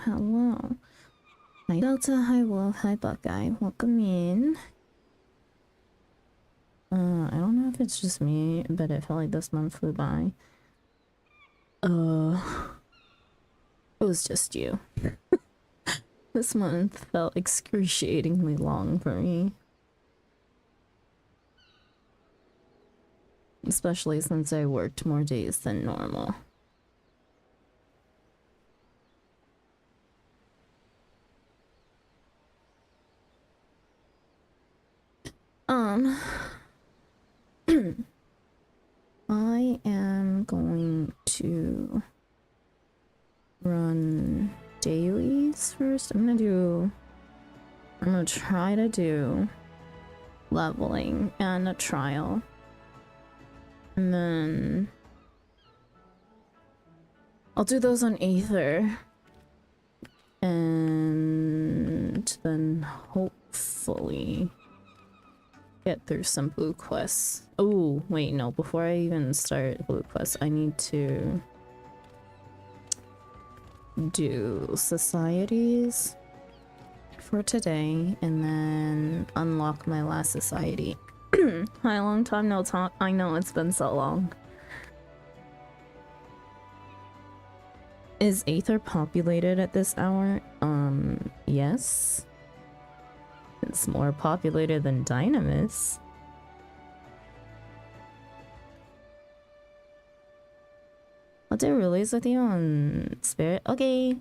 hello. Hi Delta, hi Wolf, hi Buckeye. Welcome in. I don't know if it's just me, but it felt like this month flew by. It was just you. This month felt excruciatingly long for me. Especially since I worked more days than normal. I am going to run dailies first. I'm gonna try to do leveling and a trial. And then I'll do those on Aether. And then hopefully get through some blue quests. Oh, wait, no. Before I even start blue quests, I need to do societies for today and then unlock my last society. Hi, long time no talk. I know it's been so long. Is Aether populated at this hour? Yes. It's more populated than Dynamis. I'll do release with you on Spirit. Okay.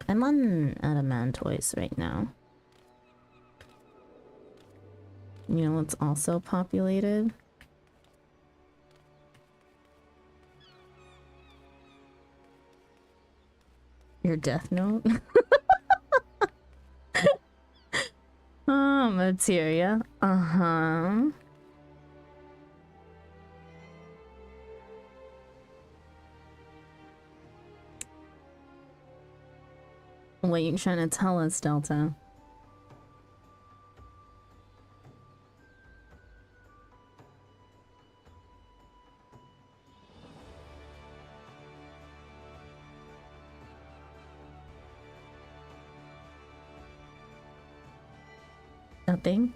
I'm on Adamantoise right now. You know what's also populated? Your Death Note? Oh, materia. Uh-huh. What are you trying to tell us, Delta? Nothing?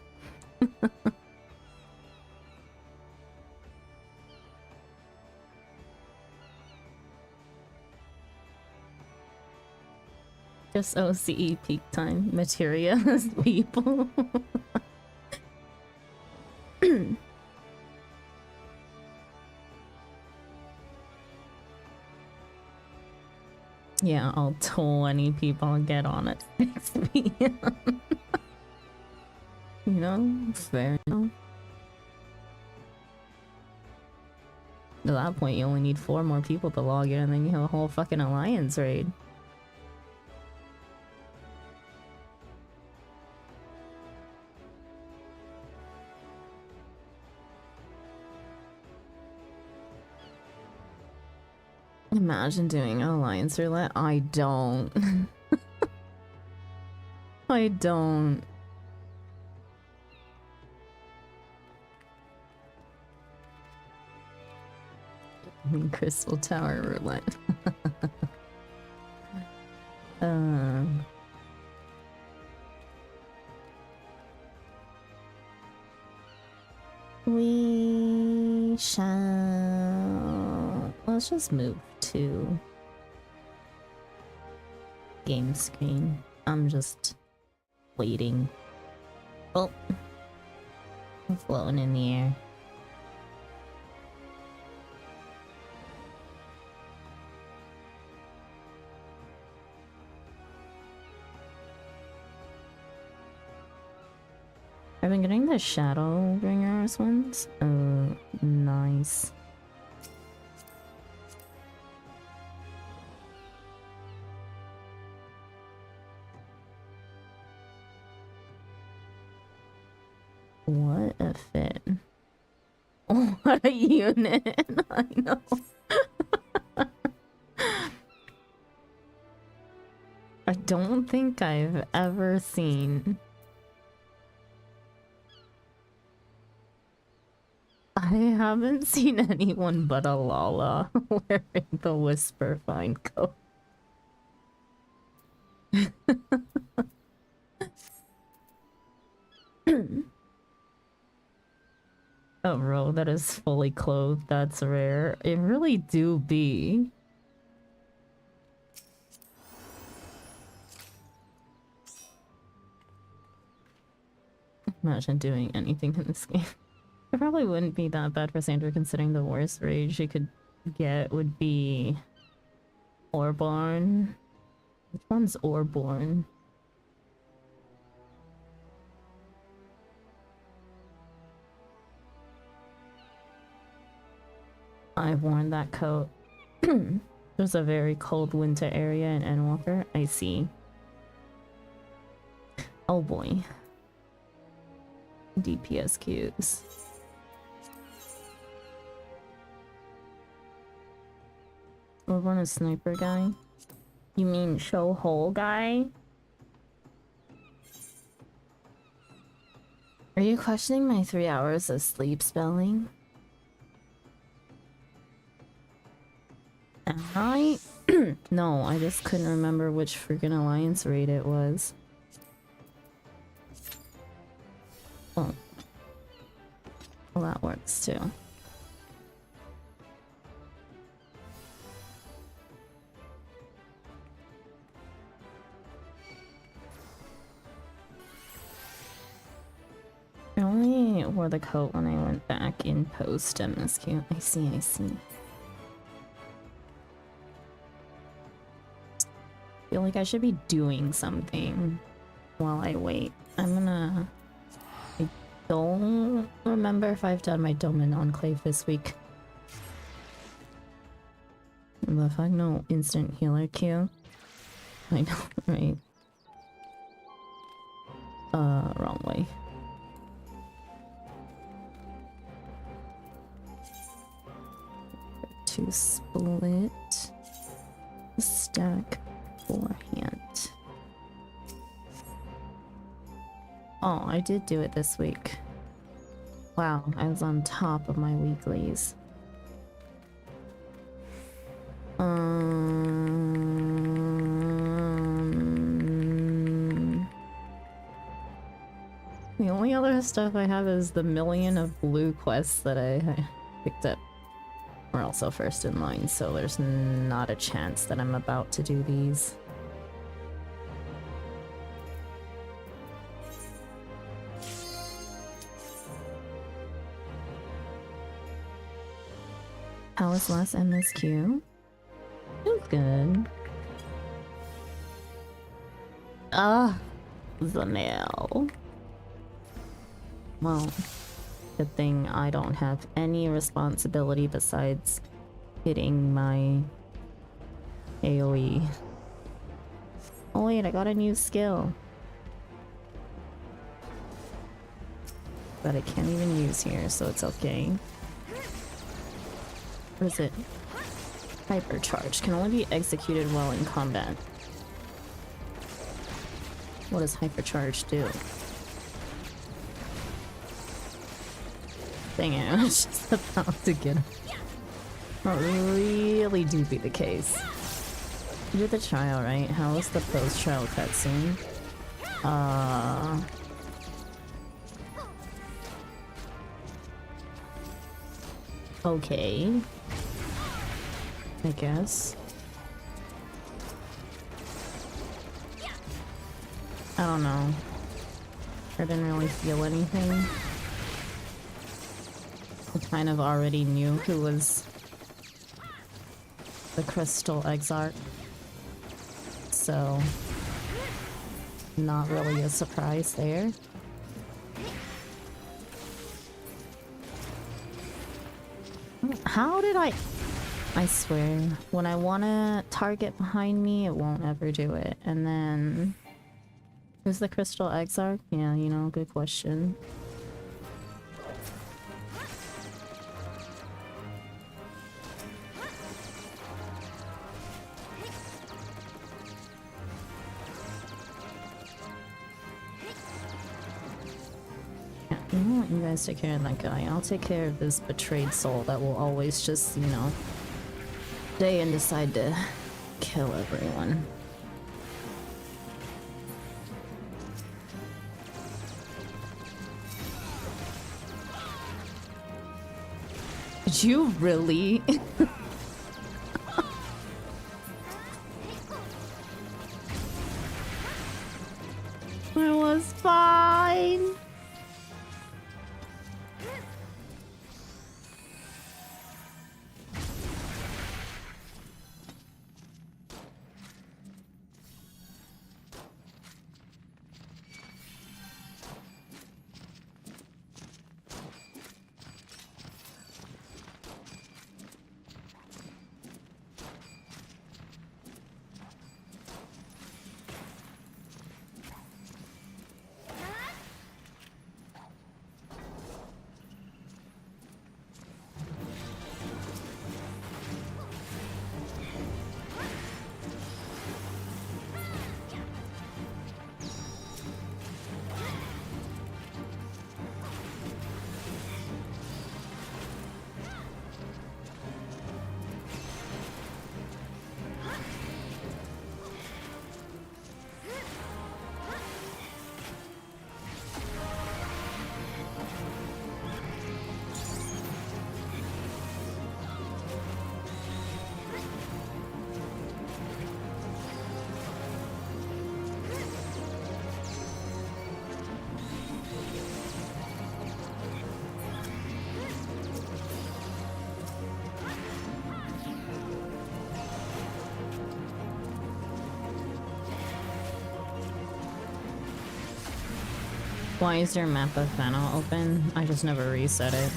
Just OCE peak time. Materia as people. Yeah, all 20 people get on at 6 p.m. You know, fair enough. At that point, you only need 4 more people to log in, and then you have a whole fucking alliance raid. Imagine doing an alliance roulette. I don't. I don't. Crystal Tower roulette. We shall... Let's just move to game screen. I'm just waiting. Oh, I'm floating in the air. I've been getting the Shadowbringers ones. Oh, nice. What a fit. What a unit. I know. I don't think I've ever seen... I haven't seen anyone but a Lala wearing the Whisper Fine coat. A row that is fully clothed, that's rare. It really do be. Imagine doing anything in this game. It probably wouldn't be that bad for Sandra considering the worst rage you could get would be Orborn. Which one's Orborn? I've worn that coat. There's a very cold winter area in Endwalker. I see. Oh boy. DPS queues. Orborn a sniper guy? You mean show hole guy? Are you questioning my 3 hours of sleep spelling? Am I? No, I just couldn't remember which freaking alliance raid it was. Oh. Well, that works too. I only wore the coat when I went back in post MSQ. I see, I see. Feel like I should be doing something while I wait. I don't remember if I've done my Domain Enclave this week. The fuck, no instant healer queue. I know, right? Wrong way. To split the stack beforehand. Oh, I did do it this week. Wow, I was on top of my weeklies. The only other stuff I have is the million of blue quests that I picked up. We're also first in line, so there's not a chance that I'm about to do these. How was last MSQ? It was good. Ah, Zanel. Well, good thing I don't have any responsibility besides hitting my AoE. Oh wait, I got a new skill that I can't even use here, so it's okay. What is it? Hypercharge. Can only be executed while in combat. What does hypercharge do? Dang it, I was just about to get him. Not really do be the case. You did the trial, right? How was the post-trial cutscene? Okay. I guess. I don't know. I didn't really feel anything. I kind of already knew who was the Crystal Exarch, so not really a surprise there. How did I swear, when I want to target behind me, it won't ever do it. And then, who's the Crystal Exarch? Yeah, you know, good question. I want you guys to take care of that guy. I'll take care of this betrayed soul that will always just, you know, stay and decide to kill everyone. Did you really? I was fine. Why is your map of Fennel open? I just never reset it.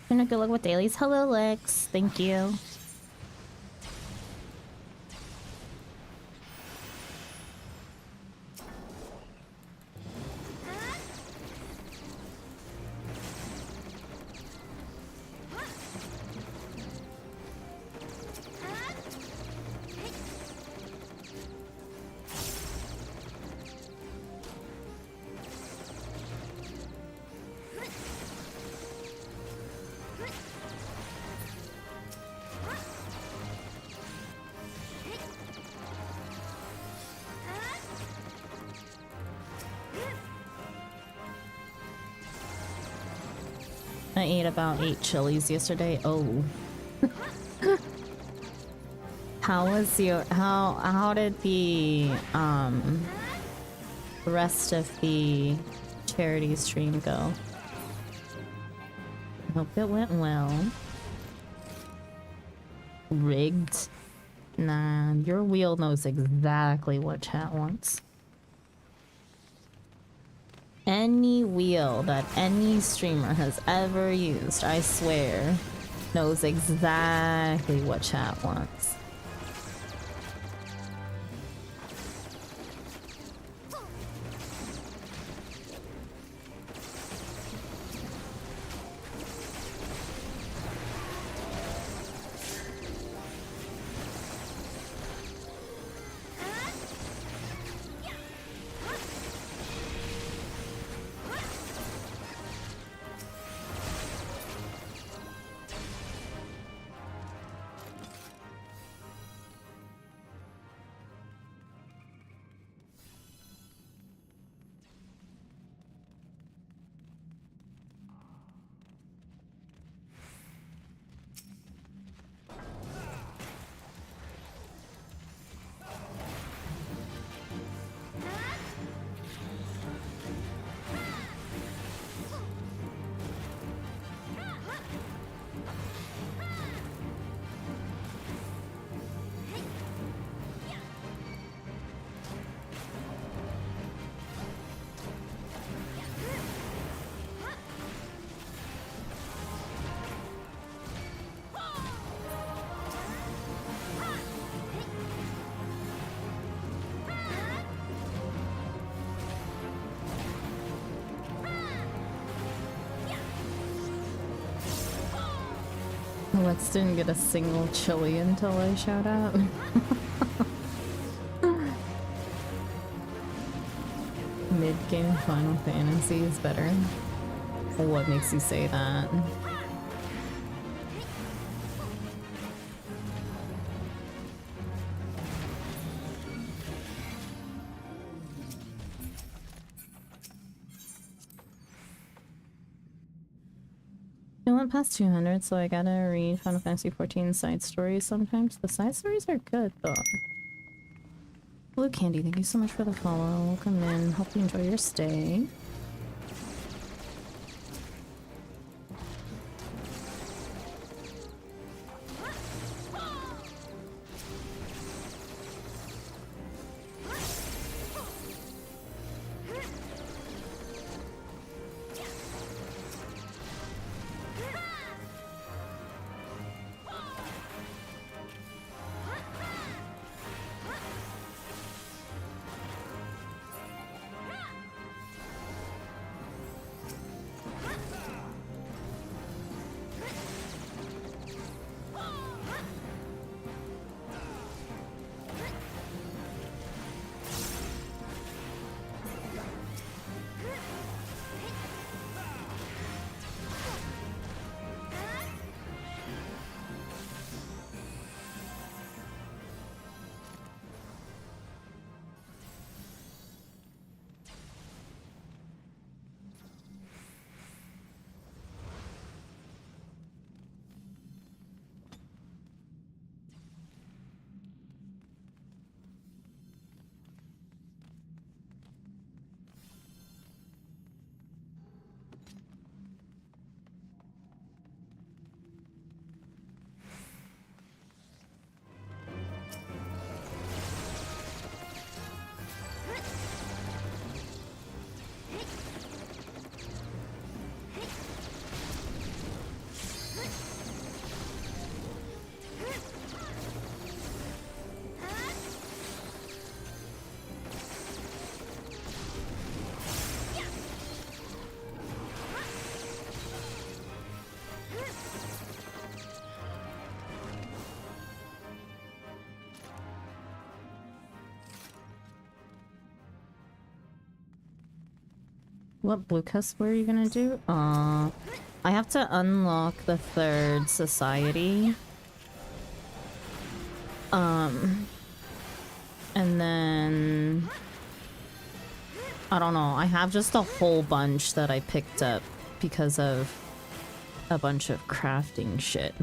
Gonna go look with Dailies. Hello, Lex. Thank you. I ate about 8 chilies yesterday. Oh. How was your how did the rest of the charity stream go? Hope it went well. Rigged? Nah, your wheel knows exactly what chat wants. Any wheel that any streamer has ever used, I swear, knows exactly what chat wants. teammates didn't get a single chili until I showed up. Mid-game Final Fantasy is better. What makes you say that? I went past 200, so I gotta read Final Fantasy 14 side stories sometimes. The side stories are good, though. Blue Candy, thank you so much for the follow. Welcome in. Hope you enjoy your stay. What blue cusp were you gonna do? I have to unlock the third society. And then I don't know. I have just a whole bunch that I picked up because of a bunch of crafting shit.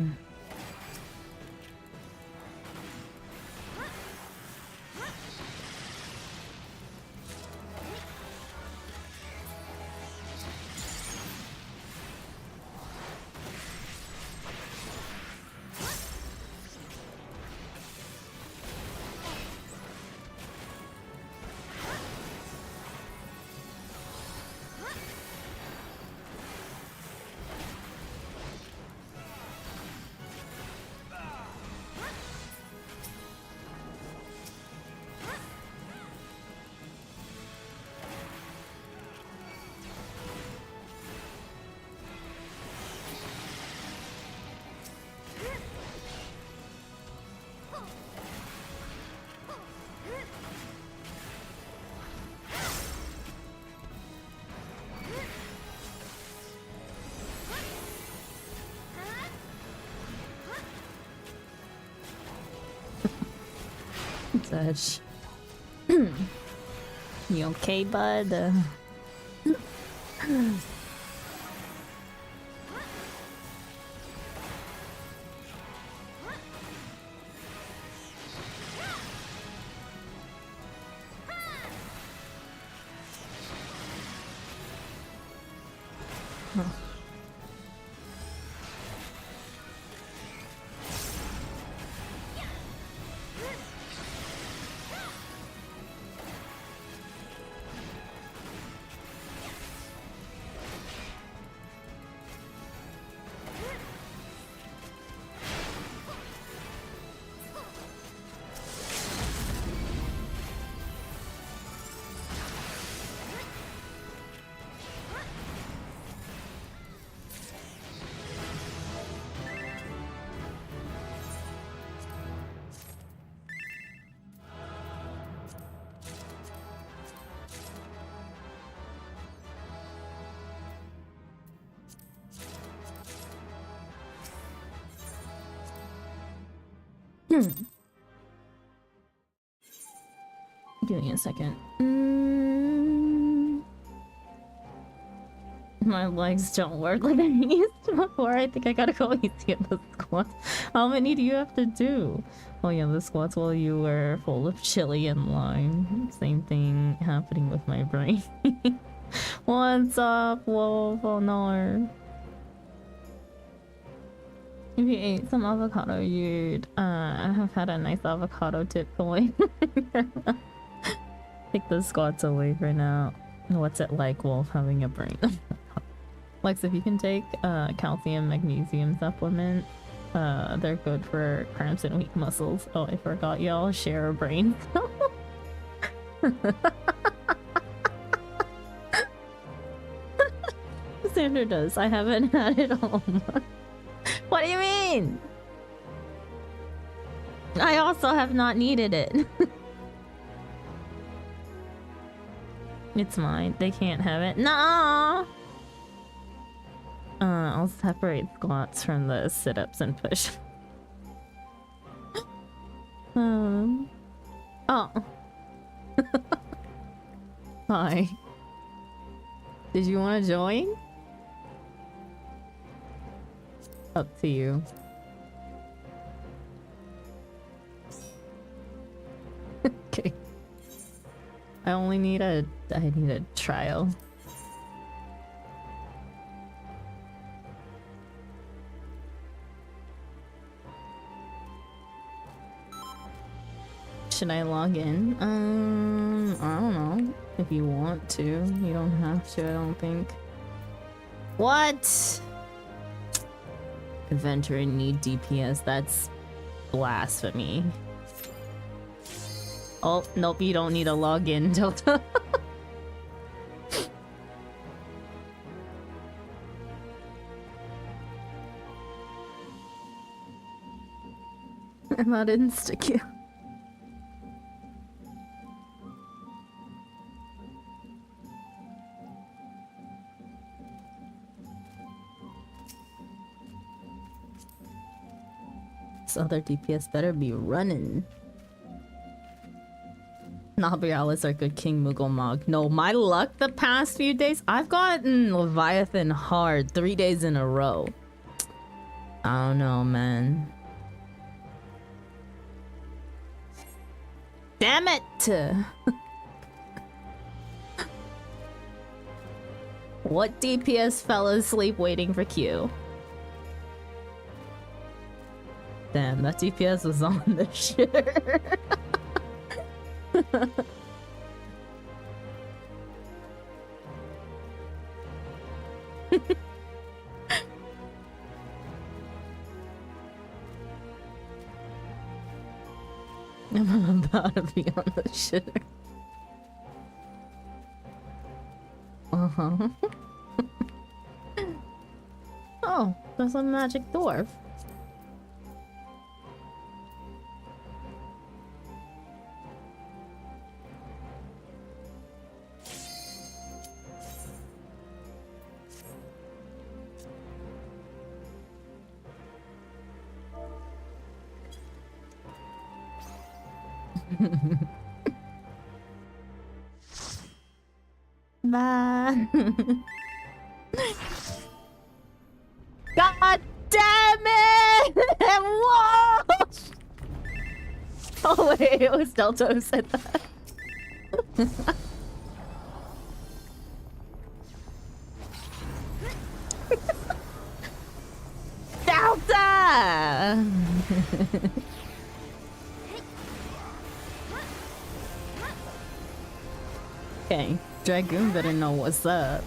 Such. You okay, bud? Give me a second. My legs don't work like I used to before. I think I gotta go easy at the squats. How many do you have to do? Oh yeah, the squats while you were full of chili and lime. Same thing happening with my brain. What's up, Wolf? Oh no. If you ate some avocado, you'd have had a nice avocado tip going. Take the squats away for now. What's it like, Wolf, having a brain? Lex, if you can take calcium, magnesium supplement, they're good for cramps and weak muscles. Oh, I forgot y'all share a brain. Sandra does. I haven't had it home. What do you mean? I also have not needed it. It's mine. They can't have it. No. I'll separate squats from the sit-ups and push. Oh. Hi. Did you want to join? Up to you. Okay. I need a trial. Should I log in? I don't know. If you want to. You don't have to, I don't think. What? Adventure need DPS, that's blasphemy. Oh, nope, you don't need a login, Delta. I'm not insta-kill. This other DPS better be running. Nabrialis are good King Mugomog. No, my luck the past few days, I've gotten Leviathan hard 3 days in a row. I don't know, man. Damn it! What DPS fell asleep waiting for Q? Damn, that DPS was on the shitter. I'm about to be on the shitter. Uh-huh. Oh, there's a magic dwarf. Bye. God damn it! Whoa! Oh wait, it was Delta who said that. Delta! Okay, Dragoon better know what's up.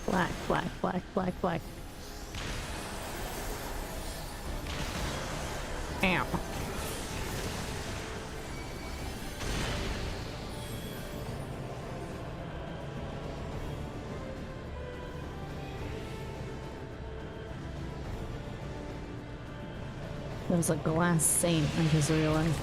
Black, black, black, black, black. Ow. There's a glass saint, I just realized.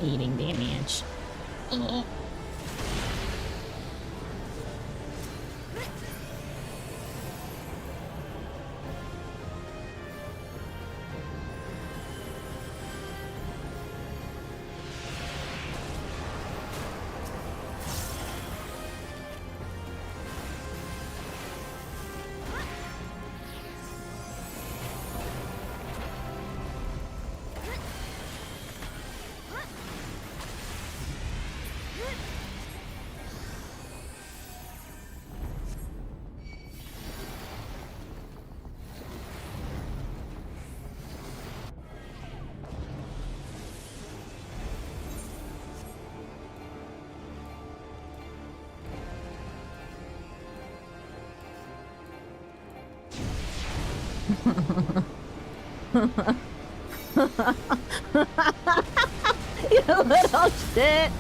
Eating damage. You little shit.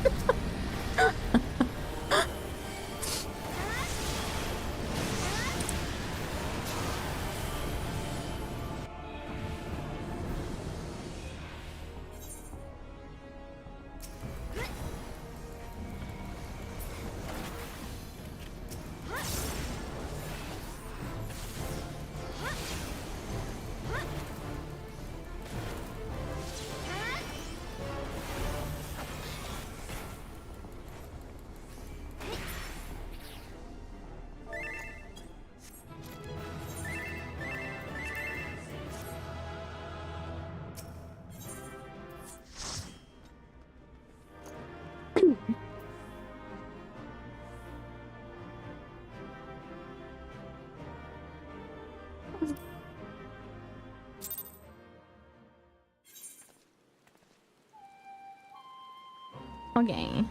Okay.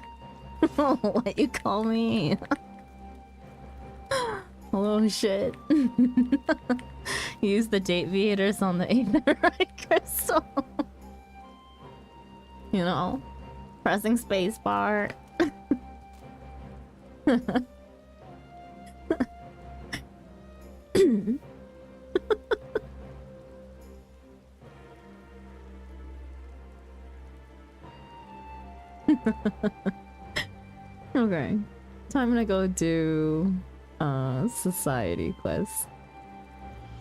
What you call me? Oh shit. Use the deviators on the aetherite crystal. You know, pressing spacebar. Okay, time to go do society quest.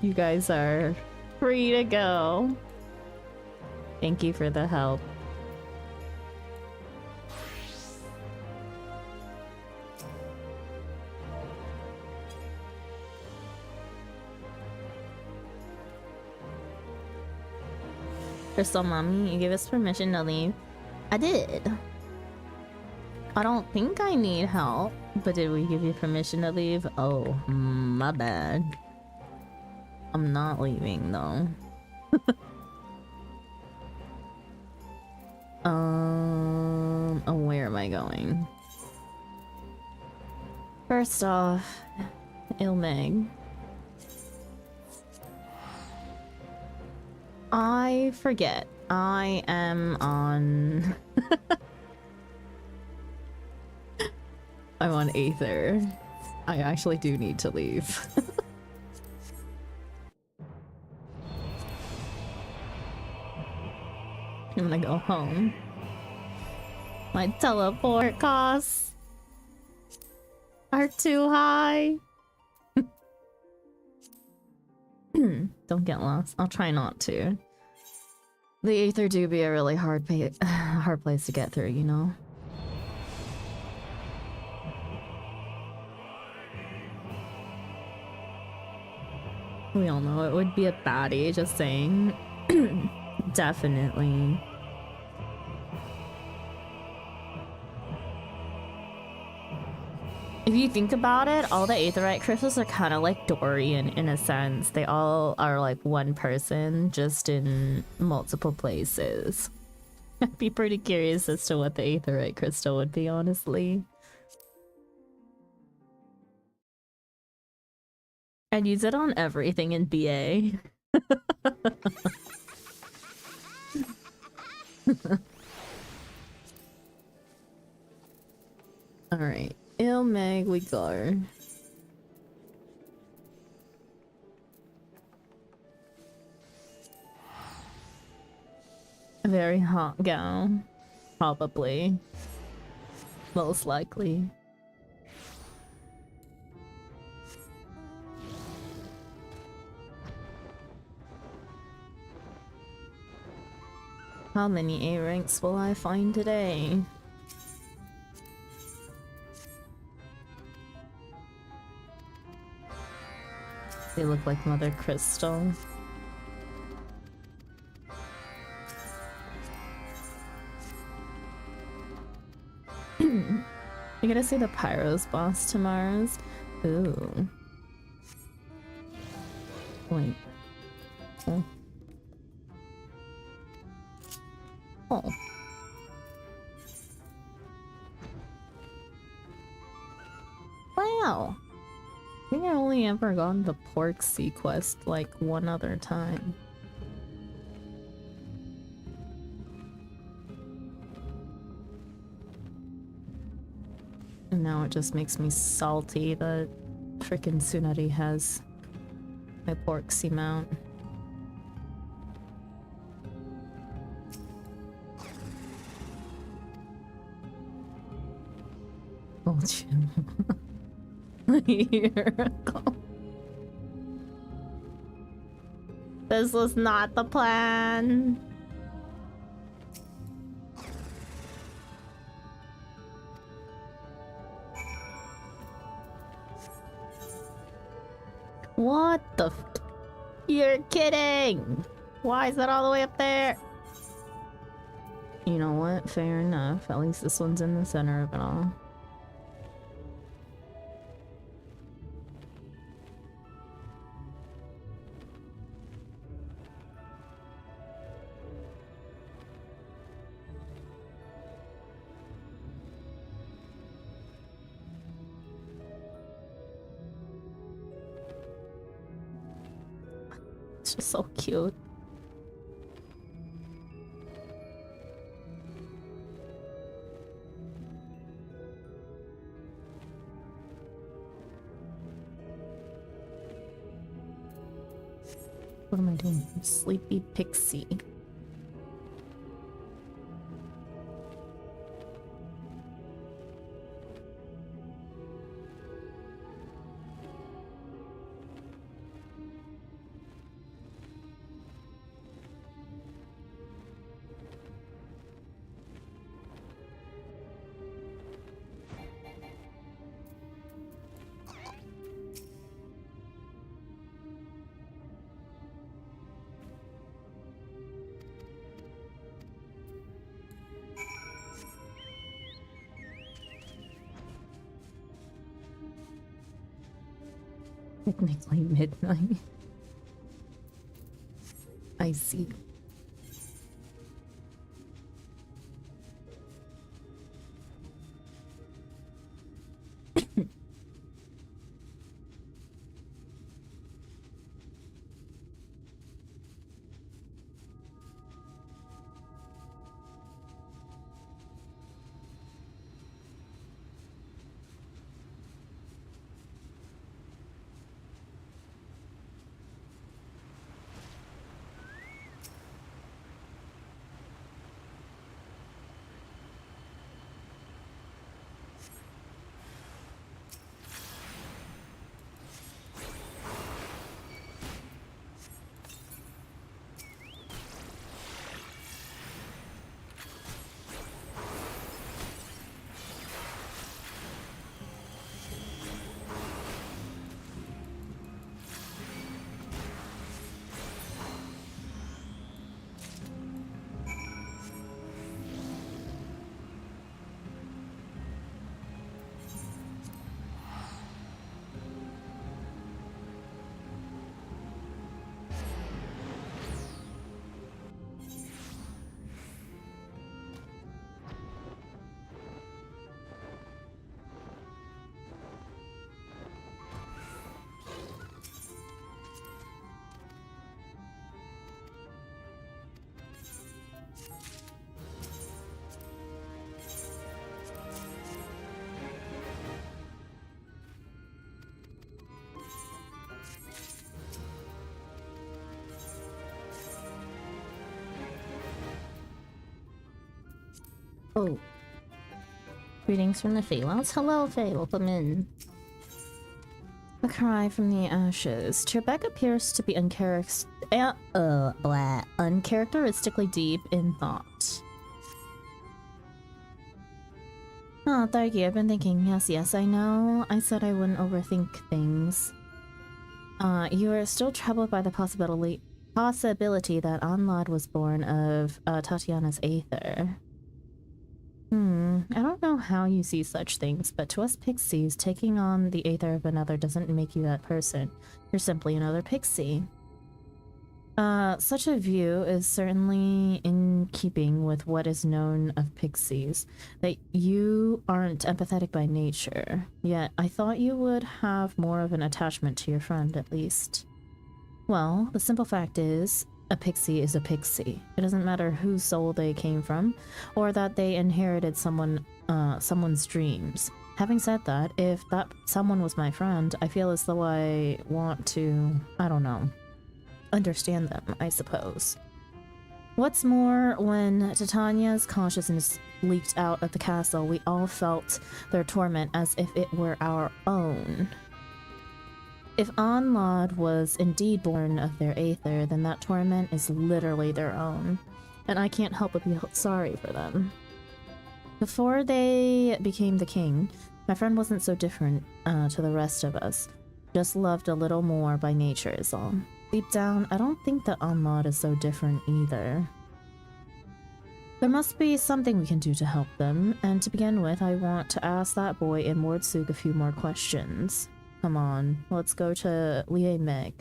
You guys are free to go. Thank you for the help. Crystal Mommy, you gave us permission to leave. I did. I don't think I need help, but did we give you permission to leave? Oh, my bad. I'm not leaving though. Oh, where am I going? First off, Ilmeg. I forget. I am on... I'm on Aether. I actually do need to leave. I'm gonna go home. My teleport costs are too high. Don't get lost. I'll try not to. The Aether do be a really hard place to get through, you know? We all know it would be a baddie, just saying. Definitely. If you think about it, all the Aetherite crystals are kind of like Dorian in a sense. They all are like one person, just in multiple places. I'd be pretty curious as to what the Aetherite crystal would be, honestly. I'd use it on everything in BA. Alright, Ilmeg we go. A very hot gal. Probably. Most likely. How many A ranks will I find today? They look like Mother Crystal. You gotta see the Pyro's boss tomorrow's. Ooh. Wait. Oh. Oh. Wow. I think I only ever gotten the Porksy quest like one other time. And now it just makes me salty that frickin' Tsunade has my Porksy mount. Oh, Jim. Miracle. This was not the plan. What the f— You're kidding! Why is that all the way up there? You know what? Fair enough. At least this one's in the center of it all. It's just so cute. What am I doing? Sleepy Pixie. Technically midnight. I see. Oh. Greetings from the Feywild. Hello, Faye. Welcome in. A cry from the ashes. Trebek appears to be uncharacteristically deep in thought. Oh, thank you. I've been thinking. Yes, I know. I said I wouldn't overthink things. You are still troubled by the possibility that Anlad was born of Tatiana's Aether. I don't know how you see such things, but to us pixies, taking on the Aether of another doesn't make you that person. You're simply another pixie. Such a view is certainly in keeping with what is known of pixies, that you aren't empathetic by nature. Yet, I thought you would have more of an attachment to your friend, at least. Well, the simple fact is, a pixie is a pixie. It doesn't matter whose soul they came from, or that they inherited someone's dreams. Having said that, if that someone was my friend, I feel as though I want to, I don't know, understand them, I suppose. What's more, when Titania's consciousness leaked out of the castle, we all felt their torment as if it were our own. If Anlad was indeed born of their Aether, then that torment is literally their own, and I can't help but be sorry for them. Before they became the king, my friend wasn't so different to the rest of us, just loved a little more by nature is all. Deep down, I don't think that Anlad is so different either. There must be something we can do to help them, and to begin with, I want to ask that boy in Wardsug a few more questions. Come on, let's go to Lié Meg.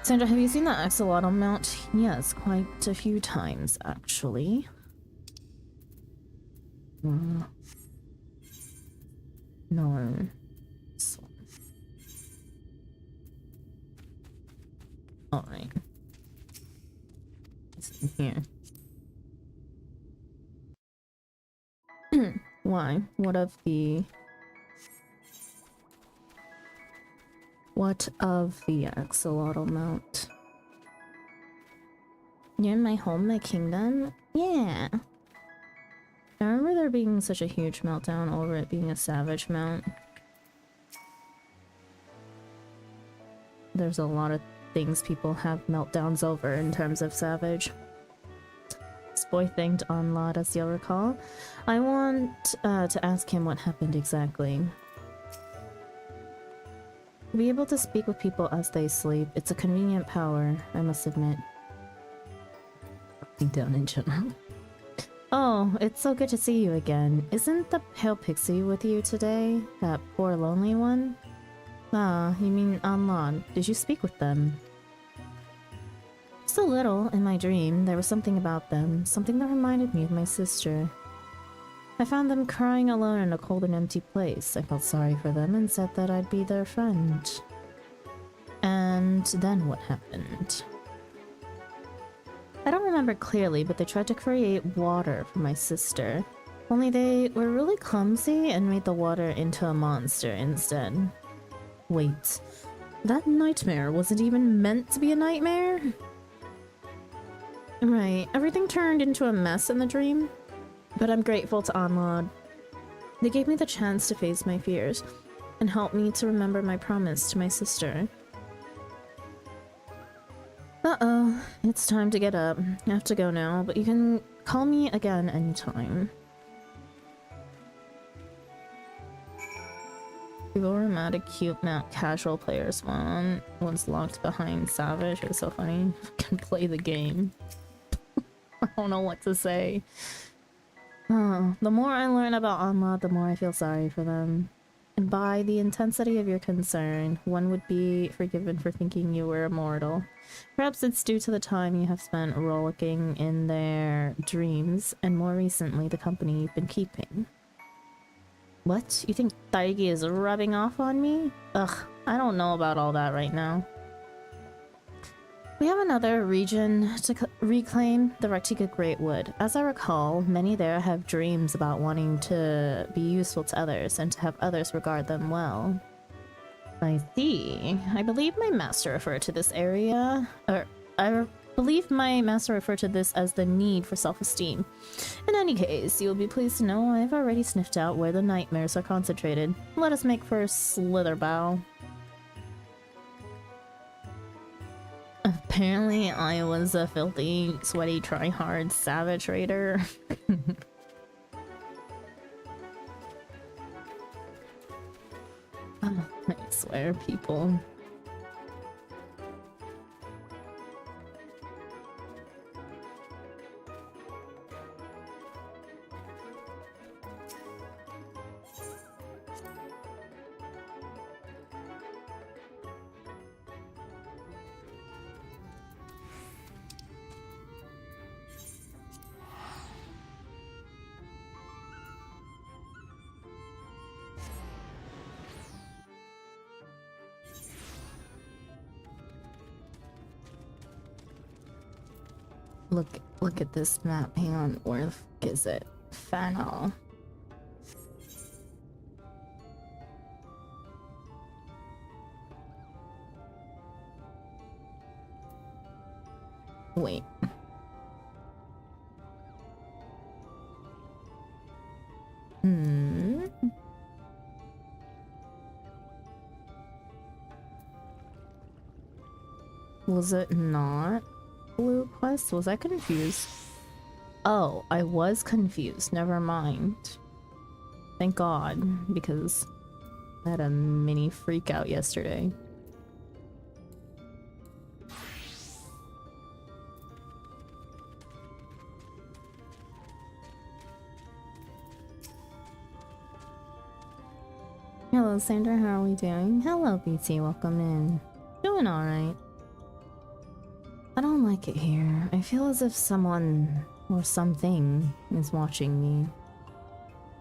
Sandra, have you seen that axolotl mount? Yes, quite a few times, actually. No. This one. Alright. It's in here. Why? What of the axolotl mount? You're in my home, my kingdom? Yeah. I remember there being such a huge meltdown over it being a savage mount. There's a lot of things people have meltdowns over in terms of savage. This boy thanked Anlad, as you'll recall. I want to ask him what happened exactly. To be able to speak with people as they sleep, it's a convenient power, I must admit. Down in general. Oh, it's so good to see you again. Isn't the pale pixie with you today? That poor lonely one? Ah, you mean Anlan. Did you speak with them? Just a little, in my dream. There was something about them, something that reminded me of my sister. I found them crying alone in a cold and empty place. I felt sorry for them and said that I'd be their friend. And then what happened? I don't remember clearly, but they tried to create water for my sister. Only they were really clumsy and made the water into a monster instead. Wait, that nightmare wasn't even meant to be a nightmare? Right, everything turned into a mess in the dream. But I'm grateful to Anlad. They gave me the chance to face my fears and helped me to remember my promise to my sister. Uh-oh, it's time to get up. I have to go now, but you can call me again anytime. People were mad at cute map casual players one was locked behind Savage. It was so funny. Can play the game. I don't know what to say. Oh, the more I learn about Anla, the more I feel sorry for them. And by the intensity of your concern, one would be forgiven for thinking you were immortal. Perhaps it's due to the time you have spent rollicking in their dreams, and more recently the company you've been keeping. What? You think Daigi is rubbing off on me? Ugh, I don't know about all that right now. We have another region to reclaim, the Raktika Greatwood. As I recall, many there have dreams about wanting to be useful to others and to have others regard them well. I see. I believe my master referred to this area, believe my master referred to this as the need for self-esteem. In any case, you'll be pleased to know I've already sniffed out where the nightmares are concentrated. Let us make for Slitherbow. Apparently, I was a filthy, sweaty, try-hard savage raider. Oh, I swear, people. Look at this map. Hang on, where the fuck is it? Fennel. Wait. Was it not Blue Quest? Was I confused? Oh, I was confused. Never mind. Thank God, because I had a mini freak out yesterday. Hello, Sandra. How are we doing? Hello, BT. Welcome in. Doing alright. I don't like it here. I feel as if someone or something is watching me.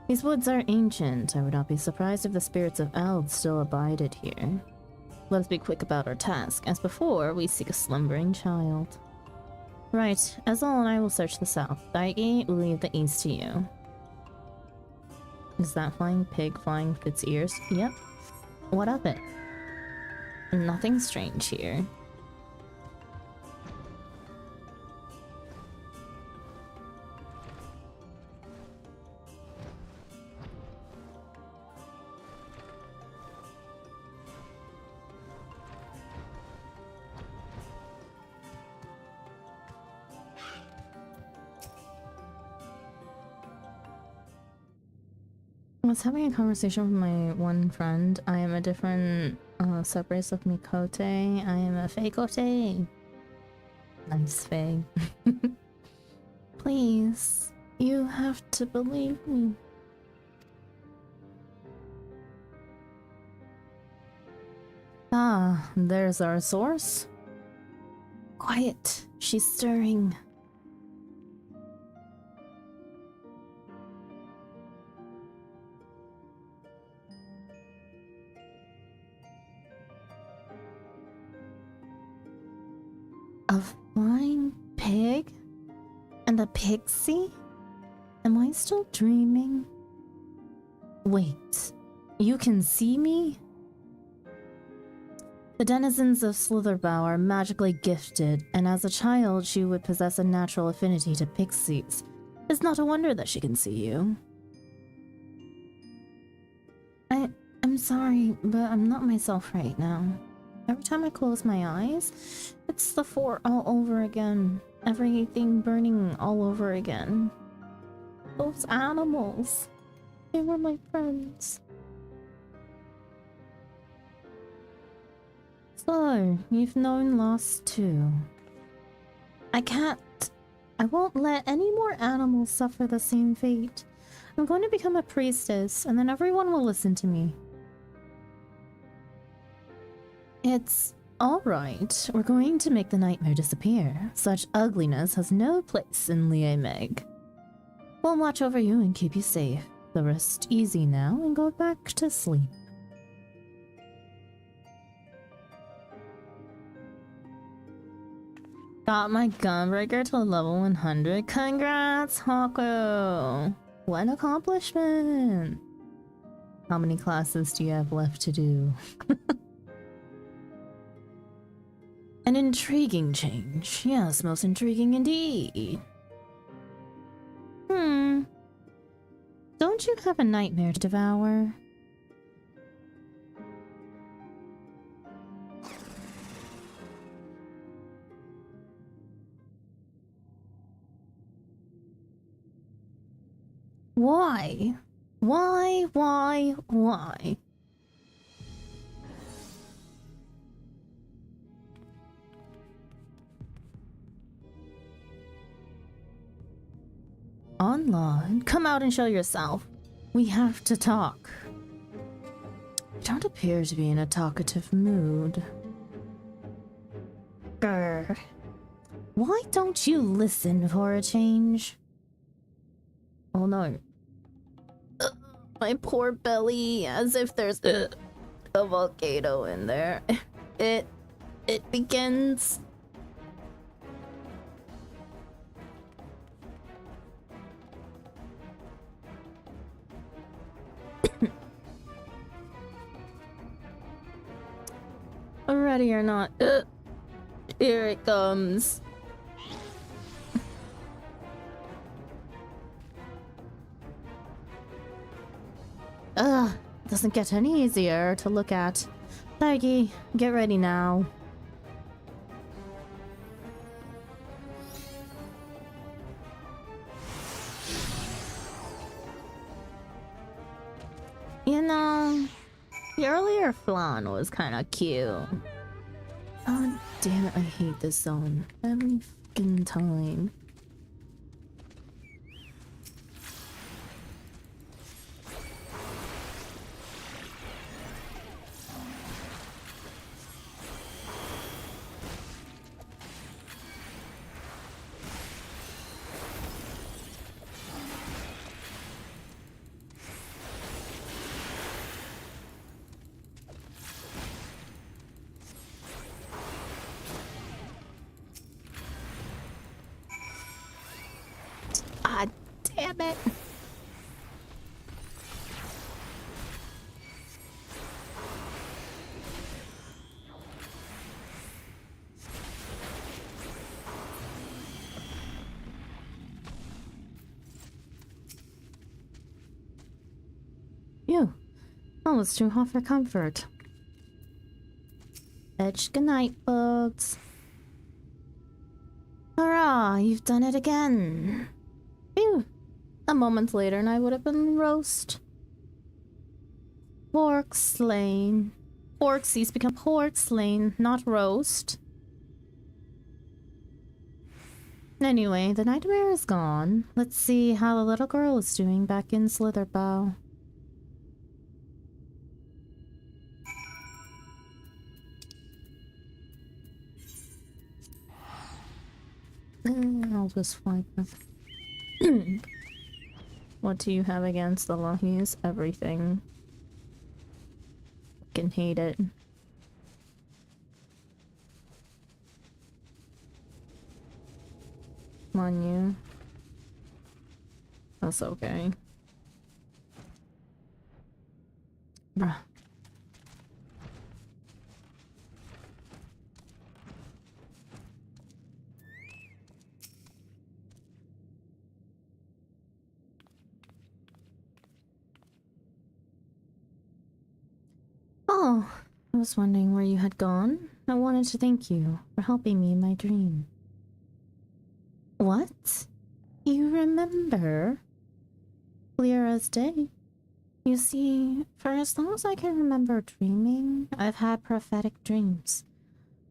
These woods are ancient. I would not be surprised if the spirits of elves still abided here. Let us be quick about our task. As before, we seek a slumbering child. Right, Ezel and I will search the south. Daigi will leave the east to you. Is that flying pig flying with its ears? Yep. What of it? Nothing strange here. I was having a conversation with my one friend. I am a different subrace of Mikote. I am a Faekote. Nice Fae. Please. You have to believe me. Ah, there's our source. Quiet, she's stirring. A flying pig? And a pixie? Am I still dreaming? Wait, you can see me? The denizens of Slitherbough are magically gifted, and as a child she would possess a natural affinity to pixies. It's not a wonder that she can see you. I'm sorry, but I'm not myself right now. Every time I close my eyes, it's the fort all over again. Everything burning all over again. Those animals. They were my friends. So, you've known loss too. I won't let any more animals suffer the same fate. I'm going to become a priestess, and then everyone will listen to me. It's alright. We're going to make the nightmare disappear. Such ugliness has no place in Lié Meg. We'll watch over you and keep you safe. So rest easy now and go back to sleep. Got my gunbreaker to level 100. Congrats, Haku! What an accomplishment! How many classes do you have left to do? An intriguing change. Yes, most intriguing indeed. Don't you have a nightmare to devour? Why? Why? Online? Come out and show yourself. We have to talk. You don't appear to be in a talkative mood. Grr. Why don't you listen for a change? Oh no. My poor belly, as if there's a volcano in there. It begins. Ready or not, here it comes. Doesn't get any easier to look at. Laggy, get ready now. You know, the earlier flan was kinda cute. Oh, damn it, I hate this zone. Every fucking time. Damn it. Phew. Almost too hot for comfort. Fetch goodnight, bugs. Hurrah, you've done it again. Phew. A moment later and I would have been roast. Pork slain. Porksies become pork slain, not roast. Anyway, the nightmare is gone. Let's see how the little girl is doing back in Slitherbow. I'll just find them. What do you have against the Lohies? Everything. Fucking hate it. Come on, you. That's okay. Bruh. Oh, I was wondering where you had gone. I wanted to thank you for helping me in my dream. What? You remember? Clear as day. You see, for as long as I can remember dreaming, I've had prophetic dreams.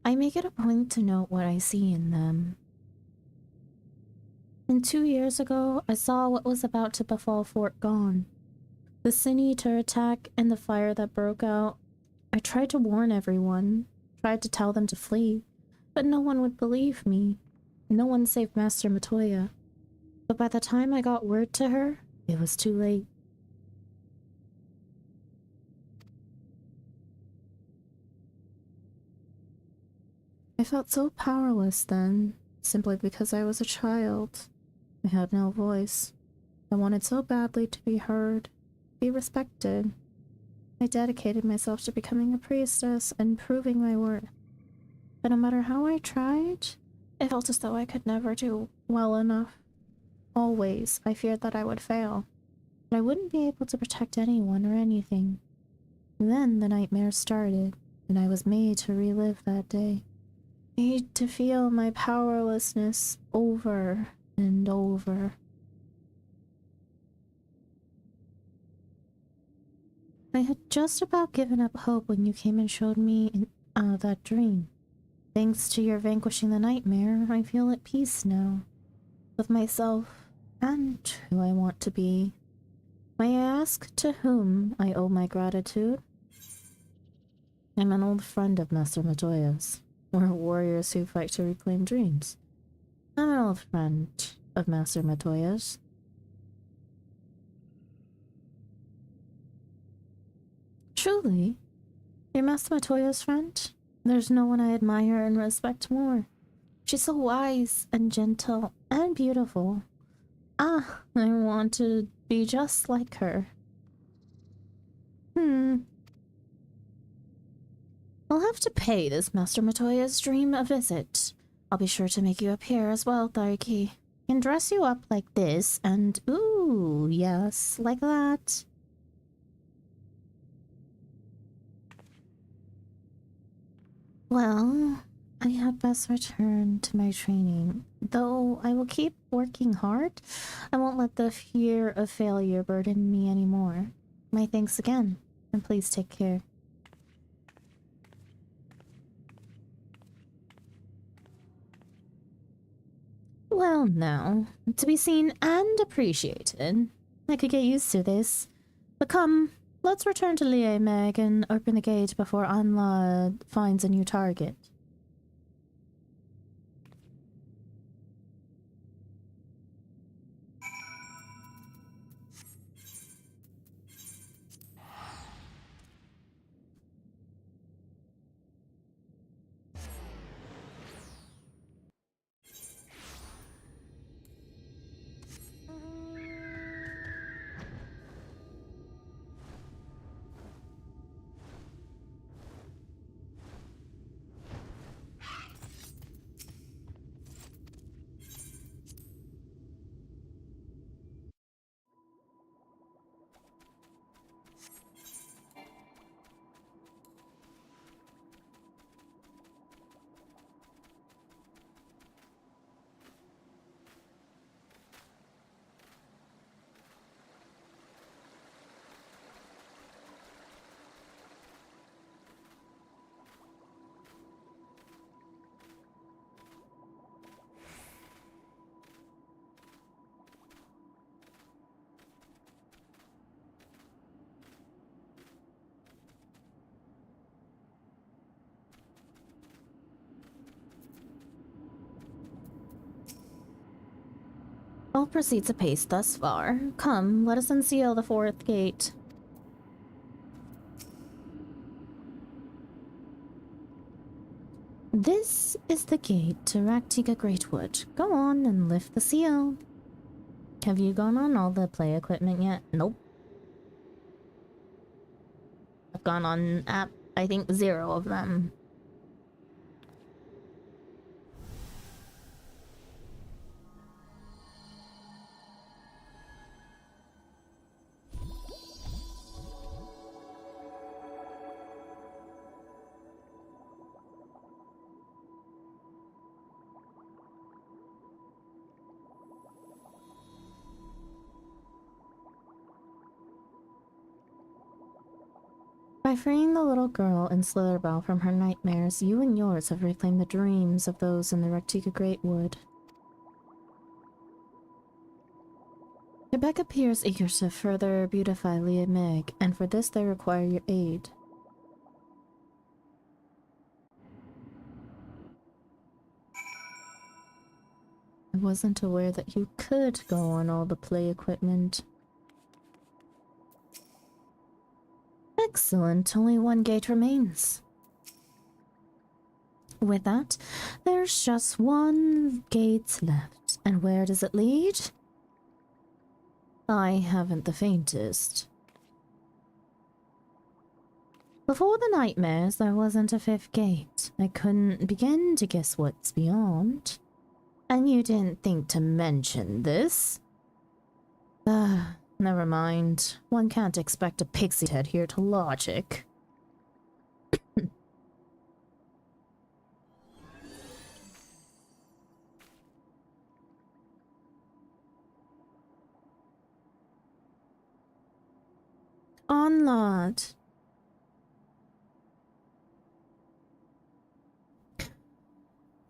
I make it a point to note what I see in them. And 2 years ago, I saw what was about to befall Fort Gone. The Sin Eater attack and the fire that broke out. I tried to warn everyone, tried to tell them to flee, but no one would believe me. No one save Master Matoya. But by the time I got word to her, it was too late. I felt so powerless then, simply because I was a child. I had no voice. I wanted so badly to be heard, be respected. I dedicated myself to becoming a priestess and proving my worth. But no matter how I tried, it felt as though I could never do well enough. Always, I feared that I would fail, that I wouldn't be able to protect anyone or anything. Then the nightmare started, and I was made to relive that day. Made to feel my powerlessness over and over. I had just about given up hope when you came and showed me that dream. Thanks to your vanquishing the nightmare, I feel at peace now. With myself and who I want to be. May I ask to whom I owe my gratitude? I'm an old friend of Master Matoya's. We're warriors who fight to reclaim dreams. I'm an old friend of Master Matoya's. Truly? You're Master Matoya's friend? There's no one I admire and respect more. She's so wise and gentle and beautiful. Ah, I want to be just like her. I'll have to pay this Master Matoya's dream a visit. I'll be sure to make you appear as well, Thariki. Can dress you up like this and ooh, yes, like that. Well, I had best return to my training. Though I will keep working hard, I won't let the fear of failure burden me anymore. My thanks again, and please take care. Well now, to be seen and appreciated. I could get used to this. But come, let's return to Lié Meg and open the gate before Anla finds a new target. All proceeds apace thus far. Come, let us unseal the fourth gate. This is the gate to Raktika Greatwood. Go on and lift the seal. Have you gone on all the play equipment yet? Nope. I've gone on I think 0 of them. By freeing the little girl in Slitherbow from her nightmares, you and yours have reclaimed the dreams of those in the Raktika Greatwood. Quebec appears eager to further beautify Leah Meg, and for this they require your aid. I wasn't aware that you could go on all the play equipment. Excellent, only one gate remains. With that, there's just one gate left. And where does it lead? I haven't the faintest. Before the nightmares, there wasn't a fifth gate. I couldn't begin to guess what's beyond. And you didn't think to mention this? Never mind. One can't expect a pixie to adhere to logic. Onlaught.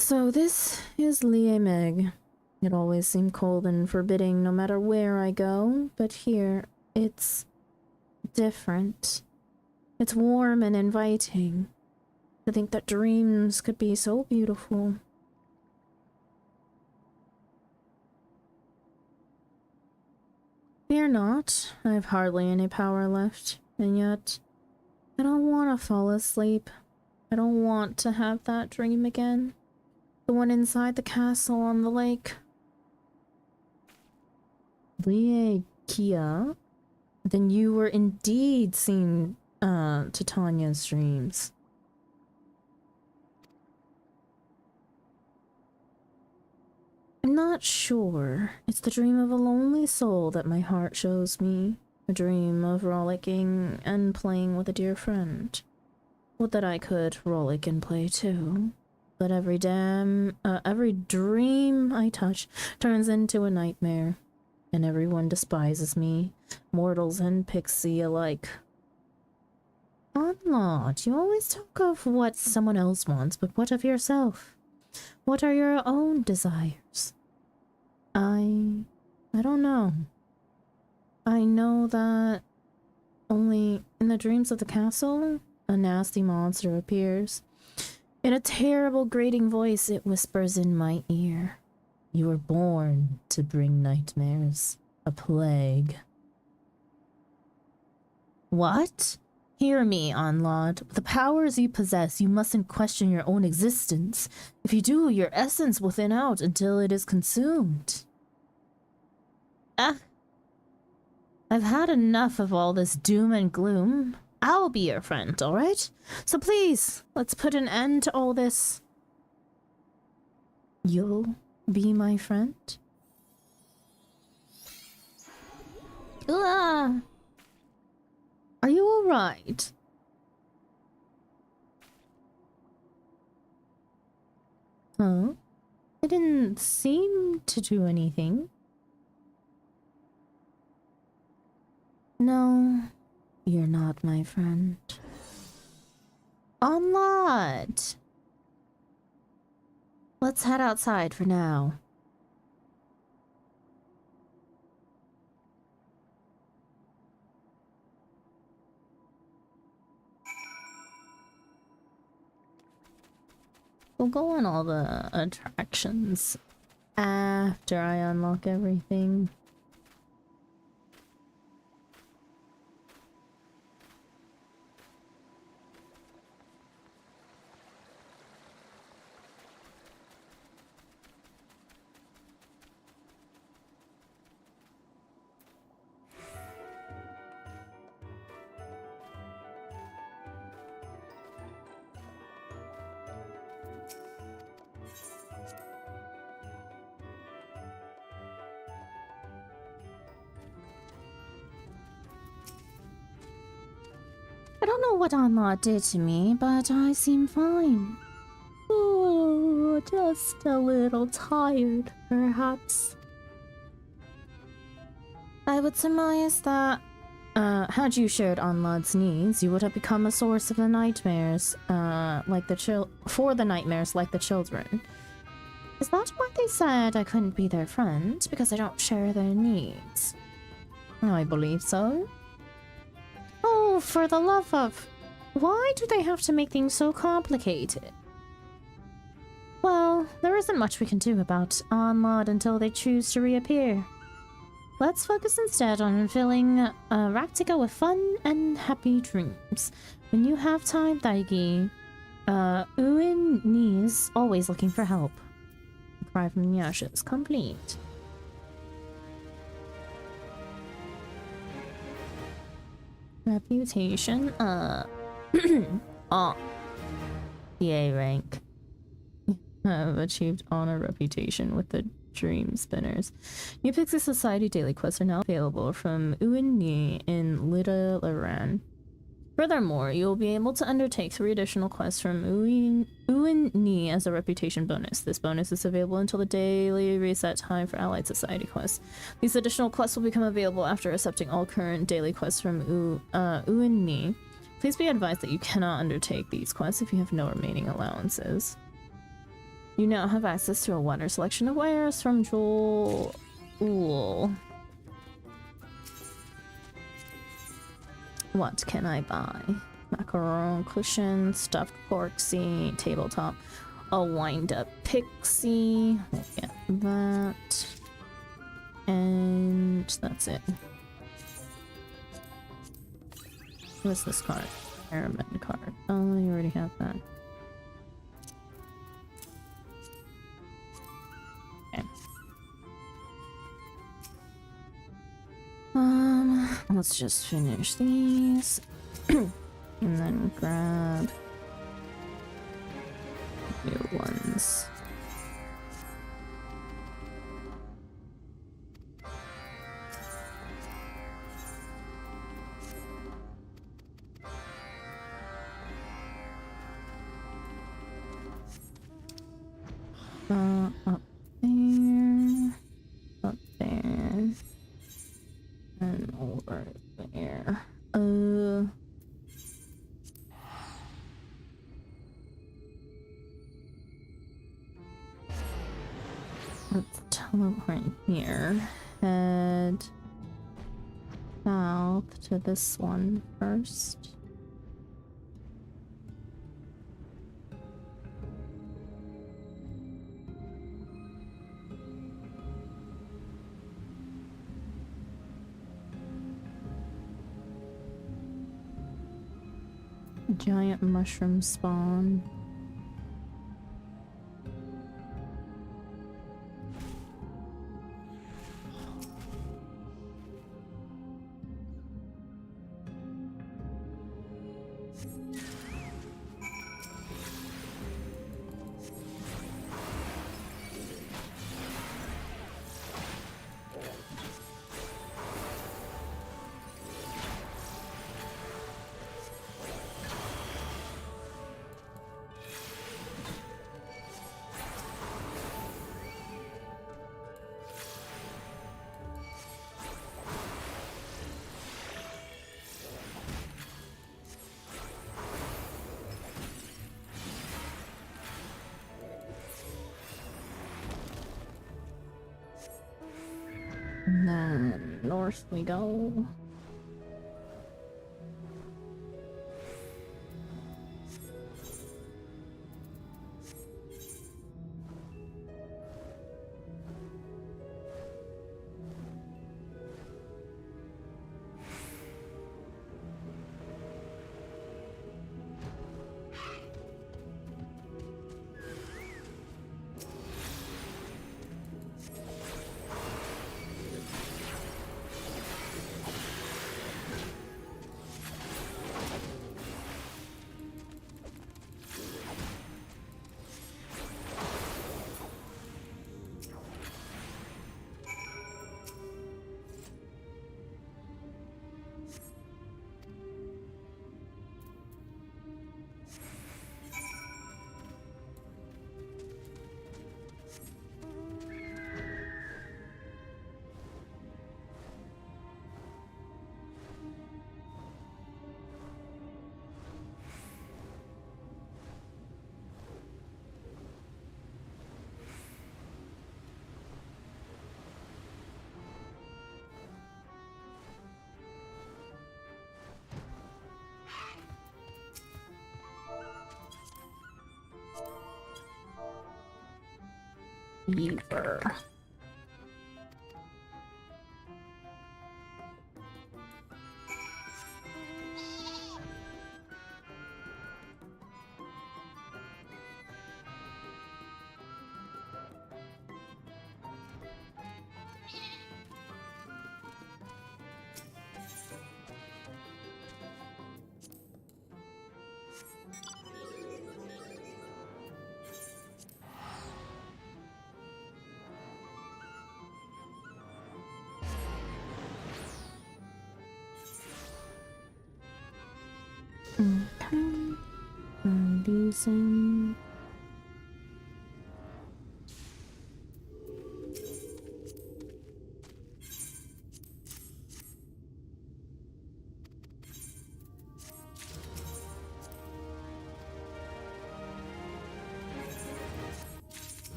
So this is Leah Meg. It always seemed cold and forbidding no matter where I go, but here it's different. It's warm and inviting. To think that dreams could be so beautiful. Fear not, I've hardly any power left, and yet I don't want to fall asleep. I don't want to have that dream again. The one inside the castle on the lake. Kia, then you were indeed seen to Tanya's dreams. I'm not sure. It's the dream of a lonely soul that my heart shows me. A dream of rollicking and playing with a dear friend. Would that I could rollick and play too. But every dream I touch turns into a nightmare. And everyone despises me, mortals and pixie alike. Onlaught, you always talk of what someone else wants, but what of yourself? What are your own desires? I don't know. I know that only in the dreams of the castle, a nasty monster appears. In a terrible grating voice, it whispers in my ear. You were born to bring nightmares, a plague. What? Hear me, Onlaught. With the powers you possess, you mustn't question your own existence. If you do, your essence will thin out until it is consumed. I've had enough of all this doom and gloom. I'll be your friend, alright? So please, let's put an end to all this. You'll be my friend? Are you alright? Huh? I didn't seem to do anything. No, you're not my friend. Onlaught! Let's head outside for now. We'll go on all the attractions after I unlock everything. I don't know what Anla did to me, but I seem fine. Oh, just a little tired, perhaps. I would surmise that, had you shared Anlad's needs, you would have become a source of the nightmares, for the nightmares like the children. Is that why they said I couldn't be their friend? Because I don't share their needs? I believe so. Oh, for the love of... Why do they have to make things so complicated? Well, there isn't much we can do about Anlad until they choose to reappear. Let's focus instead on filling Raktika with fun and happy dreams. When you have time, Daigi, Uin Ni is always looking for help. The cry from Nyasha is complete. Reputation, oh. EA rank. Have achieved honor reputation with the Dream Spinners. New Pixie Society daily quests are now available from Uin Ni in Lida Laran. Furthermore, you will be able to undertake 3 additional quests from Uin Ni as a reputation bonus. This bonus is available until the daily reset time for Allied Society quests. These additional quests will become available after accepting all current daily quests from Uin Ni. Please be advised that you cannot undertake these quests if you have no remaining allowances. You now have access to a wider selection of wares from Joel Ool. What can I buy? Macaron cushion, stuffed porksy, tabletop, a wind-up pixie. We'll get that. And that's it. What's this card? Airman card. Oh, you already have that. Okay. Let's just finish these. And then grab new ones. Up there, up there, and over there. Let's teleport here. Head south to this one first. Giant mushroom spawn. And then north we go. Beaver. Okay. Turn these in.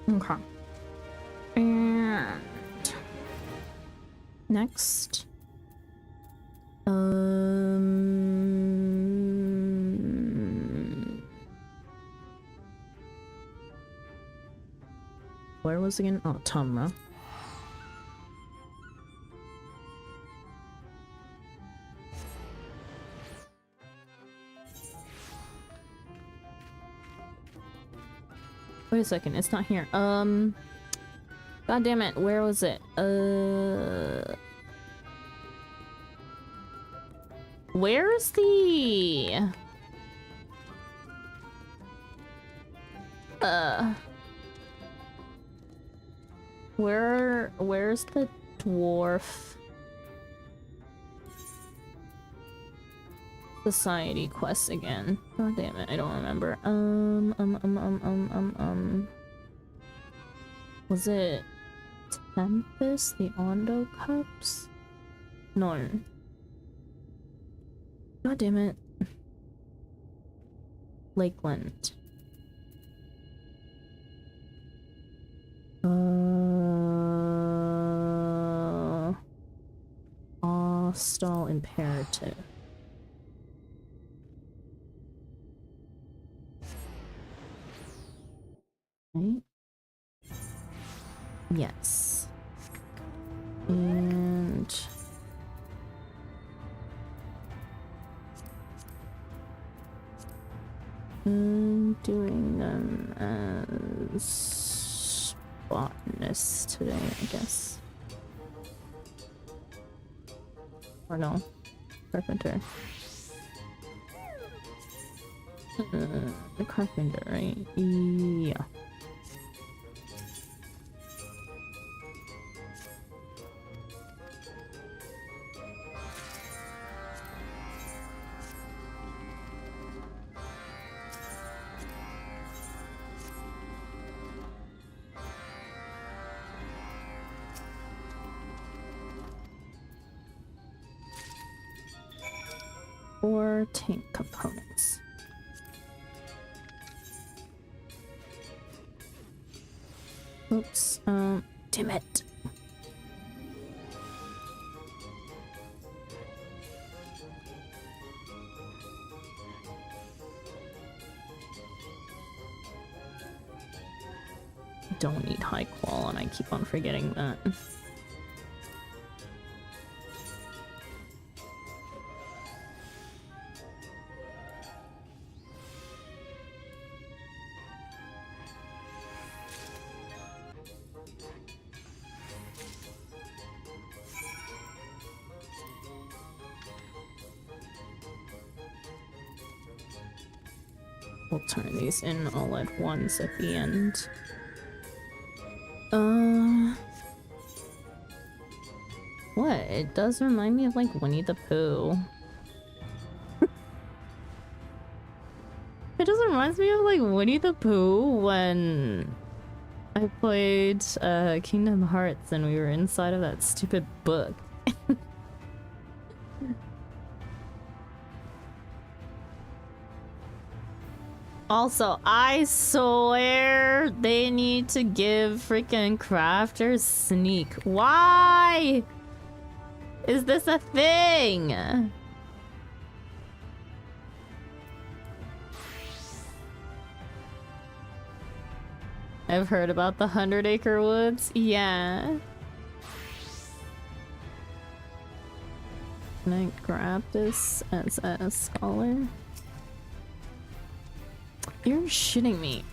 Okay. And next. Where was it again? Oh, Tumra. Wait a second, it's not here. God damn it, where was it? Where's the... Where's the dwarf society quest again? God damn it, I don't remember. Was it Tempest, the Ondo Cups? No. God damn it. Lakeland. Hostile Imperative. Right? Yes. And... I'm doing them as botanist today, I guess. Or no, carpenter. The carpenter, right? Yeah. Or tank components. Oops, damn it. Don't need high qual and I keep on forgetting that. We'll turn these in all at once at the end. What? It does remind me of like Winnie the Pooh. It just reminds me of like Winnie the Pooh when I played Kingdom Hearts and we were inside of that stupid book. Also, I swear they need to give freaking crafters sneak. Why is this a thing? I've heard about the 100-acre woods. Yeah. Can I grab this as a scholar? You're shitting me.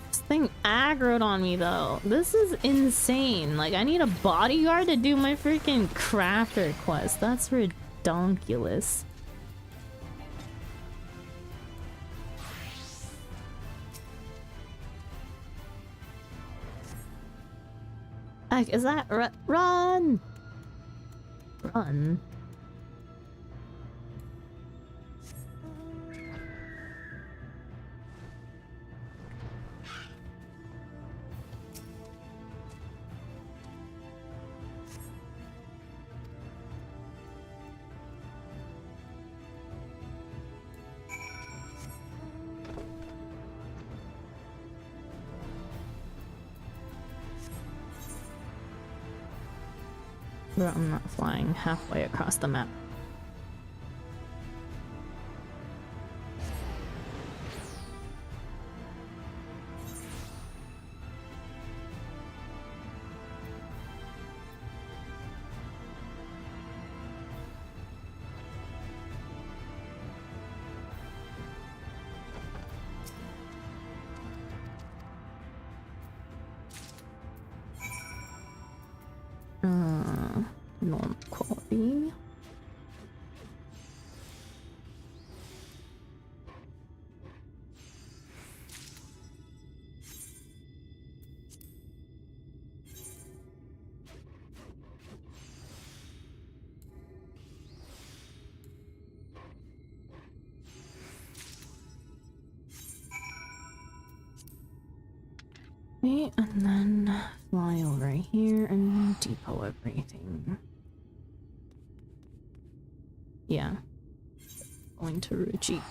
This thing aggroed on me though. This is insane. Like, I need a bodyguard to do my freaking crafter quest. That's redonkulous. Heck, is that run? Run. Bro, I'm not flying halfway across the map. Normal quality. Okay, and then fly over here and depot everything. Yeah. Going to retreat.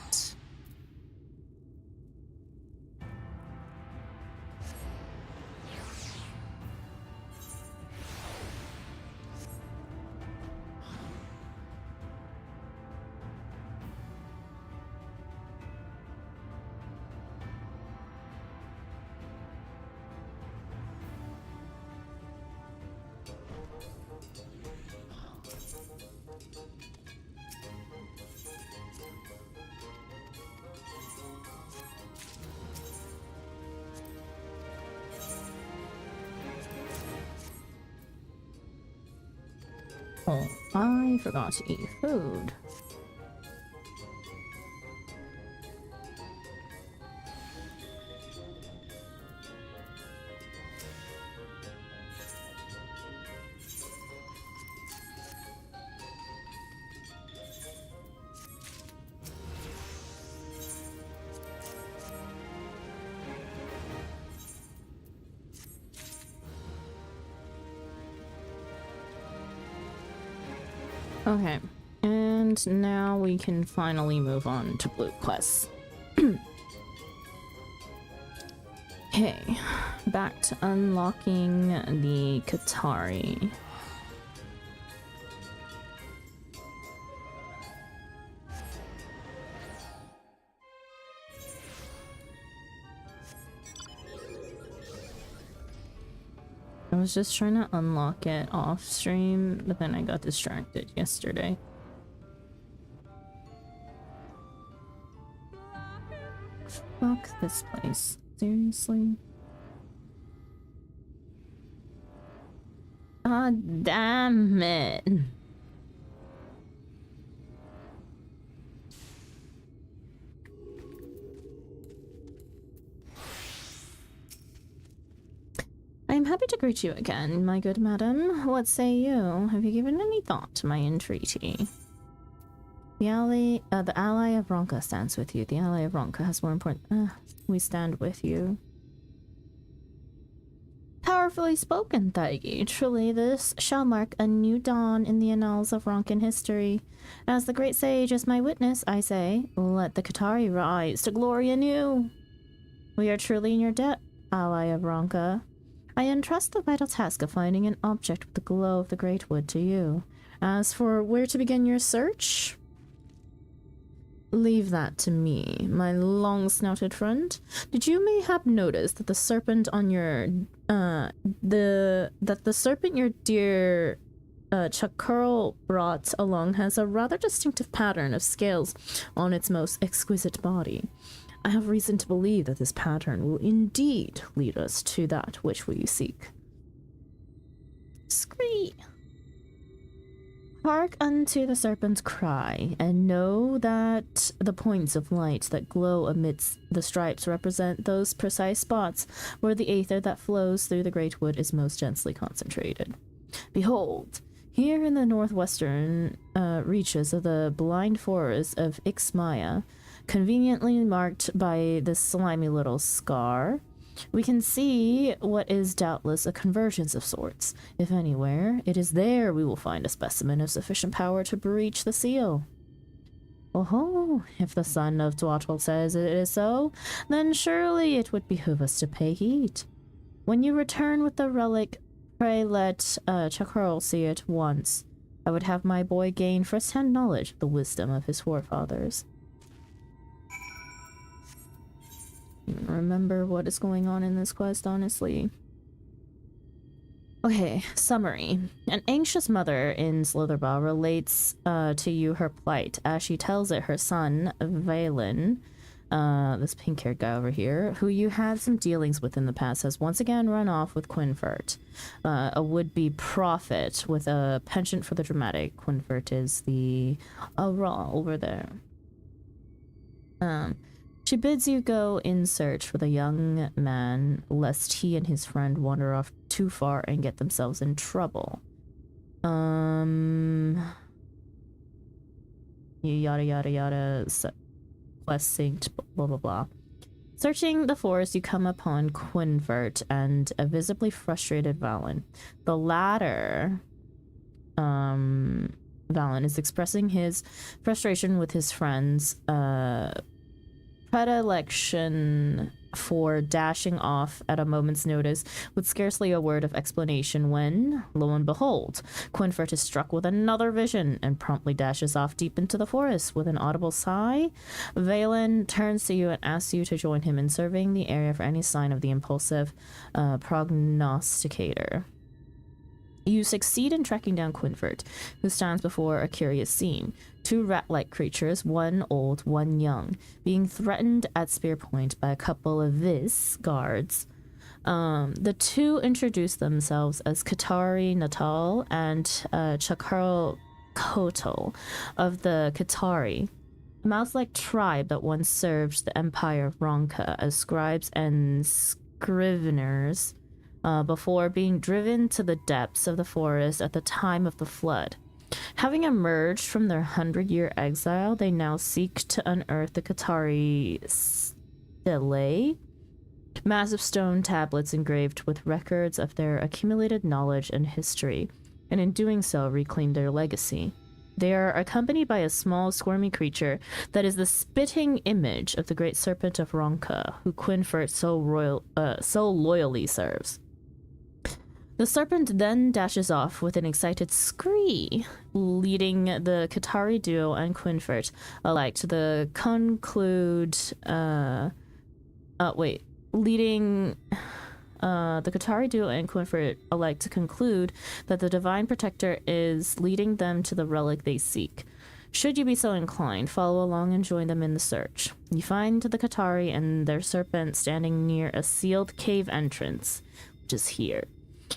Oh, I forgot to eat food. Okay, and now we can finally move on to blue quests. Okay, back to unlocking the Qatari. I was just trying to unlock it off stream, but then I got distracted yesterday. Fuck this place. Seriously? Ah, damn it. I am happy to greet you again, my good madam. What say you? Have you given any thought to my entreaty? The ally of Ronka stands with you. The ally of Ronka has more important... we stand with you. Powerfully spoken, Taigi. Truly, this shall mark a new dawn in the annals of Ronkan history. As the great sage is my witness, I say, let the Qatari rise to glory anew. We are truly in your debt, ally of Ronka. I entrust the vital task of finding an object with the glow of the great wood to you. As for where to begin your search, leave that to me, my long-snouted friend. Did you mayhap notice that the serpent on your, the serpent your dear Chakral brought along has a rather distinctive pattern of scales on its most exquisite body. I have reason to believe that this pattern will indeed lead us to that which we seek. Scree! Hark unto the serpent's cry, and know that the points of light that glow amidst the stripes represent those precise spots where the aether that flows through the great wood is most densely concentrated. Behold, here in the northwestern reaches of the blind forest of Ixmaya, conveniently marked by this slimy little scar, we can see what is doubtless a convergence of sorts. If anywhere, it is there we will find a specimen of sufficient power to breach the seal. Oh, if the son of Tuatl says it is so, then surely it would behoove us to pay heed. When you return with the relic, pray let Chakral see it once. I would have my boy gain first-hand knowledge of the wisdom of his forefathers. Remember what is going on in this quest, honestly. Okay, summary. An anxious mother in Slitherbaugh relates to you her plight as she tells it her son, Valen, this pink-haired guy over here, who you had some dealings with in the past, has once again run off with Quinfert, a would-be prophet with a penchant for the dramatic. Quinfert is the raw over there. She bids you go in search for the young man, lest he and his friend wander off too far and get themselves in trouble. Yada yada yada, quest synced, blah blah blah. Searching the forest, you come upon Quinvert and a visibly frustrated Valen. The latter, Valen, is expressing his frustration with his friends, predilection for dashing off at a moment's notice with scarcely a word of explanation when, lo and behold, Quinfert is struck with another vision and promptly dashes off deep into the forest. With an audible sigh, Valen turns to you and asks you to join him in surveying the area for any sign of the impulsive prognosticator. You succeed in tracking down Quinfert, who stands before a curious scene. Two rat-like creatures, one old, one young, being threatened at spear point by a couple of Vis guards. The two introduce themselves as Qatari Natal and Chakral Koto of the Qatari, a mouse-like tribe that once served the Empire of Ronka as scribes and scriveners, before being driven to the depths of the forest at the time of the flood. Having emerged from their 100-year exile, they now seek to unearth the Qatari stelae, massive stone tablets engraved with records of their accumulated knowledge and history, and in doing so reclaim their legacy. They are accompanied by a small, squirmy creature that is the spitting image of the great serpent of Ronka, who Quinfert so loyally serves. The serpent then dashes off with an excited scree, leading the Qatari duo and Quinfert alike to the the Qatari duo and Quinfert alike to conclude that the Divine Protector is leading them to the relic they seek. Should you be so inclined, follow along and join them in the search. You find the Qatari and their serpent standing near a sealed cave entrance, which is here.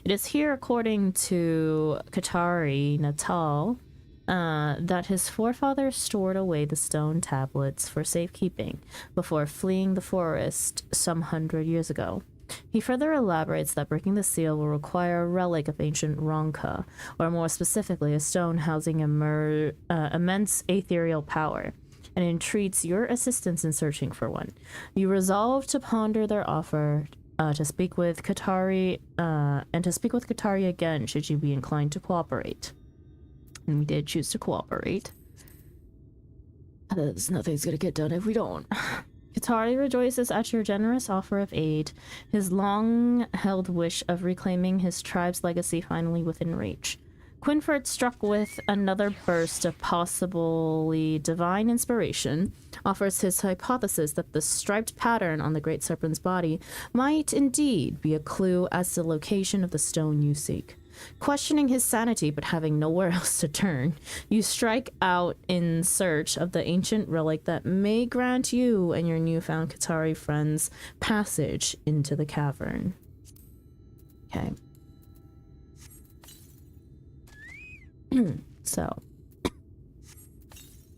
It is here, according to Qatari Natal, that his forefathers stored away the stone tablets for safekeeping before fleeing the forest some 100 years ago. He further elaborates that breaking the seal will require a relic of ancient Ronka, or more specifically, a stone housing immense ethereal power, and entreats your assistance in searching for one. You resolve to ponder their offer to speak with Qatari, and to speak with Qatari again should you be inclined to cooperate. And we did choose to cooperate. Nothing's gonna get done if we don't. Qatari rejoices at your generous offer of aid, his long-held wish of reclaiming his tribe's legacy finally within reach. Quinford, struck with another burst of possibly divine inspiration, offers his hypothesis that the striped pattern on the great serpent's body might indeed be a clue as to the location of the stone you seek. Questioning his sanity but having nowhere else to turn, you strike out in search of the ancient relic that may grant you and your newfound Qatari friends passage into the cavern. Okay. So,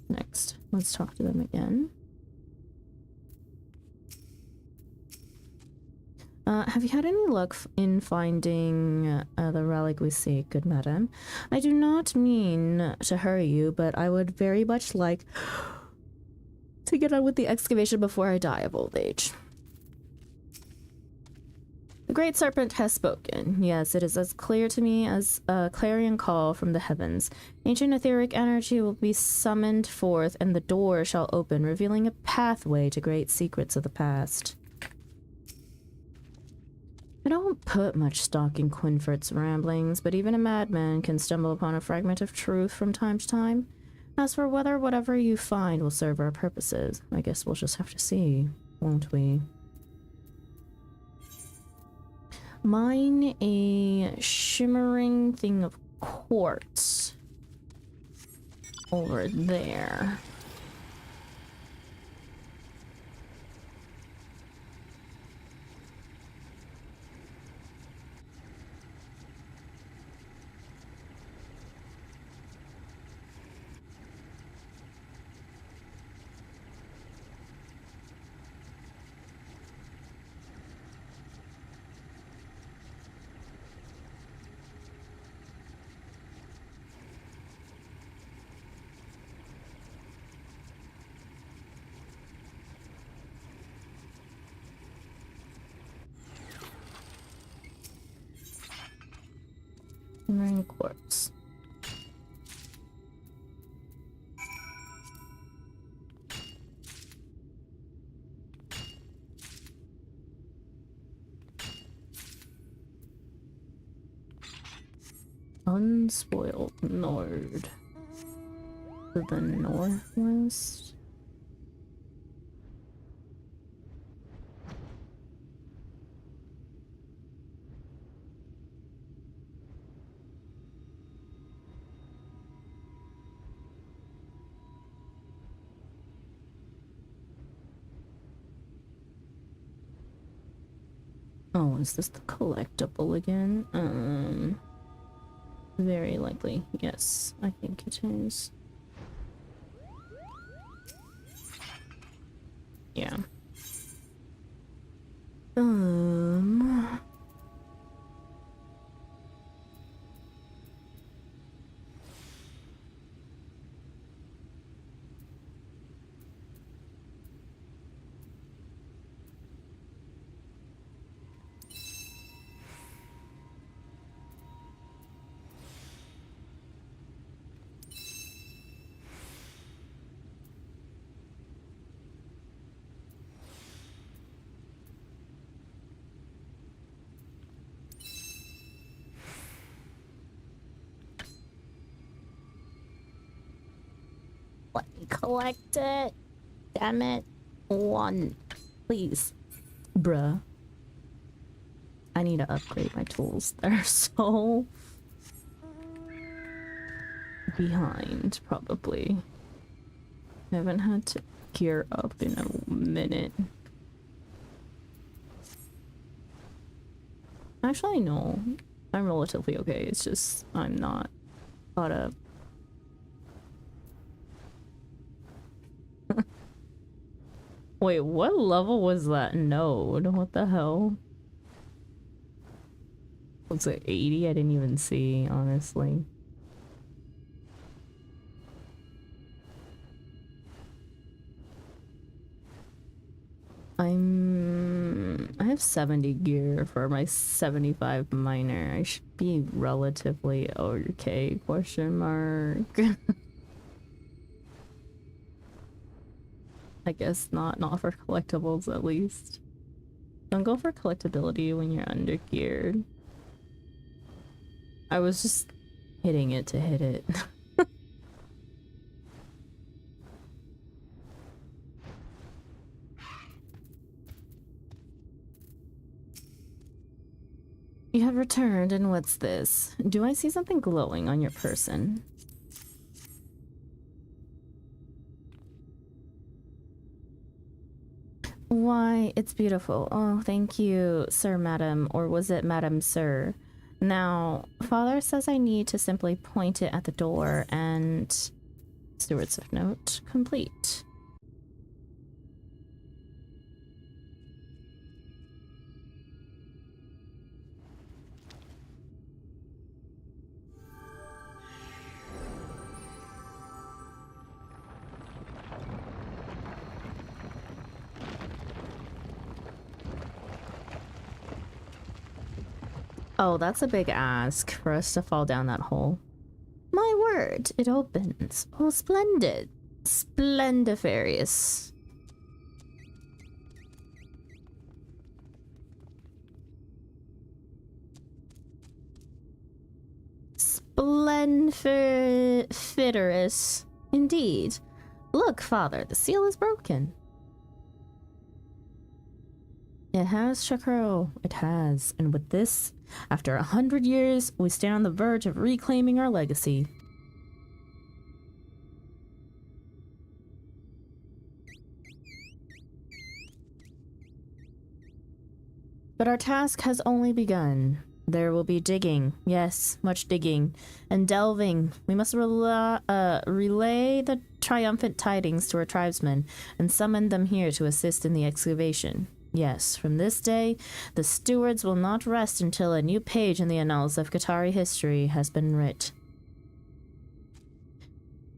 next, let's talk to them again. Have you had any luck in finding the relic we seek, good madam? I do not mean to hurry you, but I would very much like to get on with the excavation before I die of old age. The great serpent has spoken. Yes, it is as clear to me as a clarion call from the heavens. Ancient etheric energy will be summoned forth, and the door shall open, revealing a pathway to great secrets of the past. I don't put much stock in Quinford's ramblings, but even a madman can stumble upon a fragment of truth from time to time. As for whether whatever you find will serve our purposes, I guess we'll just have to see, won't we? Mine a shimmering thing of quartz over there. Shimmering quartz. Unspoiled nord. To the northwest. Oh, is this the collectible again? Very likely. Yes, I think it is. Yeah. Let me collect it. Damn it. One. Please. Bruh. I need to upgrade my tools. They're so behind, probably. I haven't had to gear up in a minute. Actually, no. I'm relatively okay. It's just I'm not caught up. Wait, what level was that node? What the hell? Was it 80? I didn't even see, honestly. I have 70 gear for my 75 miner. I should be relatively okay, question mark. I guess not for collectibles at least. Don't go for collectability when you're under geared. I was just hitting it to hit it. You have returned, and what's this? Do I see something glowing on your person? Why, it's beautiful. Oh, thank you, sir, madam, or was it madam, sir? Now, father says I need to simply point it at the door and... Stewards of note complete. Oh, that's a big ask for us to fall down that hole. My word, it opens. Oh, splendid. Splendifarious. Splenfiferous. Indeed. Look, father, the seal is broken. It has, Shakro. It has. And with this, after 100 years, we stand on the verge of reclaiming our legacy. But our task has only begun. There will be digging. Yes, much digging. And delving. We must relay the triumphant tidings to our tribesmen and summon them here to assist in the excavation. Yes, from this day, the stewards will not rest until a new page in the annals of Qatari history has been writ.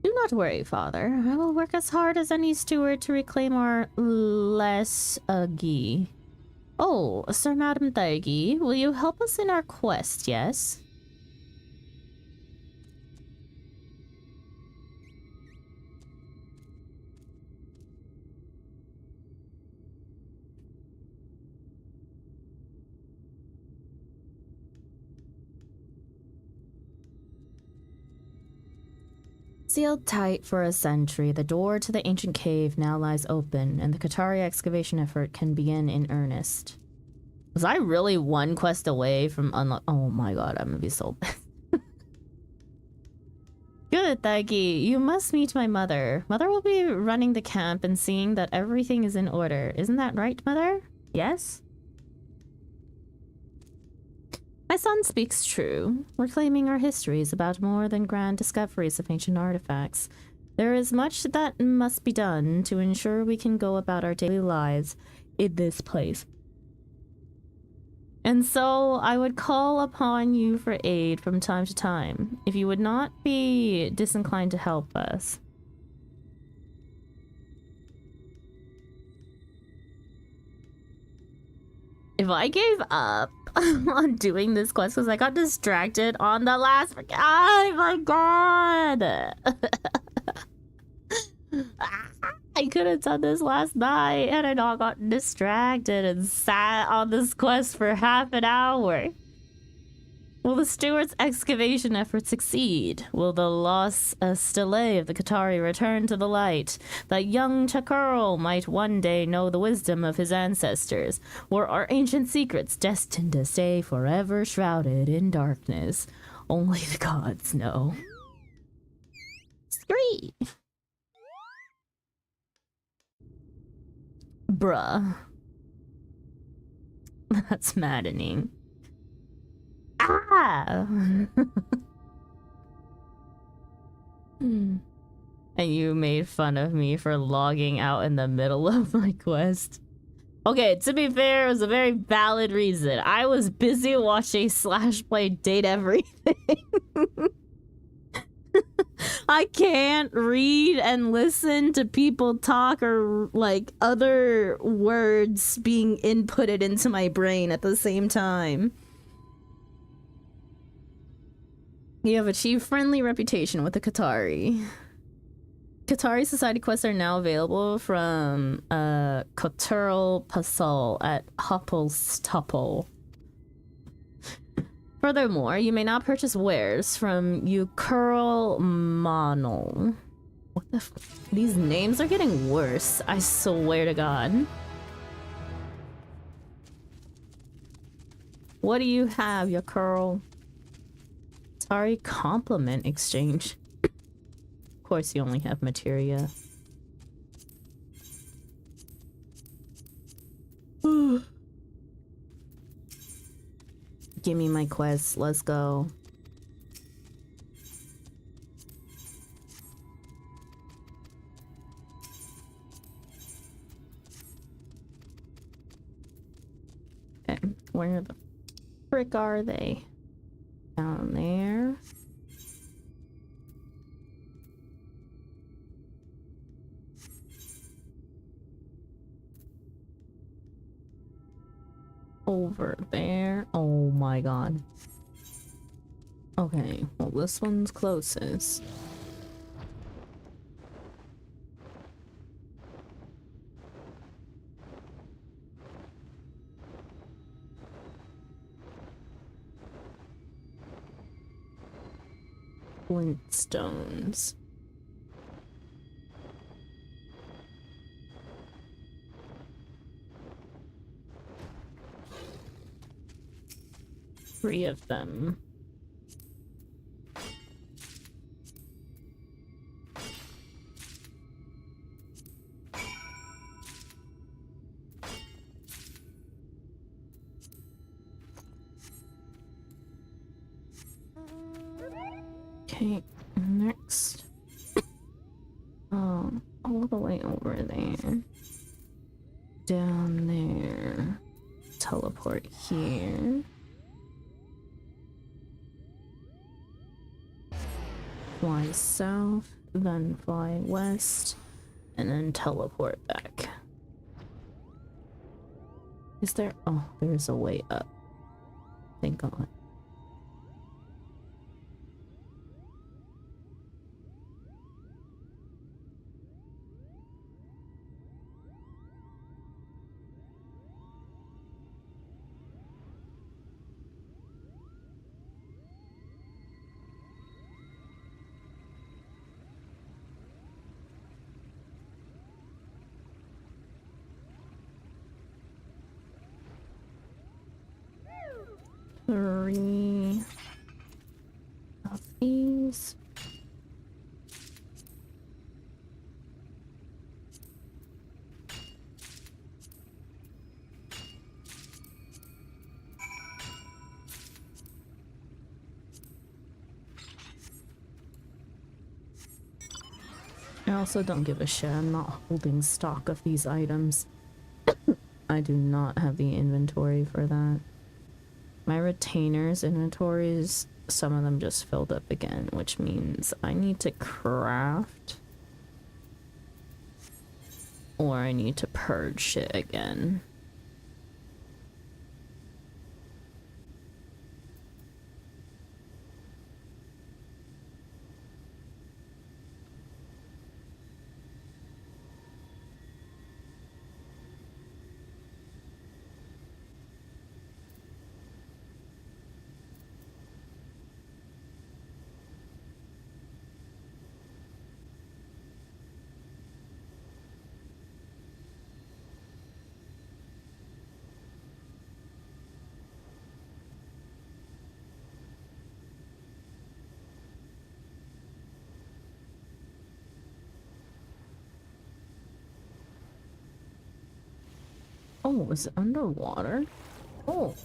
Do not worry, father. I will work as hard as any steward to reclaim our lesagi. Oh, Sir Madam Daigi, will you help us in our quest, yes? Sealed tight for a century, the door to the ancient cave now lies open, and the Qatari excavation effort can begin in earnest. Was I really one quest away from unlock? Oh my god, I'm gonna be so bad. Good, Daigi. You must meet my mother. Mother will be running the camp and seeing that everything is in order. Isn't that right, Mother? Yes? My son speaks true. Reclaiming our history is about more than grand discoveries of ancient artifacts. There is much that must be done to ensure we can go about our daily lives in this place. And so I would call upon you for aid from time to time, if you would not be disinclined to help us. If I gave up on doing this quest because I got distracted on the last... Oh my god! I could have done this last night and I not got distracted and sat on this quest for half an hour. Will the steward's excavation efforts succeed? Will the lost stele of the Qatari return to the light, that young Chakral might one day know the wisdom of his ancestors? Or are ancient secrets destined to stay forever shrouded in darkness? Only the gods know. Scree! Bruh. That's maddening. Ah! And you made fun of me for logging out in the middle of my quest. Okay, to be fair, it was a very valid reason. I was busy watching Play date everything. I can't read and listen to people talk or like other words being inputted into my brain at the same time. You have achieved friendly reputation with the Qatari. Qatari Society quests are now available from Cultural Pasal at Hopple's Topple. Furthermore, you may not purchase wares from Ukurl Monol. What the f— these names are getting worse, I swear to God. What do you have, Ukurl? Sorry, compliment exchange. Of course you only have materia. Give me my quest, let's go. Okay, where the frick are they? Down there. Over there. Oh my god. Okay, well this one's closest. Flintstones. Three of them. Okay, next. All the way over there. Down there. Teleport here. Fly south, then fly west, and then teleport back. Is there— oh, there's a way up. Thank God. Three of these. I also don't give a shit. I'm not holding stock of these items. I do not have the inventory for that. My retainers inventories, some of them just filled up again, which means I need to craft or I need to purge shit again. Oh, is it underwater? Oh.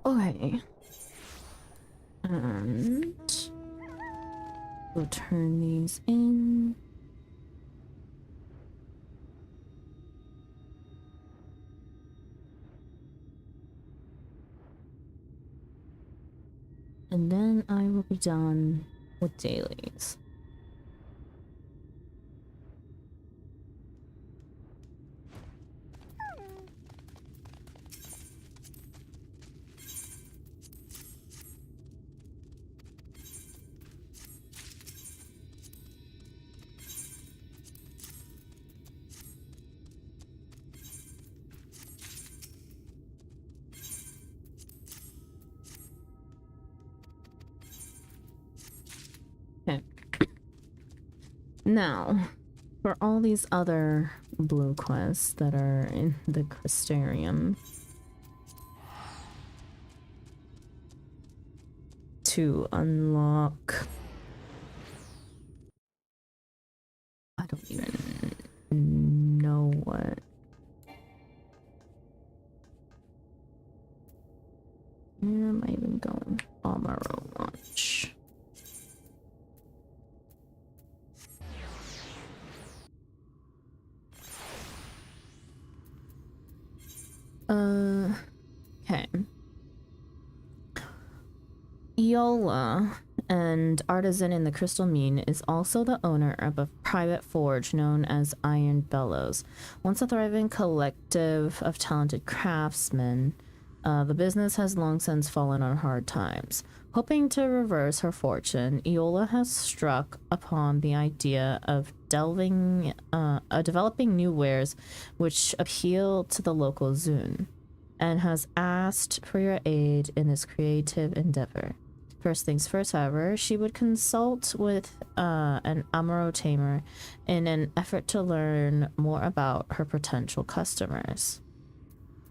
Okay. And we'll turn these in. and then I will be done with dailies. Okay. Now, for all these other blue quests that are in the Crystarium, to unlock... I don't even know what... Where am I even going? Amaro launch. Okay. Iola, an artisan in the Crystal Mine, is also the owner of a private forge known as Iron Bellows. Once a thriving collective of talented craftsmen, the business has long since fallen on hard times. Hoping to reverse her fortune, Iola has struck upon the idea of developing new wares which appeal to the local Zune, and has asked for your aid in this creative endeavor. First things first, however, she would consult with an Amaro tamer in an effort to learn more about her potential customers.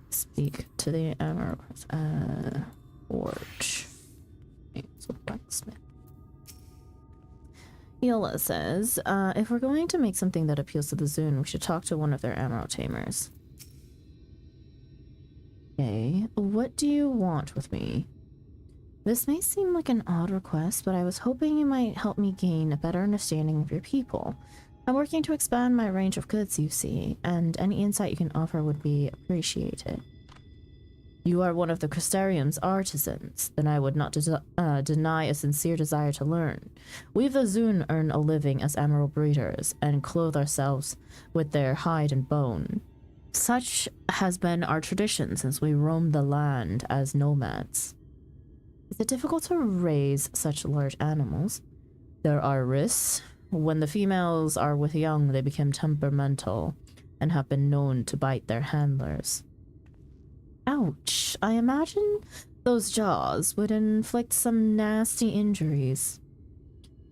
Speak to the Amaro forge. So blacksmith. Iola says, if we're going to make something that appeals to the Zune, we should talk to one of their Amaro tamers. Okay, what do you want with me? This may seem like an odd request, but I was hoping you might help me gain a better understanding of your people. I'm working to expand my range of goods, you see, and any insight you can offer would be appreciated. You are one of the Crystarium's artisans, then I would not deny a sincere desire to learn. We of the Zune earn a living as emerald breeders, and clothe ourselves with their hide and bone. Such has been our tradition since we roamed the land as nomads. Is it difficult to raise such large animals? There are risks. When the females are with young, they become temperamental and have been known to bite their handlers. Ouch. I imagine those jaws would inflict some nasty injuries.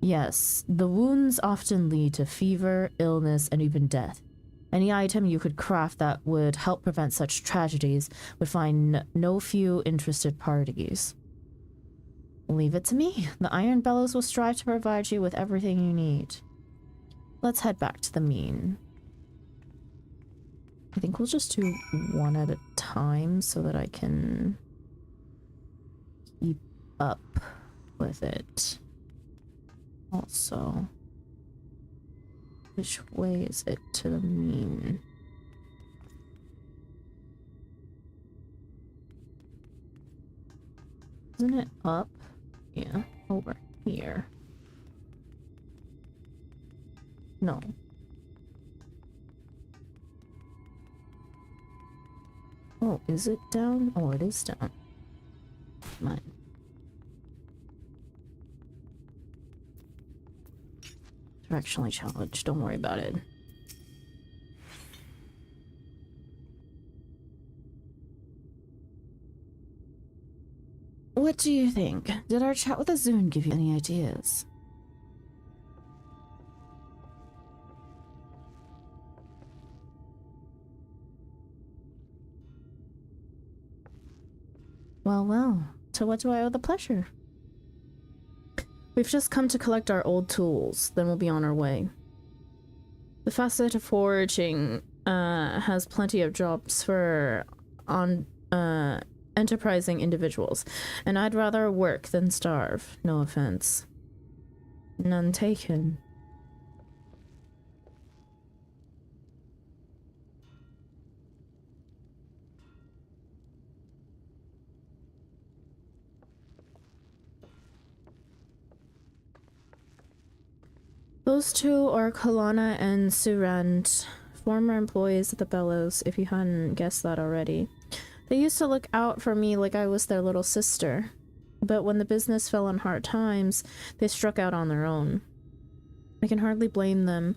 Yes, the wounds often lead to fever, illness, and even death. Any item you could craft that would help prevent such tragedies would find no few interested parties. Leave it to me. The Iron Bellows will strive to provide you with everything you need. Let's head back to the mine. I think we'll just do one at a time so that I can keep up with it. Also, which way is it to the mine? Isn't it up? Yeah, over here. No. Oh, is it down? Oh, it is down. Mine. Directionally challenged. Don't worry about it. What do you think? Did our chat with the Zune give you any ideas? Well, to what do I owe the pleasure? We've just come to collect our old tools, then we'll be on our way. The facet of foraging has plenty of jobs for enterprising individuals, and I'd rather work than starve, no offense. None taken. Those two are Kalana and Surand, former employees at the Bellows, if you hadn't guessed that already. They used to look out for me like I was their little sister. But when the business fell on hard times, they struck out on their own. I can hardly blame them.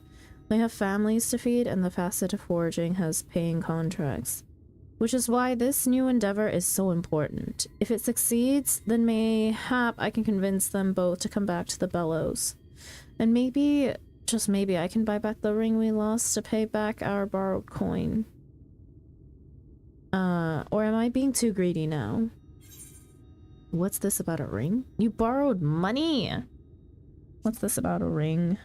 They have families to feed, and the facet of foraging has paying contracts. Which is why this new endeavor is so important. If it succeeds, then mayhap I can convince them both to come back to the Bellows. And maybe, just maybe, I can buy back the ring we lost to pay back our borrowed coin. Or am I being too greedy now? What's this about a ring? You borrowed money! What's this about a ring?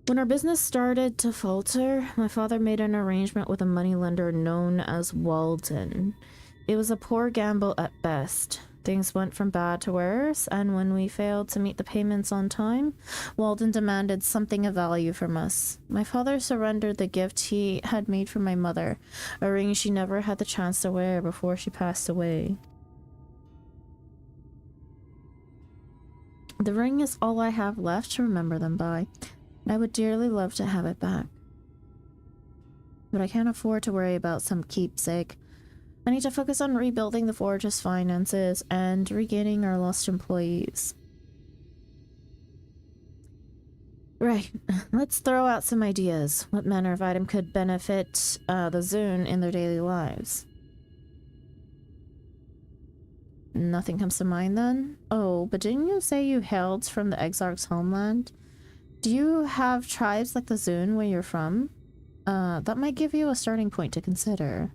When our business started to falter, my father made an arrangement with a moneylender known as Walden. It was a poor gamble at best. Things went from bad to worse, and when we failed to meet the payments on time, Walden demanded something of value from us. My father surrendered the gift he had made for my mother, a ring she never had the chance to wear before she passed away. The ring is all I have left to remember them by. I would dearly love to have it back. But I can't afford to worry about some keepsake. I need to focus on rebuilding the Forge's finances and regaining our lost employees. Right, let's throw out some ideas. What manner of item could benefit the Zune in their daily lives? Nothing comes to mind then? Oh, but didn't you say you hailed from the Exarch's homeland? Do you have tribes like the Zune where you're from? That might give you a starting point to consider.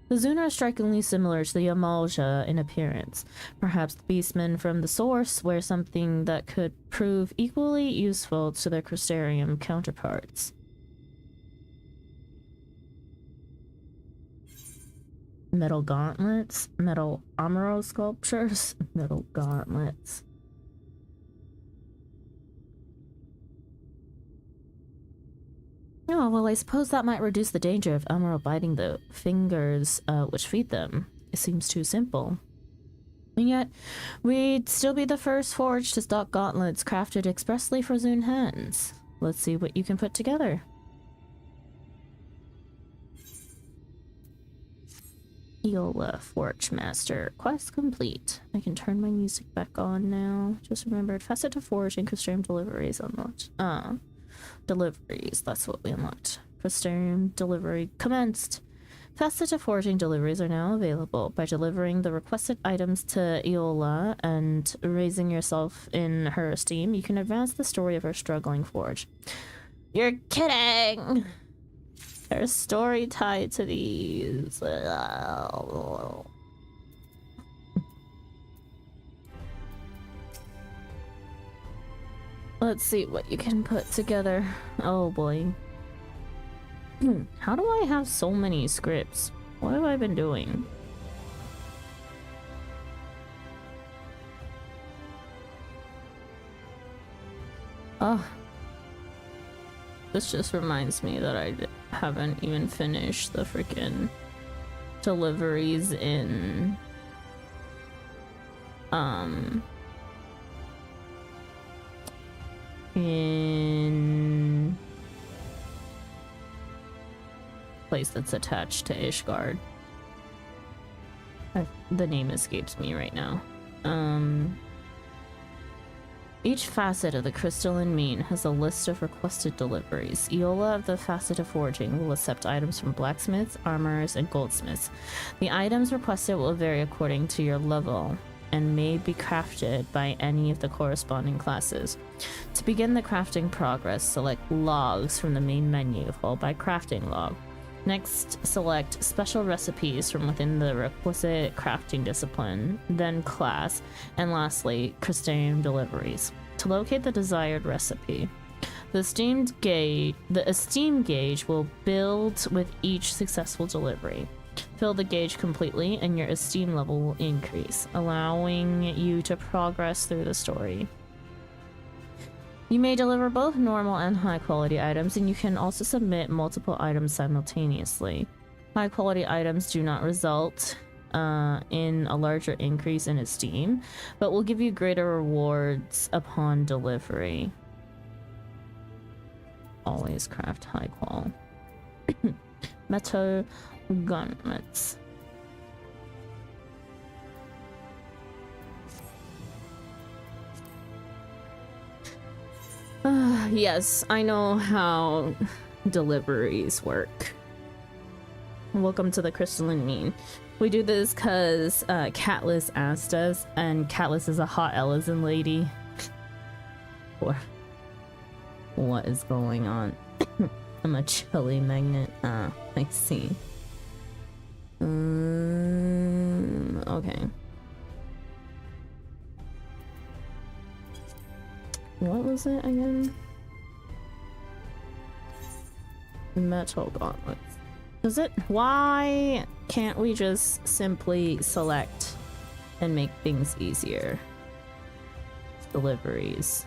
The Zune are strikingly similar to the Amalja in appearance. Perhaps the beastmen from the source wear something that could prove equally useful to their Crystarium counterparts. Metal gauntlets, metal armor sculptures, metal gauntlets. Oh, well, I suppose that might reduce the danger of Amuro biting the fingers which feed them. It seems too simple. And yet, we'd still be the first forge to stock gauntlets crafted expressly for Zune hands. Let's see what you can put together. Eola, Forge Master. Quest complete. I can turn my music back on now. Just remembered. Facet to Forge and Crystarium deliveries unlocked. Deliveries. That's what we unlocked. Crystarium delivery commenced. Facet to Forging deliveries are now available. By delivering the requested items to Eola and raising yourself in her esteem, you can advance the story of her struggling forge. You're kidding! There's story tied to these. Let's see what you can put together. Oh boy. How do I have so many scripts? What have I been doing? Oh. This just reminds me that I haven't even finished the freaking deliveries in place that's attached to Ishgard. The name escapes me right now. Each facet of the crystalline mean has a list of requested deliveries. Eola of the Facet of Forging will accept items from blacksmiths, armorers, and goldsmiths. The items requested will vary according to your level and may be crafted by any of the corresponding classes. To begin the crafting progress, select logs from the main menu, followed by crafting log. Next, select special recipes from within the requisite crafting discipline, then class, and lastly, Crystarium deliveries. To locate the desired recipe, the esteem gauge will build with each successful delivery. Fill the gauge completely and your esteem level will increase, allowing you to progress through the story. You may deliver both normal and high quality items, and you can also submit multiple items simultaneously. High quality items do not result in a larger increase in esteem, but will give you greater rewards upon delivery. Always craft high qual. Metal gauntlets. Yes, I know how deliveries work. Welcome to the Crystalline Mean. We do this because Catless asked us, and Catless is a hot Ellison lady. Or what is going on? I'm a chili magnet. Ah, I see. Okay. What was it again? Metal gauntlets. Does it? Why can't we just simply select and make things easier? Deliveries.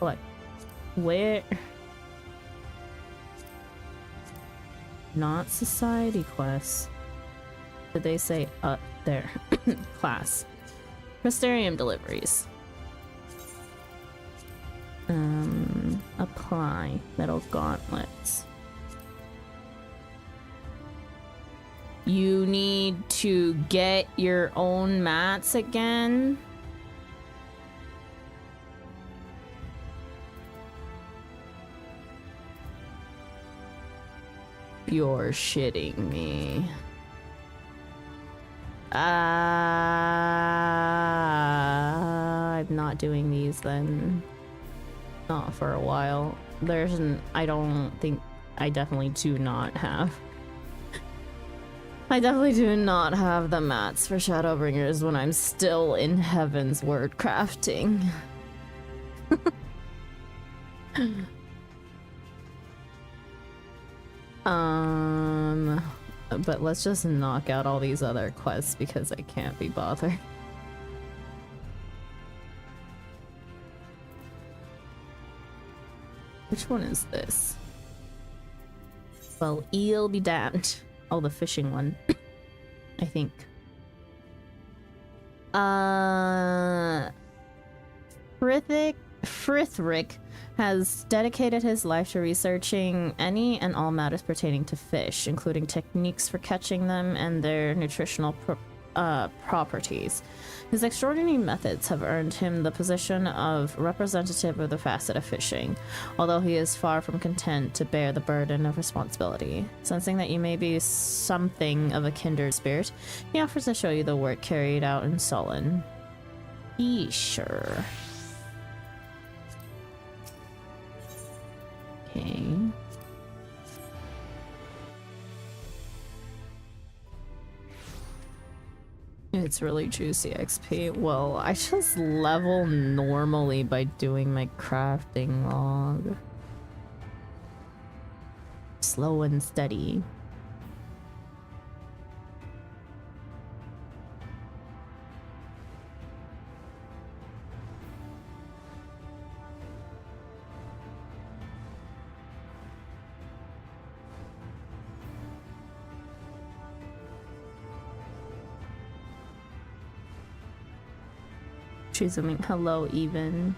Like, where? Not society quests. Did they say up there? Class. Crystarium deliveries. Apply metal gauntlets. You need to get your own mats again. You're shitting me. I'm not doing these then. Not for a while. I don't think, I definitely do not have. I definitely do not have the mats for Shadowbringers when I'm still in Heaven's Word crafting. But let's just knock out all these other quests because I can't be bothered. Which one is this? Well, eel be damned. Oh, the fishing one. I think. Frithric has dedicated his life to researching any and all matters pertaining to fish, including techniques for catching them and their nutritional properties. His extraordinary methods have earned him the position of representative of the facet of fishing, although he is far from content to bear the burden of responsibility. Sensing that you may be something of a kindred spirit, he offers to show you the work carried out in Sullen. Sure. Okay. It's really juicy XP. Well, I just level normally by doing my crafting log. Slow and steady. She's zooming. Hello, even.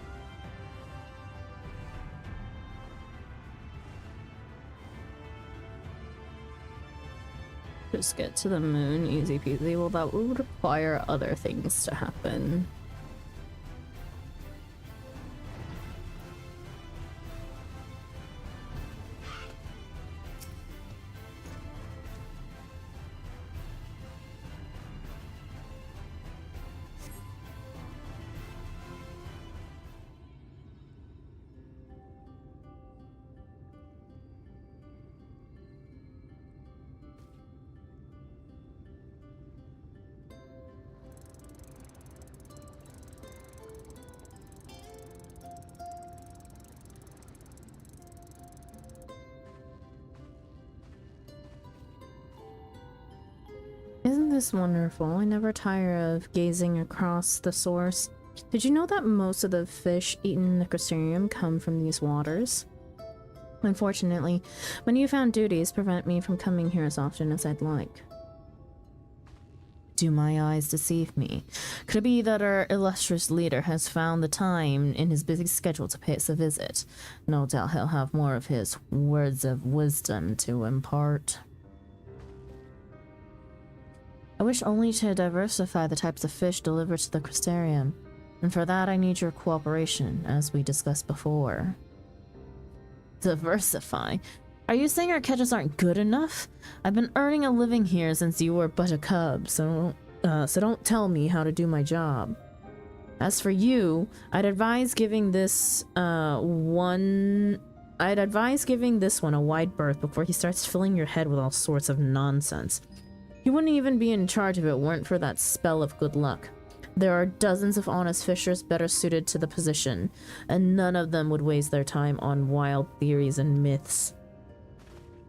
Just get to the moon, easy peasy. Well, that would require other things to happen. Isn't this wonderful? I never tire of gazing across the source. Did you know that most of the fish eaten in the Crystarium come from these waters? Unfortunately, my newfound duties prevent me from coming here as often as I'd like. Do my eyes deceive me? Could it be that our illustrious leader has found the time in his busy schedule to pay us a visit? No doubt he'll have more of his words of wisdom to impart. I wish only to diversify the types of fish delivered to the crustarium, and for that I need your cooperation, as we discussed before. Diversify? Are you saying our catches aren't good enough? I've been earning a living here since you were but a cub, so don't tell me how to do my job. As for you, I'd advise giving this one a wide berth before he starts filling your head with all sorts of nonsense. He wouldn't even be in charge if it weren't for that spell of good luck. There are dozens of honest fishers better suited to the position, and none of them would waste their time on wild theories and myths.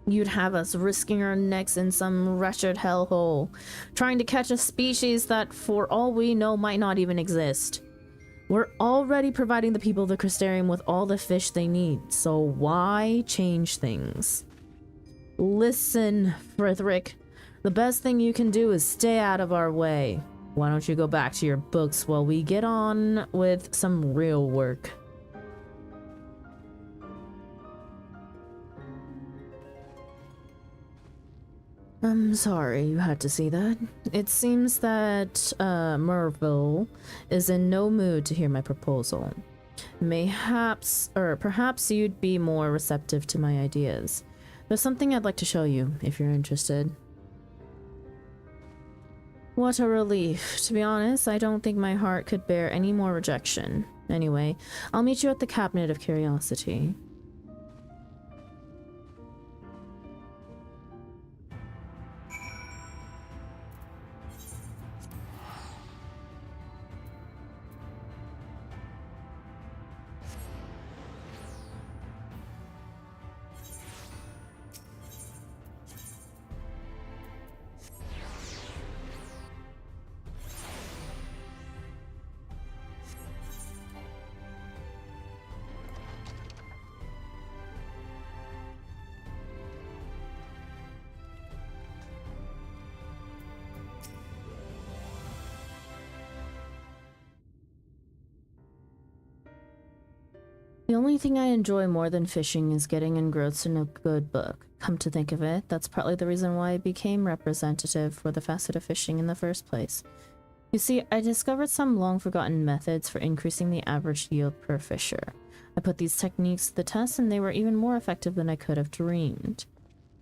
You'd have us risking our necks in some wretched hellhole, trying to catch a species that, for all we know, might not even exist. We're already providing the people of the crustarium with all the fish they need, so why change things? Listen, Frithric, the best thing you can do is stay out of our way. Why don't you go back to your books while we get on with some real work? I'm sorry you had to see that. It seems that Merville is in no mood to hear my proposal. Perhaps you'd be more receptive to my ideas. There's something I'd like to show you, if you're interested. What a relief. To be honest, I don't think my heart could bear any more rejection. Anyway, I'll meet you at the Cabinet of Curiosity. The only thing I enjoy more than fishing is getting engrossed in a good book. Come to think of it, that's partly the reason why I became representative for the facet of fishing in the first place. You see, I discovered some long-forgotten methods for increasing the average yield per fisher. I put these techniques to the test and they were even more effective than I could have dreamed.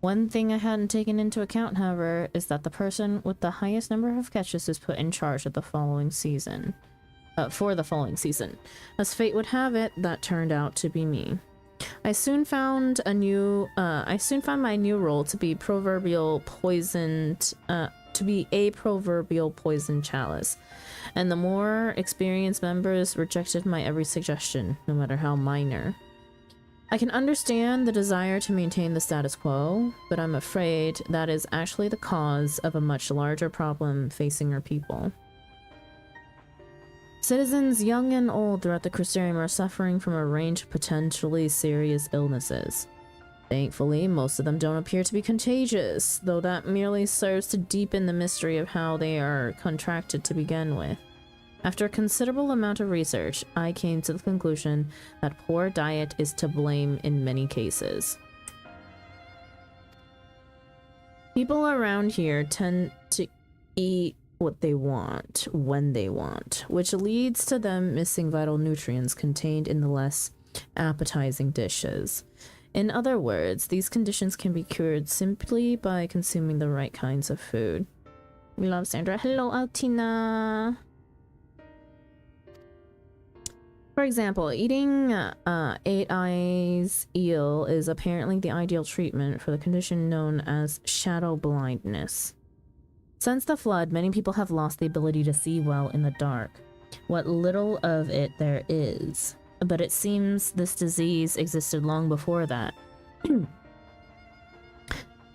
One thing I hadn't taken into account, however, is that the person with the highest number of catches was put in charge of the following season. For the following season. As fate would have it, that turned out to be me. I soon found my new role to be a proverbial poisoned chalice, and the more experienced members rejected my every suggestion, no matter how minor. I can understand the desire to maintain the status quo, but I'm afraid that is actually the cause of a much larger problem facing our people. Citizens young and old throughout the crustarium are suffering from a range of potentially serious illnesses. Thankfully, most of them don't appear to be contagious, though that merely serves to deepen the mystery of how they are contracted to begin with. After a considerable amount of research, I came to the conclusion that poor diet is to blame in many cases. People around here tend to eat what they want, when they want, which leads to them missing vital nutrients contained in the less appetizing dishes. In other words, these conditions can be cured simply by consuming the right kinds of food. We love Sandra. Hello, Altina! For example, eating 8-eyes eel is apparently the ideal treatment for the condition known as shadow blindness. Since the flood, many people have lost the ability to see well in the dark, what little of it there is. But it seems this disease existed long before that.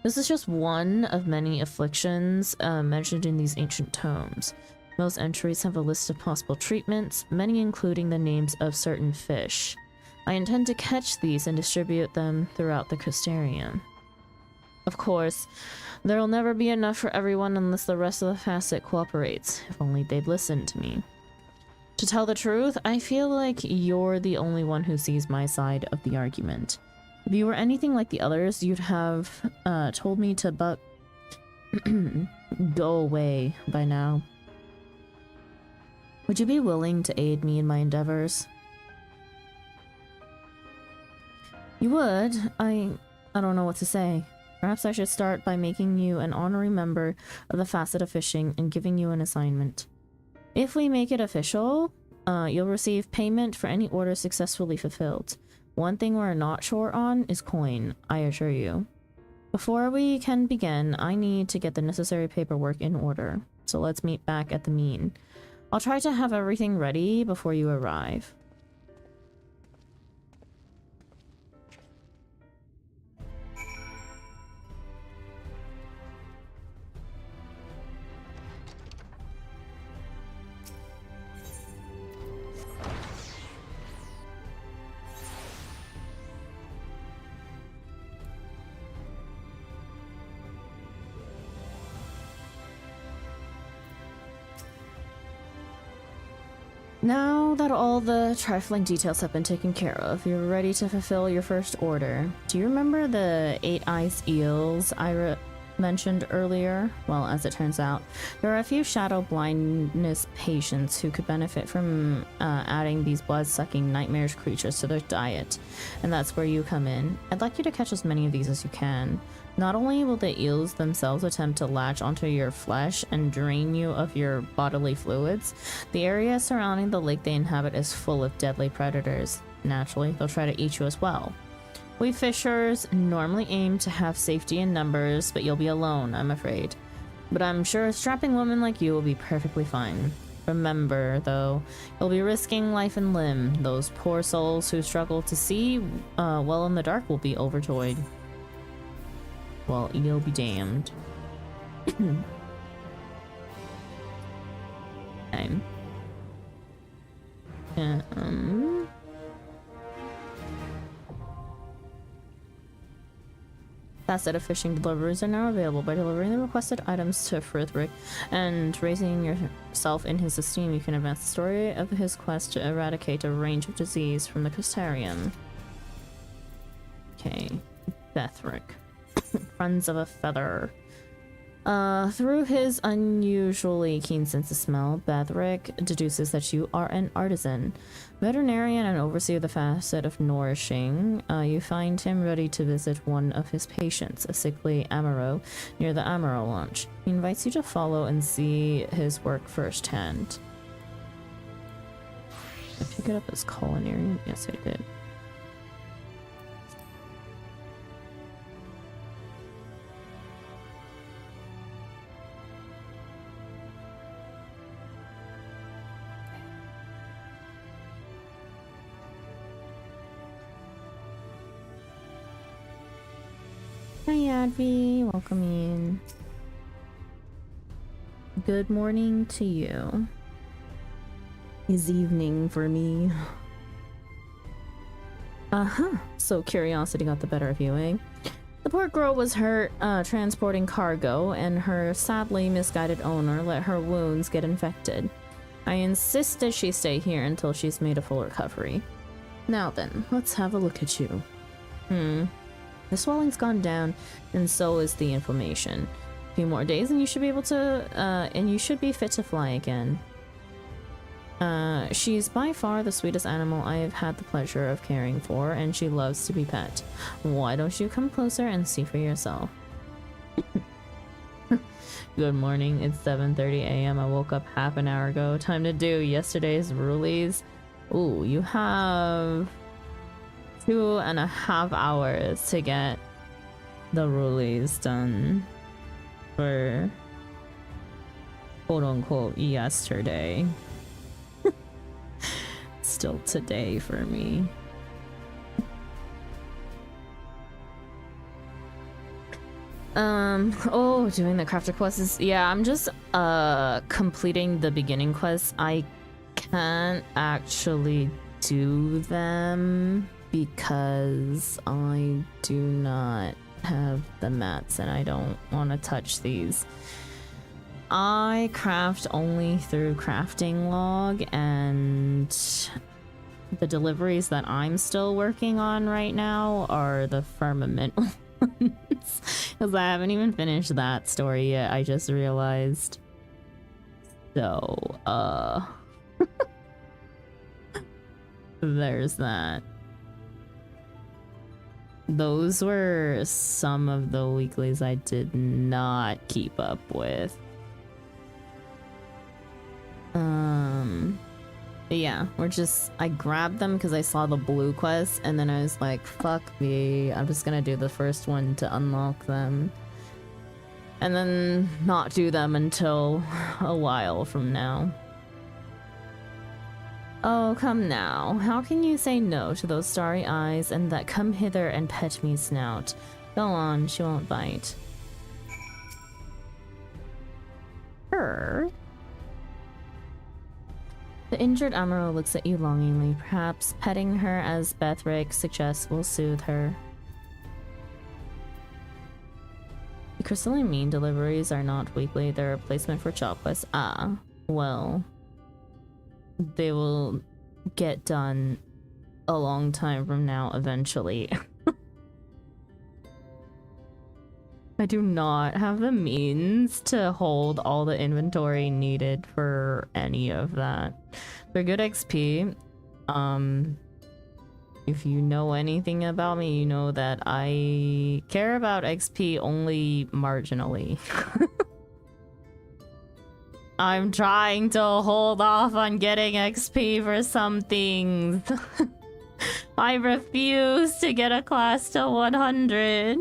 This is just one of many afflictions mentioned in these ancient tomes. Most entries have a list of possible treatments, many including the names of certain fish. I intend to catch these and distribute them throughout the Crystarium. Of course, there'll never be enough for everyone unless the rest of the facet cooperates. If only they'd listen to me. To tell the truth, I feel like you're the only one who sees my side of the argument. If you were anything like the others, you'd have told me to go away by now. Would you be willing to aid me in my endeavors? You would? I don't know what to say. Perhaps I should start by making you an honorary member of the facet of fishing and giving you an assignment. If we make it official, you'll receive payment for any order successfully fulfilled. One thing we're not short on is coin, I assure you. Before we can begin, I need to get the necessary paperwork in order. So let's meet back at the mean. I'll try to have everything ready before you arrive. Now that all the trifling details have been taken care of, you're ready to fulfill your first order. Do you remember the 8 ice eels I mentioned earlier? Well, as it turns out, there are a few shadow blindness patients who could benefit from adding these blood-sucking nightmarish creatures to their diet, and that's where you come in. I'd like you to catch as many of these as you can. Not only will the eels themselves attempt to latch onto your flesh and drain you of your bodily fluids, the area surrounding the lake they inhabit is full of deadly predators. Naturally, they'll try to eat you as well. We fishers normally aim to have safety in numbers, but you'll be alone, I'm afraid. But I'm sure a strapping woman like you will be perfectly fine. Remember, though, you'll be risking life and limb. Those poor souls who struggle to see well in the dark will be overjoyed. Well, you'll be damned. Okay. Facet of fishing deliveries are now available. By delivering the requested items to Frithric and raising yourself in his esteem, you can advance the story of his quest to eradicate a range of disease from the Crystarium. Okay. Bethric. Friends of a feather. Through his unusually keen sense of smell, Bethric deduces that you are an artisan. Veterinarian and overseer of the facet of nourishing, you find him ready to visit one of his patients, a sickly Amaro, near the Amaro launch. He invites you to follow and see his work firsthand. Did I pick it up as culinary? Yes, I did. Hi Advi, welcome in. Good morning to you. Is evening for me. So curiosity got the better of you, eh? The poor girl was hurt transporting cargo, and her sadly misguided owner let her wounds get infected. I insisted she stay here until she's made a full recovery. Now then, let's have a look at you. The swelling's gone down, and so is the inflammation. A few more days and you should be able to, and you should be fit to fly again. She's by far the sweetest animal I have had the pleasure of caring for, and she loves to be pet. Why don't you come closer and see for yourself? Good morning, it's 7:30 a.m. I woke up half an hour ago. Time to do yesterday's rulies. Ooh, you have 2.5 hours to get the rulies done for quote-unquote yesterday. Still today for me. Doing the crafter quests is, yeah, I'm just completing the beginning quests. I can't actually do them because I do not have the mats and I don't want to touch these. I craft only through crafting log, and the deliveries that I'm still working on right now are the firmament ones. Because I haven't even finished that story yet, I just realized. So, there's that. Those were some of the weeklies I did not keep up with. Yeah, I grabbed them because I saw the blue quest, and then I was like, fuck me, I'm just gonna do the first one to unlock them. And then not do them until a while from now. Oh, come now. How can you say no to those starry eyes and that come hither and pet me snout? Go on, she won't bite. Her? The injured Amaro looks at you longingly. Perhaps petting her, as Bethrake suggests, will soothe her. The crystalline mean deliveries are not weekly, they're a replacement for job quests. Ah, well. They will get done a long time from now, eventually. I do not have the means to hold all the inventory needed for any of that. They're good XP. If you know anything about me, you know that I care about XP only marginally. I'm trying to hold off on getting XP for some things. I refuse to get a class to 100.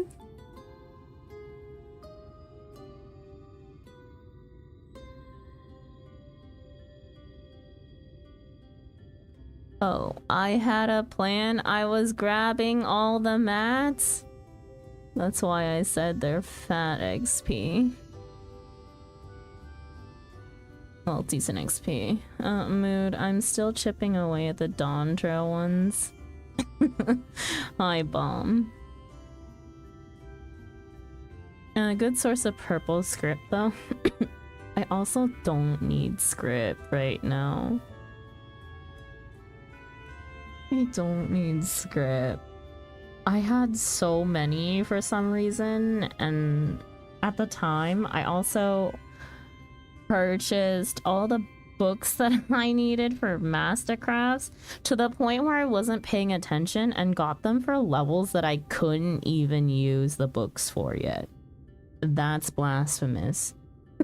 Oh, I had a plan. I was grabbing all the mats. That's why I said they're fat XP. Well, decent XP. Mood. I'm still chipping away at the Dawn Trail ones. Hi, Bomb. A good source of purple script, though. I also don't need script right now. I don't need script. I had so many for some reason, and at the time, I also purchased all the books that I needed for mastercrafts to the point where I wasn't paying attention and got them for levels that I couldn't even use the books for yet. That's blasphemous.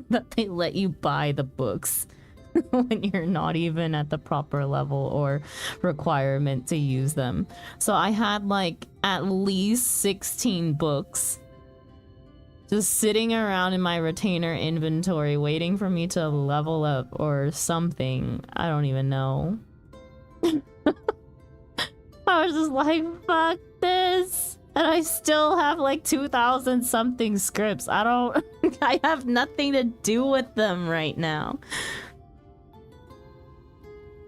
That they let you buy the books when you're not even at the proper level or requirement to use them. So I had like at least 16 books just sitting around in my retainer inventory waiting for me to level up or something. I don't even know. I was just like, fuck this. And I still have like 2,000 something scripts. I have nothing to do with them right now.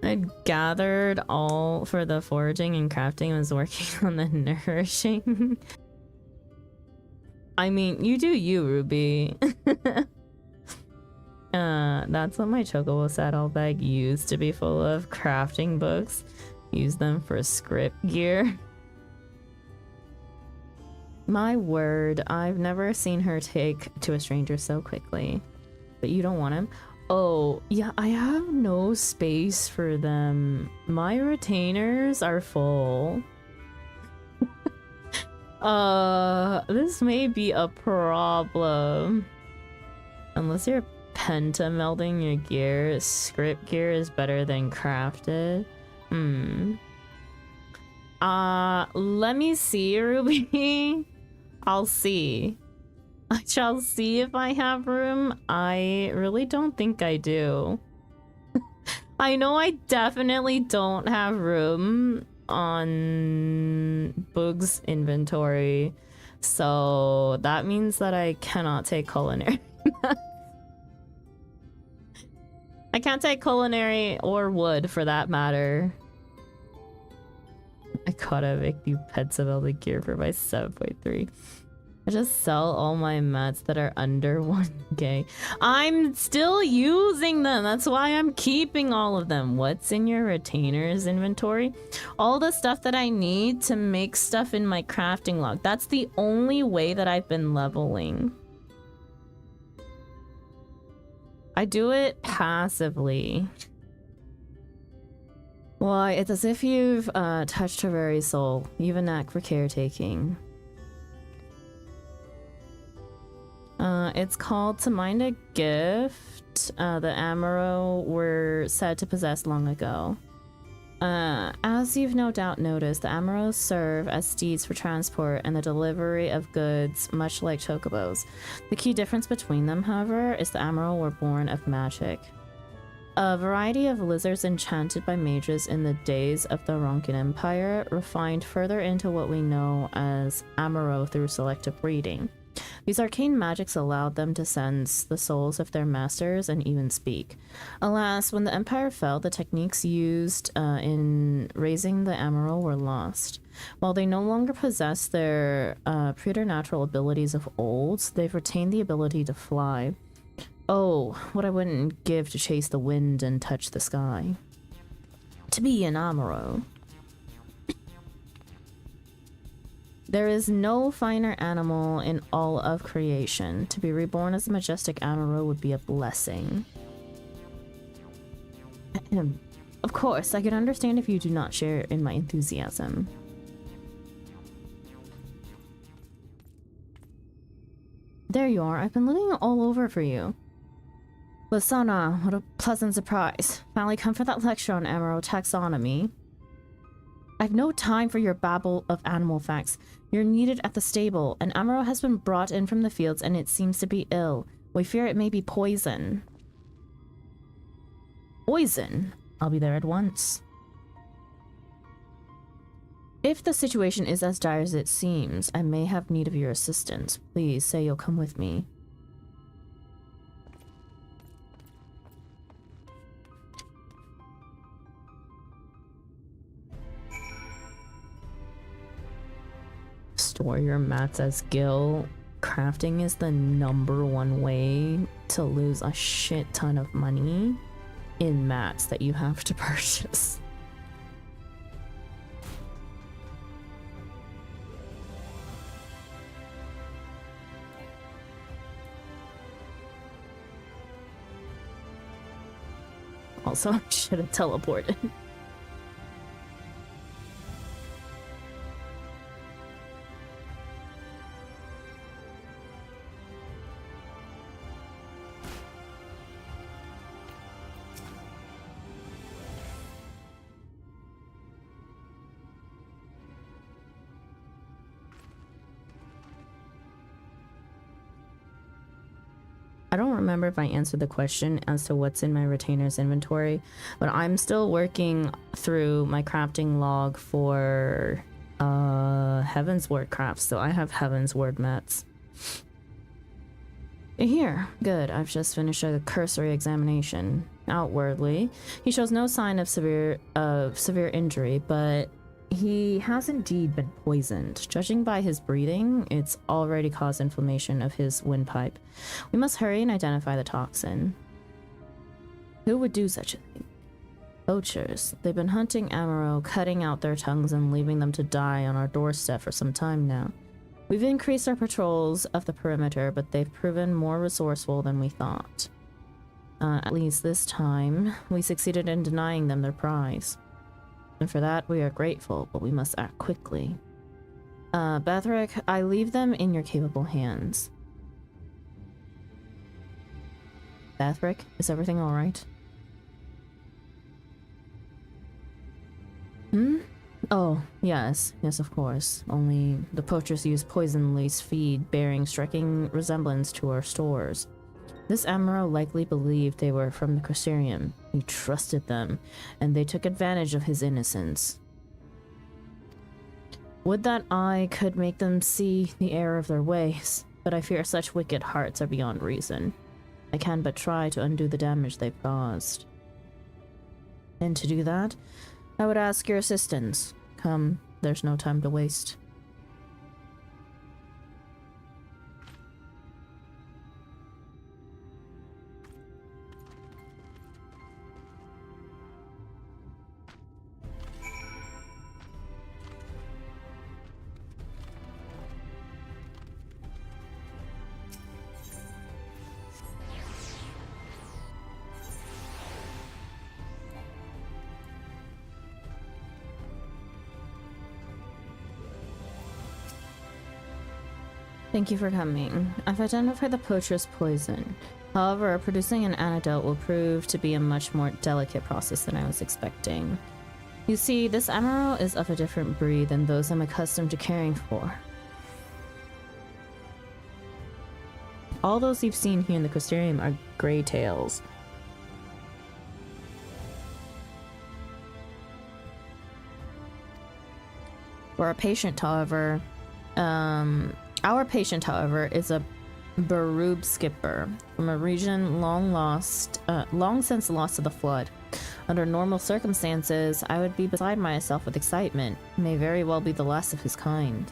I'd gathered all for the foraging and crafting and was working on the nourishing. I mean, you do you, Ruby. That's what my chocobo saddle bag used to be full of crafting books. Use them for script gear. My word, I've never seen her take to a stranger so quickly. But you don't want him? Oh, yeah, I have no space for them. My retainers are full. This may be a problem. Unless you're penta-melding your gear, script gear is better than crafted. Let me see, Ruby. I'll see. I shall see if I have room. I really don't think I do. I know I definitely don't have room on Boog's inventory, so that means that I cannot take culinary. I can't take culinary or wood for that matter. I gotta make new pets of all the gear for my 7.3. I just sell all my mats that are under 1k. I'm still using them. That's why I'm keeping all of them. What's in your retainers inventory? All the stuff that I need to make stuff in my crafting log. That's the only way that I've been leveling. I do it passively. Why, it's as if you've touched her very soul. You have a knack for caretaking. It's called To Mind a Gift. The Amaro were said to possess long ago. As you've no doubt noticed, the Amaros serve as steeds for transport and the delivery of goods, much like chocobos. The key difference between them, however, is the Amaro were born of magic. A variety of lizards enchanted by mages in the days of the Ronkin Empire, refined further into what we know as Amaro through selective breeding. These arcane magics allowed them to sense the souls of their masters and even speak. Alas, when the Empire fell, the techniques used in raising the Amaro were lost. While they no longer possess their preternatural abilities of old, they've retained the ability to fly. Oh, what I wouldn't give to chase the wind and touch the sky. To be an Amaro. There is no finer animal in all of creation. To be reborn as a majestic Amaro would be a blessing. Of course, I can understand if you do not share in my enthusiasm. There you are. I've been looking all over for you. Lasana, what a pleasant surprise. Finally come for that lecture on Amaro taxonomy. I've no time for your babble of animal facts. You're needed at the stable. An Amaro has been brought in from the fields and it seems to be ill. We fear it may be poison. Poison? I'll be there at once. If the situation is as dire as it seems, I may have need of your assistance. Please say you'll come with me. Store your mats as Gil. Crafting is the #1 way to lose a shit ton of money in mats that you have to purchase. Also, I should have teleported. I don't remember if I answered the question as to what's in my retainer's inventory, but I'm still working through my crafting log for Heaven's Word crafts, so I have Heaven's Word mats. Here, good. I've just finished a cursory examination. Outwardly, he shows no sign of severe injury, but he has indeed been poisoned. Judging by his breathing, it's already caused inflammation of his windpipe. We must hurry and identify the toxin. Who would do such a thing? Poachers. They've been hunting Amaro, cutting out their tongues and leaving them to die on our doorstep for some time now. We've increased our patrols of the perimeter, but they've proven more resourceful than we thought. At least this time, we succeeded in denying them their prize. And for that, we are grateful, but we must act quickly. Bethric, I leave them in your capable hands. Bethric, is everything alright? Oh, yes. Yes, of course. Only the poachers use poison-laced feed, bearing striking resemblance to our stores. This Amaro likely believed they were from the Crucerium. He trusted them, and they took advantage of his innocence. Would that I could make them see the error of their ways, but I fear such wicked hearts are beyond reason. I can but try to undo the damage they've caused. And to do that, I would ask your assistance. Come, there's no time to waste. Thank you for coming. I've identified the poacher's poison. However, producing an antidote will prove to be a much more delicate process than I was expecting. You see, this emerald is of a different breed than those I'm accustomed to caring for. All those you've seen here in the Crystarium are gray tails. For a patient, however, our patient, however, is a Baroob skipper from a region long since lost to the flood. Under normal circumstances, I would be beside myself with excitement. May very well be the last of his kind.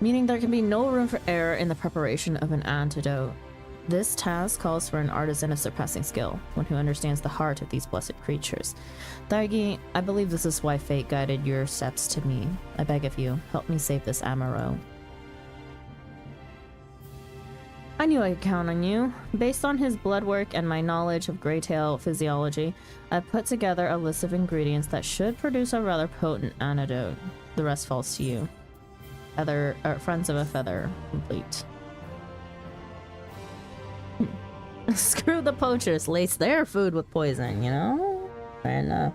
Meaning there can be no room for error in the preparation of an antidote. This task calls for an artisan of surpassing skill, one who understands the heart of these blessed creatures. Daigi, I believe this is why fate guided your steps to me. I beg of you, help me save this Amaro. I knew I could count on you. Based on his blood work and my knowledge of greytail physiology, I've put together a list of ingredients that should produce a rather potent antidote. The rest falls to you. Friends of a feather, complete. Screw the poachers, lace their food with poison, you know? Fair enough.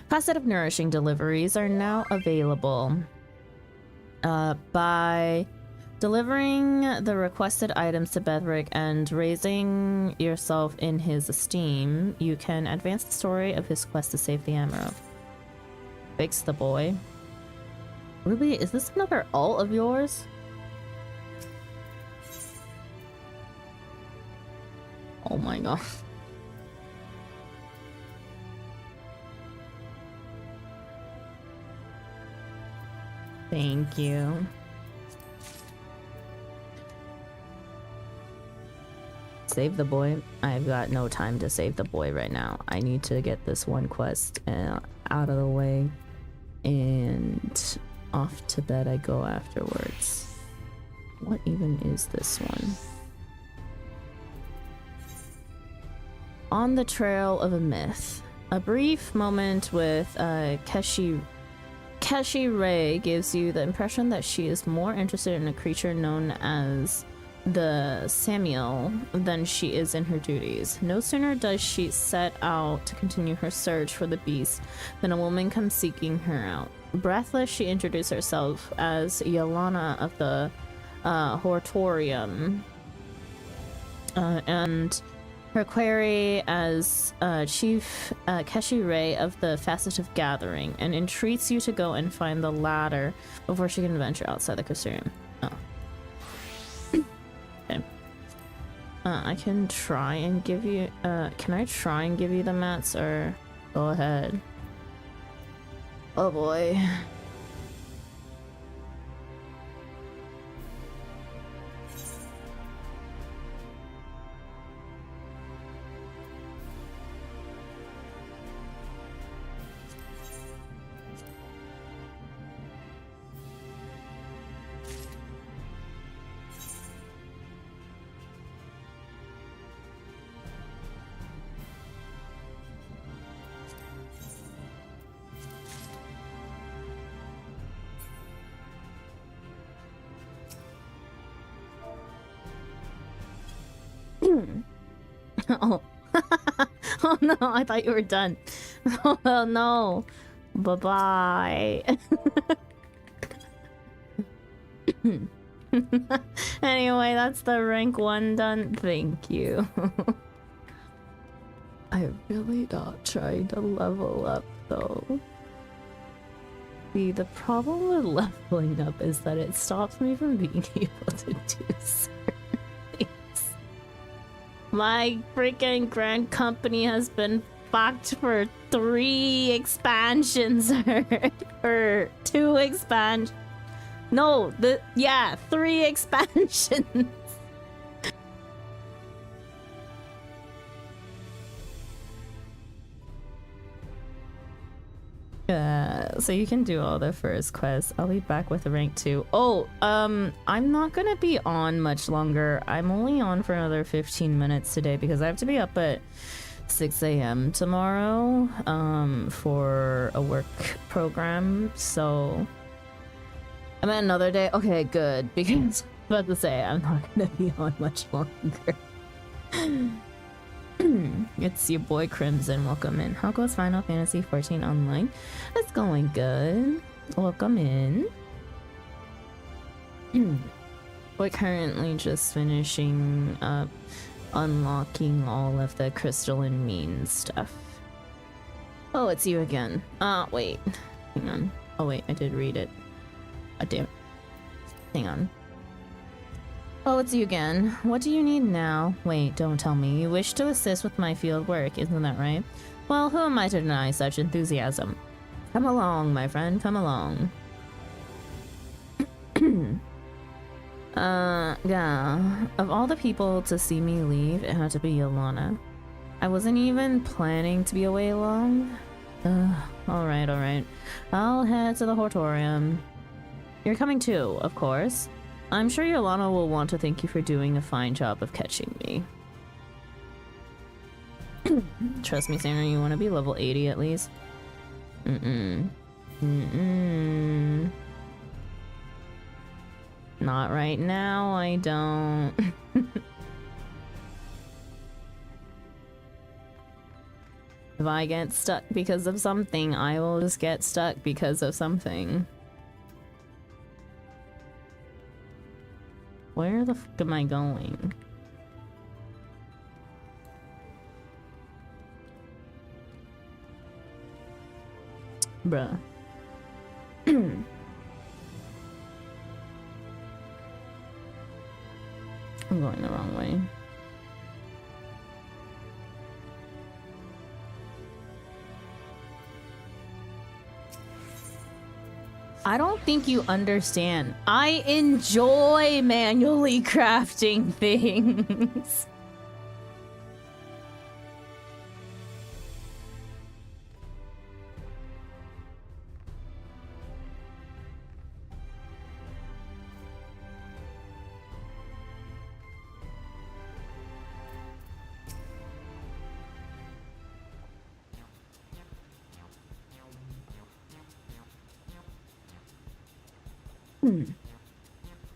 Positive nourishing deliveries are now available. By delivering the requested items to Bethrick and raising yourself in his esteem, you can advance the story of his quest to save the Amaro. Fix the boy. Ruby, is this another alt of yours? Oh my god. Thank you. Save the boy. I've got no time to save the boy right now. I need to get this one quest out of the way, and off to bed I go afterwards. What even is this one? On the Trail of a Myth. A brief moment with Keshi Ray gives you the impression that she is more interested in a creature known as the Samuel than she is in her duties. No sooner does she set out to continue her search for the beast than a woman comes seeking her out. Breathless, she introduced herself as Yelana of the Hortorium, and her query as Chief Keshi Ray of the Facetive Gathering, and entreats you to go and find the latter before she can venture outside the Crystarium. Oh. Okay. I can try and give you, can I try and give you the mats, or go ahead? Oh boy. Oh. Oh no, I thought you were done. Oh no. Bye-bye. Anyway, that's the rank 1 done. Thank you. I'm really not trying to level up though. See, the problem with leveling up is that it stops me from being able to do certain things. My freaking grand company has been fucked for 3 expansions or 2 expansions. No, 3 expansions. So you can do all the first quests. I'll be back with rank 2. Oh, I'm not gonna be on much longer. I'm only on for another 15 minutes today because I have to be up at 6 a.m. tomorrow, for a work program. So I'm at another day. Okay, good, because I was about to say I'm not gonna be on much longer. It's your boy Crimson. Welcome in. How goes Final Fantasy 14 online? It's going good. Welcome in. We're currently just finishing up unlocking all of the crystalline mean stuff. Oh, it's you again. Wait. Hang on. Oh wait, I did read it. Damn. Hang on. Oh, it's you again. What do you need now? Wait, don't tell me. You wish to assist with my field work, isn't that right? Well, who am I to deny such enthusiasm? Come along, my friend, come along. Yeah. Of all the people to see me leave, it had to be Yolana. I wasn't even planning to be away long. Alright, alright. I'll head to the Hortorium. You're coming too, of course. I'm sure Yolana will want to thank you for doing a fine job of catching me. Trust me, Sandra, you want to be level 80 at least? Not right now, I don't. If I get stuck because of something, I will just get stuck because of something. Where the fuck am I going? Bruh. I'm going the wrong way. I don't think you understand. I enjoy manually crafting things.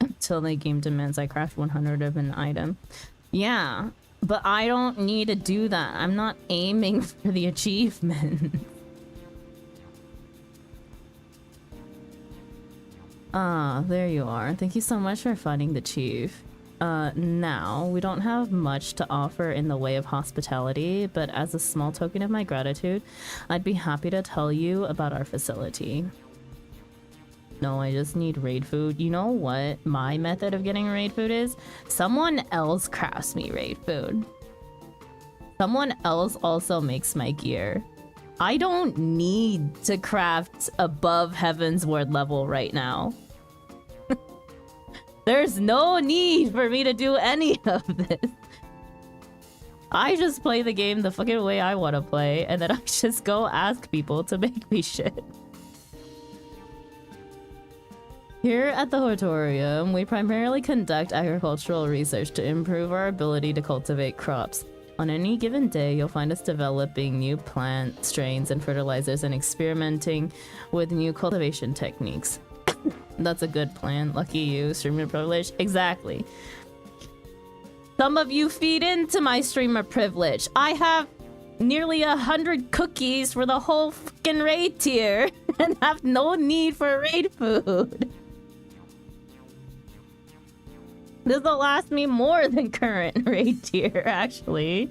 Until the game demands I craft 100 of an item. Yeah, but I don't need to do that. I'm not aiming for the achievement. Ah, there you are. Thank you so much for finding the chief. Now, we don't have much to offer in the way of hospitality, but as a small token of my gratitude, I'd be happy to tell you about our facility. No, I just need raid food. You know what my method of getting raid food is? Someone else crafts me raid food. Someone else also makes my gear. I don't need to craft above Heaven's Word level right now. There's no need for me to do any of this. I just play the game the fucking way I want to play, and then I just go ask people to make me shit. Here at the Hortorium, we primarily conduct agricultural research to improve our ability to cultivate crops. On any given day, you'll find us developing new plant strains and fertilizers and experimenting with new cultivation techniques. That's a good plan. Lucky you, streamer privilege. Exactly. Some of you feed into my streamer privilege. I have nearly 100 cookies for the whole fucking raid tier and have no need for raid food. This will last me more than current raid tier, actually.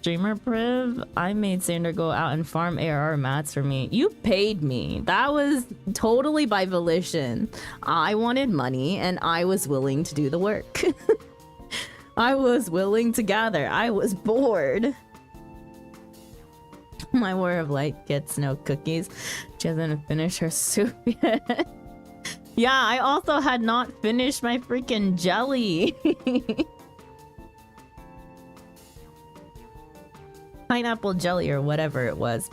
Streamer priv, I made Sander go out and farm ARR mats for me. You paid me. That was totally by volition. I wanted money and I was willing to do the work. I was willing to gather. I was bored. My Warrior of Light gets no cookies. She hasn't finished her soup yet. Yeah, I also had not finished my freaking jelly. Pineapple jelly or whatever it was.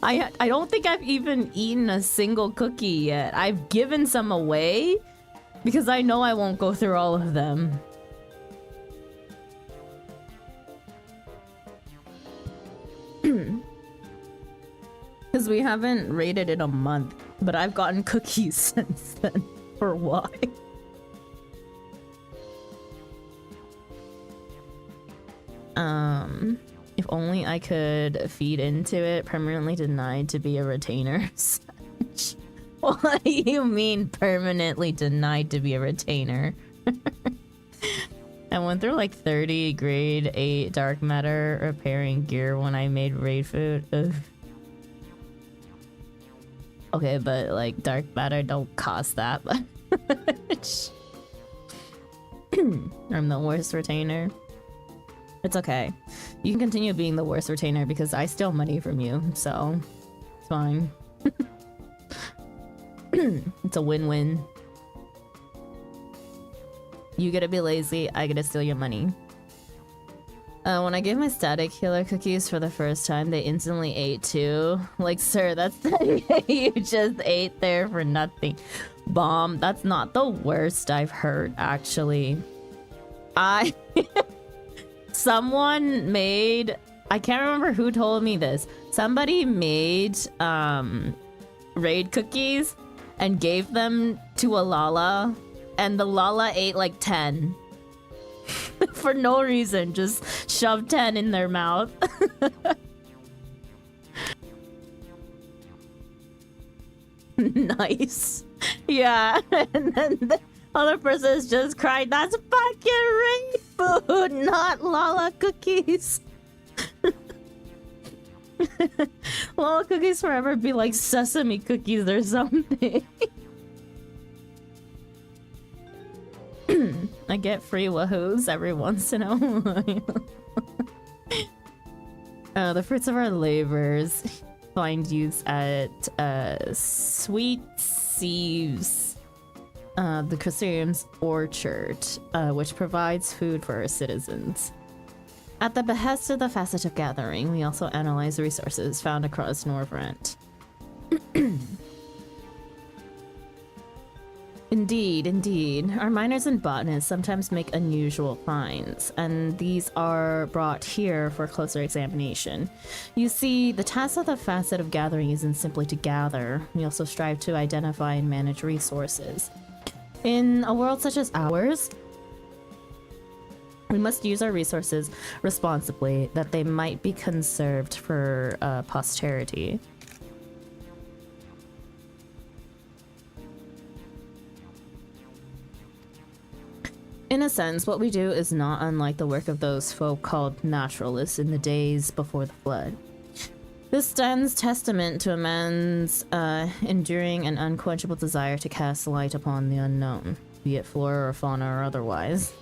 I don't think I've even eaten a single cookie yet. I've given some away because I know I won't go through all of them. Because we haven't raided in a month, but I've gotten cookies since then. For why? If only I could feed into it. Permanently denied to be a retainer. What do you mean permanently denied to be a retainer? I went through like 30 grade 8 dark matter repairing gear when I made raid food. Ugh. Okay, but like dark matter don't cost that much. I'm the worst retainer. It's okay. You can continue being the worst retainer because I steal money from you, so it's fine. It's a win-win. You get to be lazy, I get to steal your money. When I gave my static healer cookies for the first time, they instantly ate too. Like, sir, that's you just ate there for nothing. Bomb, that's not the worst I've heard, actually. Someone made... I can't remember who told me this. Somebody made raid cookies and gave them to a Lala, and the Lala ate like 10. For no reason, just shoved 10 in their mouth. Nice. Yeah, and then the other person's just cried, that's fucking raid food, not Lala cookies. Lala cookies forever be like sesame cookies or something. I get free wahoos every once in a while. The fruits of our labors find use at Sweet Sieves, the Crusader's orchard, which provides food for our citizens. At the behest of the Faceted Gathering, we also analyze the resources found across Norvrent. Indeed, indeed. Our miners and botanists sometimes make unusual finds, and these are brought here for closer examination. You see, the task of the Facet of Gathering isn't simply to gather. We also strive to identify and manage resources. In a world such as ours, we must use our resources responsibly, that they might be conserved for posterity. In a sense, what we do is not unlike the work of those folk called naturalists in the days before the flood. This stands testament to a man's enduring and unquenchable desire to cast light upon the unknown, be it flora or fauna or otherwise.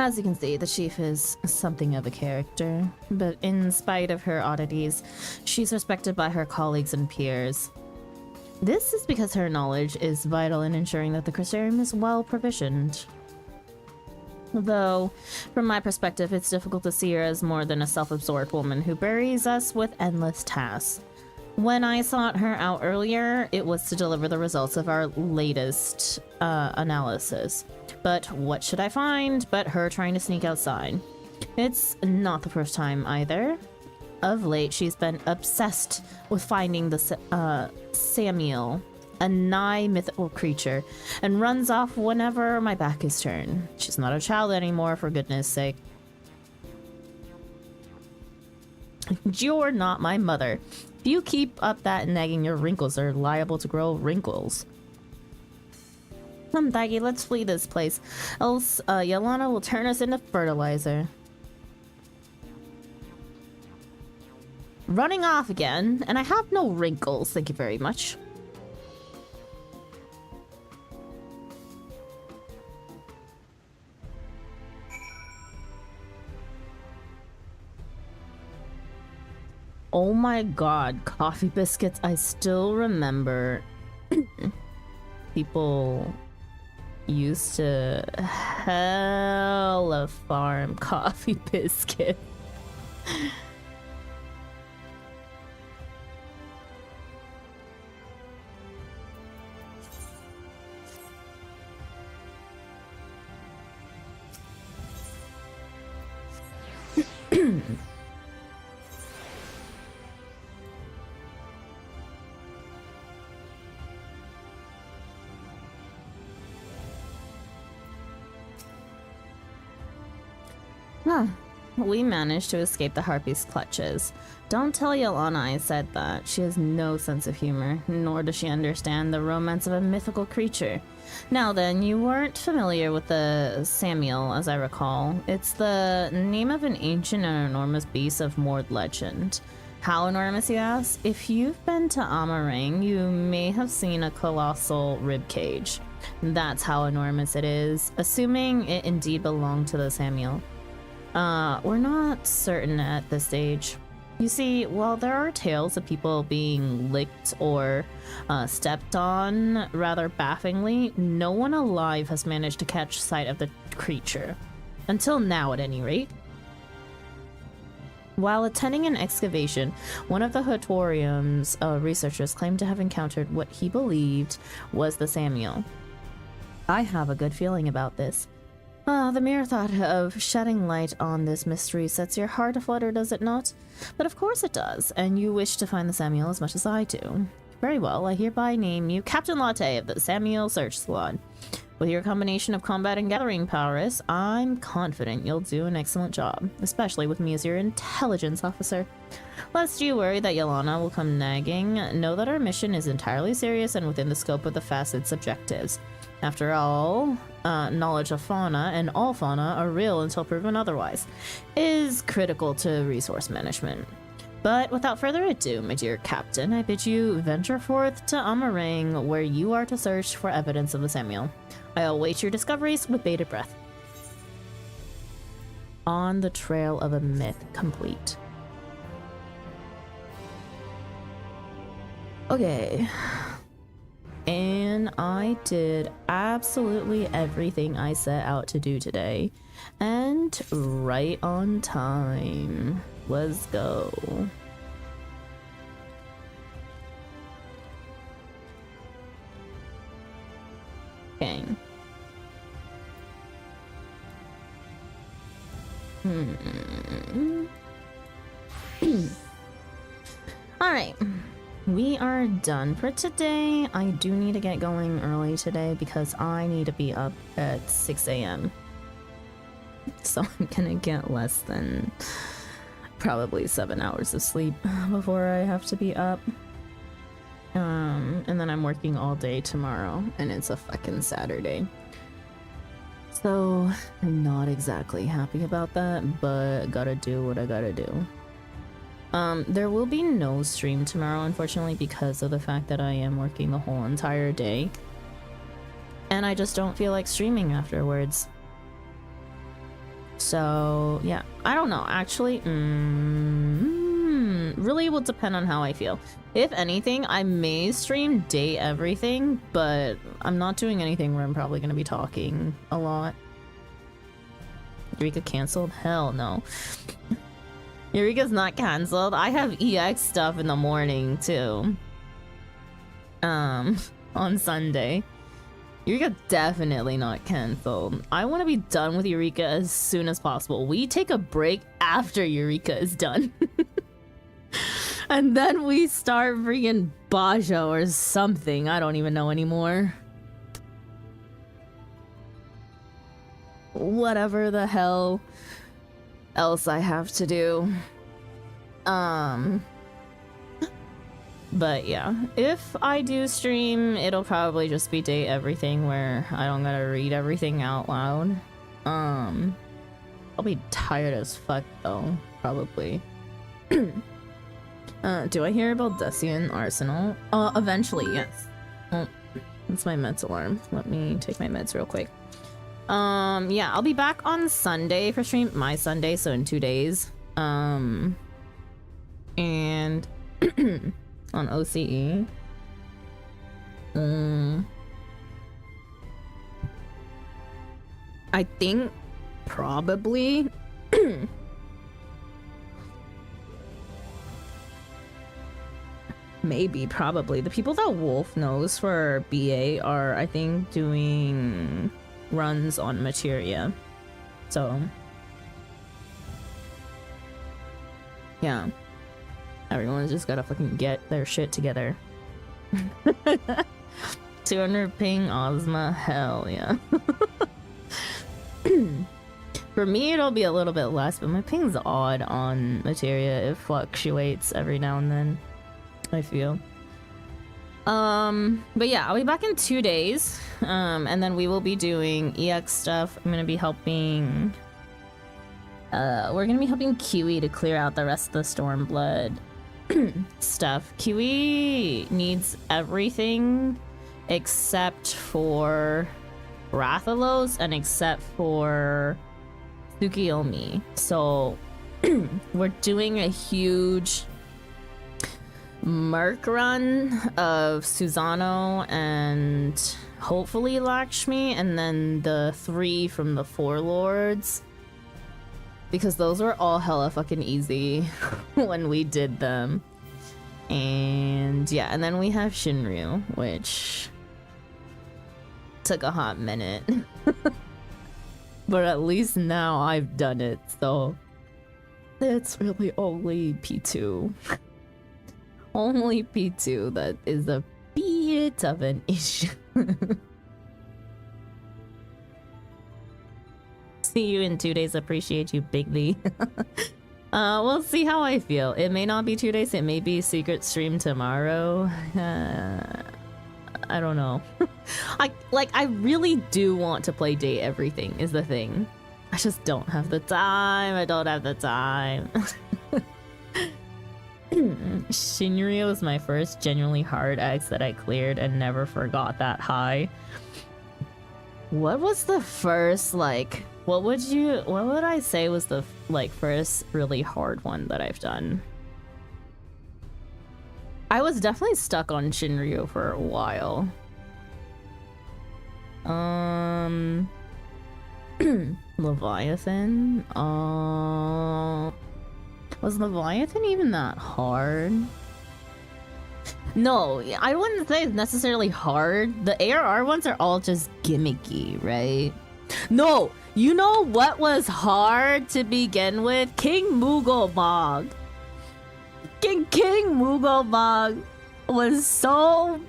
As you can see, the chief is something of a character, but in spite of her oddities, she's respected by her colleagues and peers. This is because her knowledge is vital in ensuring that the Crystarium is well provisioned. Though, from my perspective, it's difficult to see her as more than a self-absorbed woman who buries us with endless tasks. When I sought her out earlier, it was to deliver the results of our latest analysis. But what should I find but her trying to sneak outside? It's not the first time either. Of late, she's been obsessed with finding the Samuel, a nigh mythical creature, and runs off whenever my back is turned. She's not a child anymore, for goodness sake. You're not my mother. If you keep up that nagging, your wrinkles are liable to grow wrinkles. Come, Daggy, let's flee this place, else Yelena will turn us into fertilizer. running off again, and I have no wrinkles, thank you very much. Oh my god, coffee biscuits. I still remember people used to hella farm coffee biscuit. Huh. We managed to escape the Harpy's clutches. Don't tell Yolana I said that. She has no sense of humor, nor does she understand the romance of a mythical creature. Now then, you weren't familiar with the Samuel, as I recall. It's the name of an ancient and enormous beast of moored legend. How enormous, you ask? If you've been to Amarang, you may have seen a colossal ribcage. That's how enormous it is, assuming it indeed belonged to the Samuel. We're not certain at this stage. You see, while there are tales of people being licked or stepped on rather bafflingly, no one alive has managed to catch sight of the creature. Until now, at any rate. While attending an excavation, one of the Hatorium's researchers claimed to have encountered what he believed was the Samuel. I have a good feeling about this. The mere thought of shedding light on this mystery sets your heart aflutter, does it not? But of course it does, and you wish to find the Samuel as much as I do. Very well, I hereby name you Captain Latte of the Samuel Search Squad. With your combination of combat and gathering prowess, I'm confident you'll do an excellent job, especially with me as your intelligence officer. Lest you worry that Yolana will come nagging, know that our mission is entirely serious and within the scope of the Facet's objectives. After all, knowledge of fauna, and all fauna are real until proven otherwise, is critical to resource management. But without further ado, my dear Captain, I bid you venture forth to Amarang, where you are to search for evidence of the Samuel. I await your discoveries with bated breath. On the trail of a myth complete. Okay. And I did absolutely everything I set out to do today. And right on time. Let's go. Okay. Alright. We are done for today. I do need to get going early today because I need to be up at 6 a.m. So I'm gonna get less than probably 7 hours of sleep before I have to be up. And then I'm working all day tomorrow, and it's a fucking Saturday. So I'm not exactly happy about that, but gotta do what I gotta do. There will be no stream tomorrow, unfortunately, because of the fact that I am working the whole entire day. And I just don't feel like streaming afterwards. So, yeah. I don't know, actually. Really will depend on how I feel. If anything, I may stream day everything, but I'm not doing anything where I'm probably going to be talking a lot. Eureka canceled? Hell no. Eureka's not canceled. I have EX stuff in the morning too. On Sunday. Eureka definitely not canceled. I want to be done with Eureka as soon as possible. We take a break after Eureka is done. And then we start freaking Bajo or something. I don't even know anymore. Whatever the hell else I have to do. But yeah, if I do stream, it'll probably just be day everything where I don't gotta read everything out loud. I'll be tired as fuck though, probably. Do I hear about Decian Arsenal? Eventually, yes. Oh, that's my meds alarm. Let me take my meds real quick. Yeah, I'll be back on Sunday for stream. My Sunday, so in 2 days. And on OCE. I think probably maybe probably the people that Wolf knows for BA are, I think, doing runs on materia, so yeah, everyone's just gotta fucking get their shit together. 200 ping Ozma, hell yeah. For me, it'll be a little bit less, but my ping's odd on materia. It fluctuates every now and then, I feel. But yeah, I'll be back in 2 days. And then we will be doing EX stuff. I'm gonna be helping... we're gonna be helping Kiwi to clear out the rest of the Stormblood stuff. Kiwi needs everything except for Rathalos and except for Tsukiyomi. So we're doing a huge Merc run of Susano and hopefully Lakshmi, and then the 3 from the 4 lords, because those were all hella fucking easy when we did them. And yeah, and then we have Shinryu, which took a hot minute. But at least now I've done it, so it's really only P2. Only P2 that is a bit of an issue. See you in 2 days. Appreciate you, Bigly. We'll see how I feel. It may not be 2 days. It may be secret stream tomorrow. I don't know. I really do want to play Day Everything is the thing. I just don't have the time. I don't have the time. Shinryu was my first genuinely hard X that I cleared and never forgot that high. What was the first, like, what would I say was the, like, first really hard one that I've done? I was definitely stuck on Shinryu for a while. Leviathan? Was Leviathan even that hard? No, I wouldn't say it's necessarily hard. The ARR ones are all just gimmicky, right? No, you know what was hard to begin with? King Mooglebog. King Mooglebog was so...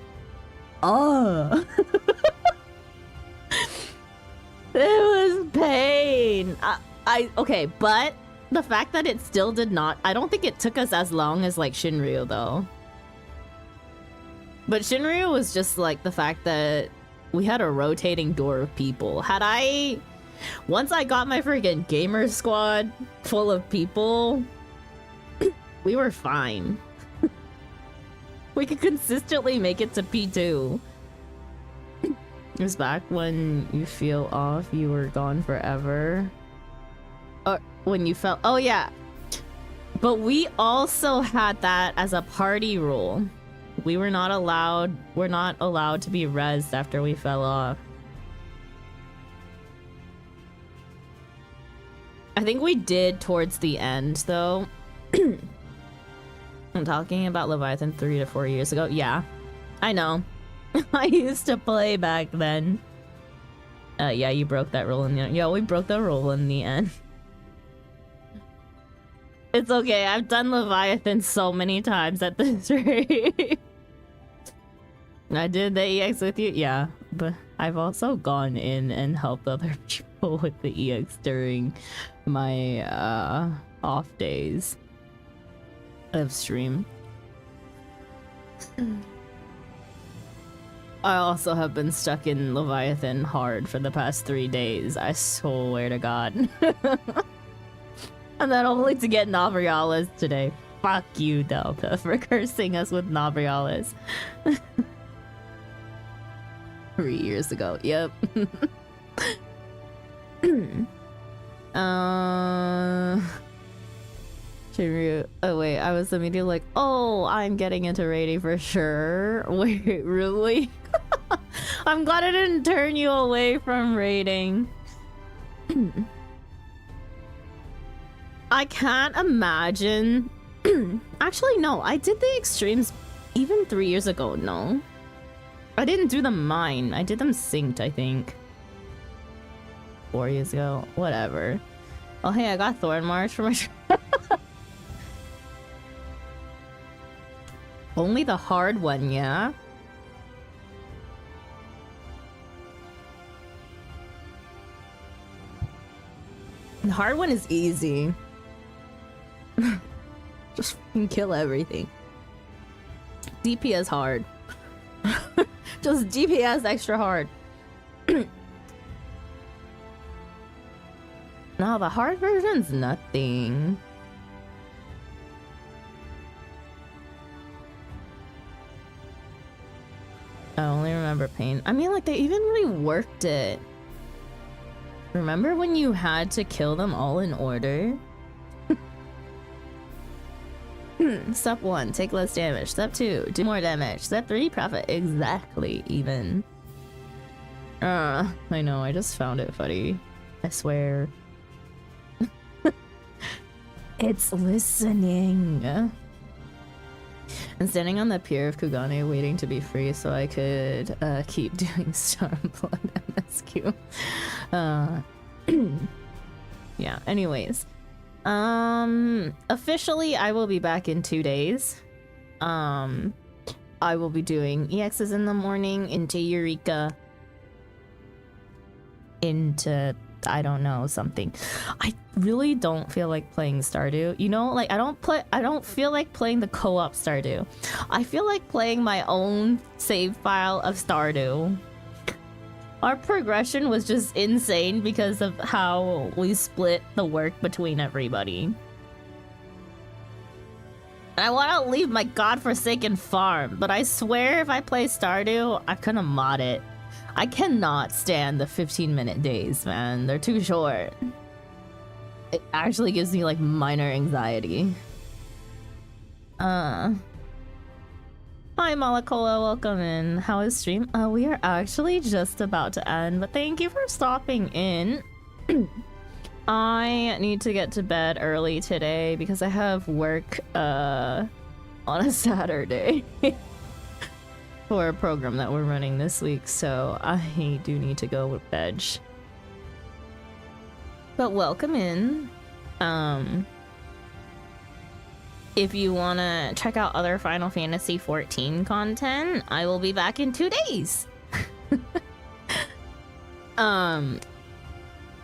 It was pain. Okay, but the fact that it still did not... I don't think it took us as long as, like, Shinryu, though. But Shinryu was just, like, the fact that we had a rotating door of people. Once I got my friggin' gamer squad full of people, we were fine. We could consistently make it to P2. It was back when you feel off, you were gone forever. Or when you felt... Oh, yeah. But we also had that as a party rule. We're not allowed to be rezzed after we fell off. I think we did towards the end, though. I'm talking about Leviathan 3 to 4 years ago. Yeah, I know. I used to play back then. Yeah, you broke that rule in the end. Yeah, we broke the rule in the end. It's okay, I've done Leviathan so many times at this rate. I did the EX with you, yeah, but I've also gone in and helped other people with the EX during my off days of stream. I also have been stuck in Leviathan hard for the past 3 days, I swear to God. And then only to get Navrialas today. Fuck you, Delta, for cursing us with Nabriales. 3 years ago. Yep. Shinryu. Oh wait, I was immediately like, oh, I'm getting into raiding for sure. Wait, really? I'm glad I didn't turn you away from raiding. I can't imagine. Actually, no, I did the extremes even 3 years ago. No, I didn't do them mine. I did them synced, I think. 4 years ago. Whatever. Oh, hey, I got Thorn March for my. Only the hard one, yeah? The hard one is easy. Just fucking kill everything. DPS hard. Just DPS extra hard. No, the hard version's nothing. I only remember pain. I mean, like, they even reworked it. Remember when you had to kill them all in order? Step 1, take less damage. Step 2, do more damage. Step 3, profit. Exactly, even. I know, I just found it funny. I swear. It's listening. I'm standing on the pier of Kugane waiting to be free so I could keep doing Stormblood MSQ. Yeah, anyways. Officially I will be back in 2 days. I will be doing EXs in the morning into Eureka. Into I don't know, something. I really don't feel like playing Stardew. You know, like I don't feel like playing the co-op Stardew. I feel like playing my own save file of Stardew. Our progression was just insane because of how we split the work between everybody. And I want to leave my godforsaken farm, but I swear if I play Stardew, I'm gonna mod it. I cannot stand the 15-minute days, man. They're too short. It actually gives me like minor anxiety. Hi Malakola, welcome in. How is stream? We are actually just about to end, but thank you for stopping in. I need to get to bed early today because I have work on a Saturday. For a program that we're running this week, so I do need to go with bed. But welcome in. If you want to check out other Final Fantasy XIV content, I will be back in 2 days.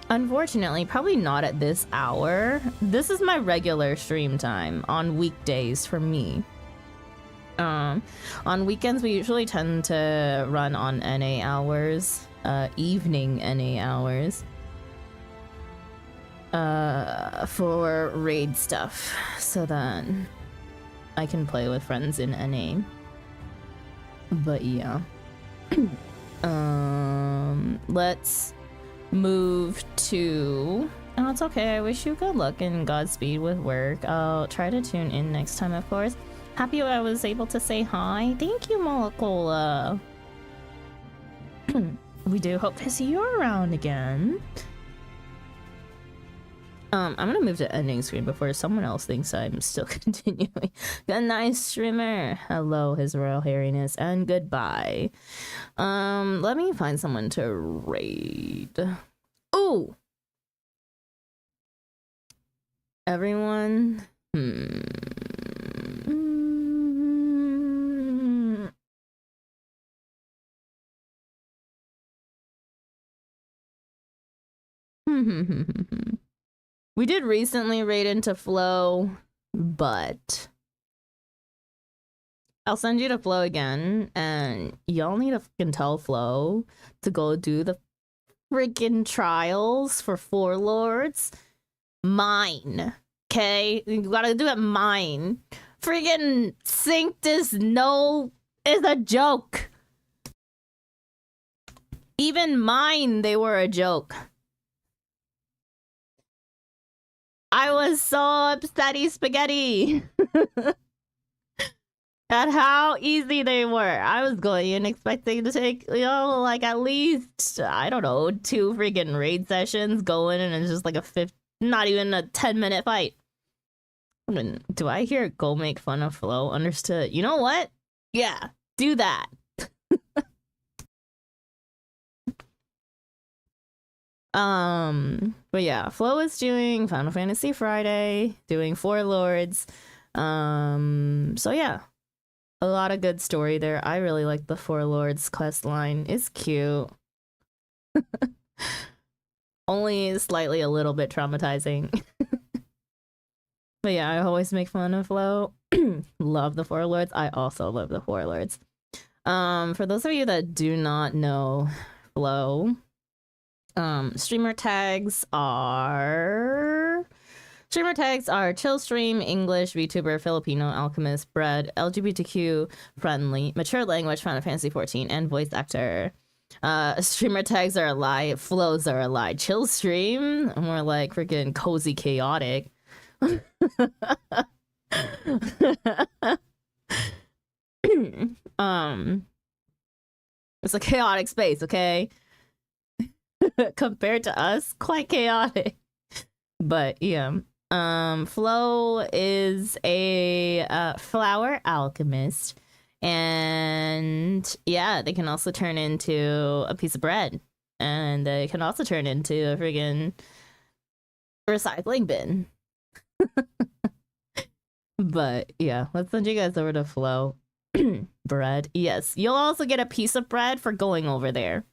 Unfortunately, probably not at this hour. This is my regular stream time on weekdays for me. On weekends, we usually tend to run on NA hours, evening NA hours, for raid stuff, so that I can play with friends in NA. But yeah. Let's move to... Oh, it's okay. I wish you good luck and Godspeed with work. I'll try to tune in next time, of course. Happy I was able to say hi. Thank you, Malakola. We do hope to see you around again. I'm gonna move to ending screen before someone else thinks I'm still continuing. Good night, streamer. Hello, His Royal Hairiness, and goodbye. Let me find someone to raid. Ooh! Everyone? We did recently raid into Flow, but I'll send you to Flow again, and y'all need to fucking tell Flow to go do the freaking trials for 4 lords. Mine. okay? You gotta do it mine. Friggin' synced is a joke. Even mine, they were a joke. I was so upsetty spaghetti at how easy they were. I was going in expecting to take, like at least, I don't know, 2 freaking raid sessions going, and it's just like not even a 10-minute fight. I mean, do I hear go make fun of Flo? Understood. You know what? Yeah, do that. But yeah, Flo is doing Final Fantasy Friday, doing Four Lords. So yeah, a lot of good story there. I really like the Four Lords quest line. It's cute. Only slightly a little bit traumatizing. But yeah, I always make fun of Flo. Love the Four Lords. I also love the Four Lords. For those of you that do not know Flo, streamer tags are chill stream, English, VTuber, Filipino, alchemist, bread, LGBTQ friendly, mature language, Final Fantasy 14, and voice actor. Streamer tags are a lie, flows are a lie. Chill stream, more like freaking cozy chaotic. It's a chaotic space, okay? Compared to us, quite chaotic. But yeah, Flo is a flower alchemist, and yeah, they can also turn into a piece of bread, and they can also turn into a friggin' recycling bin. But yeah, let's send you guys over to Flo. Bread, yes, you'll also get a piece of bread for going over there.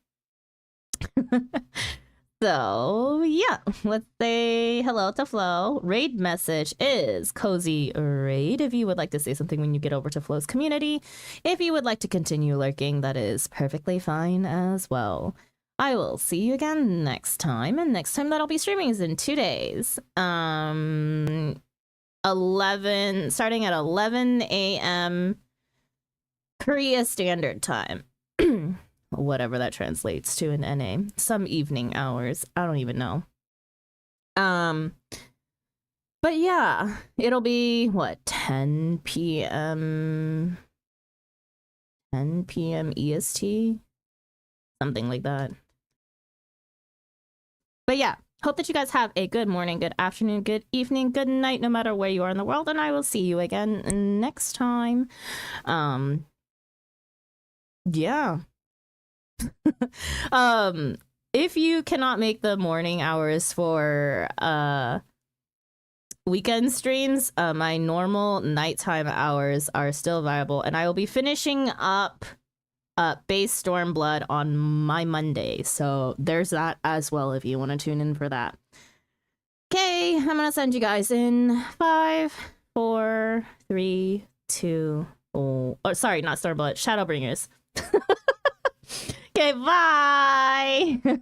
So yeah, let's say hello to Flo. Raid message is cozy raid. If you would like to say something when you get over to Flo's community, if you would like to continue lurking, that is perfectly fine as well. I will see you again next time, and next time that I'll be streaming is in 2 days. 11 starting at 11 a.m. Korea Standard Time. Whatever that translates to in NA. Some evening hours. I don't even know. But yeah, it'll be what, 10 p.m. 10 p.m. EST? Something like that. But yeah, hope that you guys have a good morning, good afternoon, good evening, good night, no matter where you are in the world, and I will see you again next time. Yeah. If you cannot make the morning hours for weekend streams, my normal nighttime hours are still viable, and I will be finishing up base Stormblood on my Monday, so there's that as well if you want to tune in for that. Okay, I'm gonna send you guys in 5, 4, 3, 2, oh sorry, not Stormblood, Shadowbringers. Okay, bye.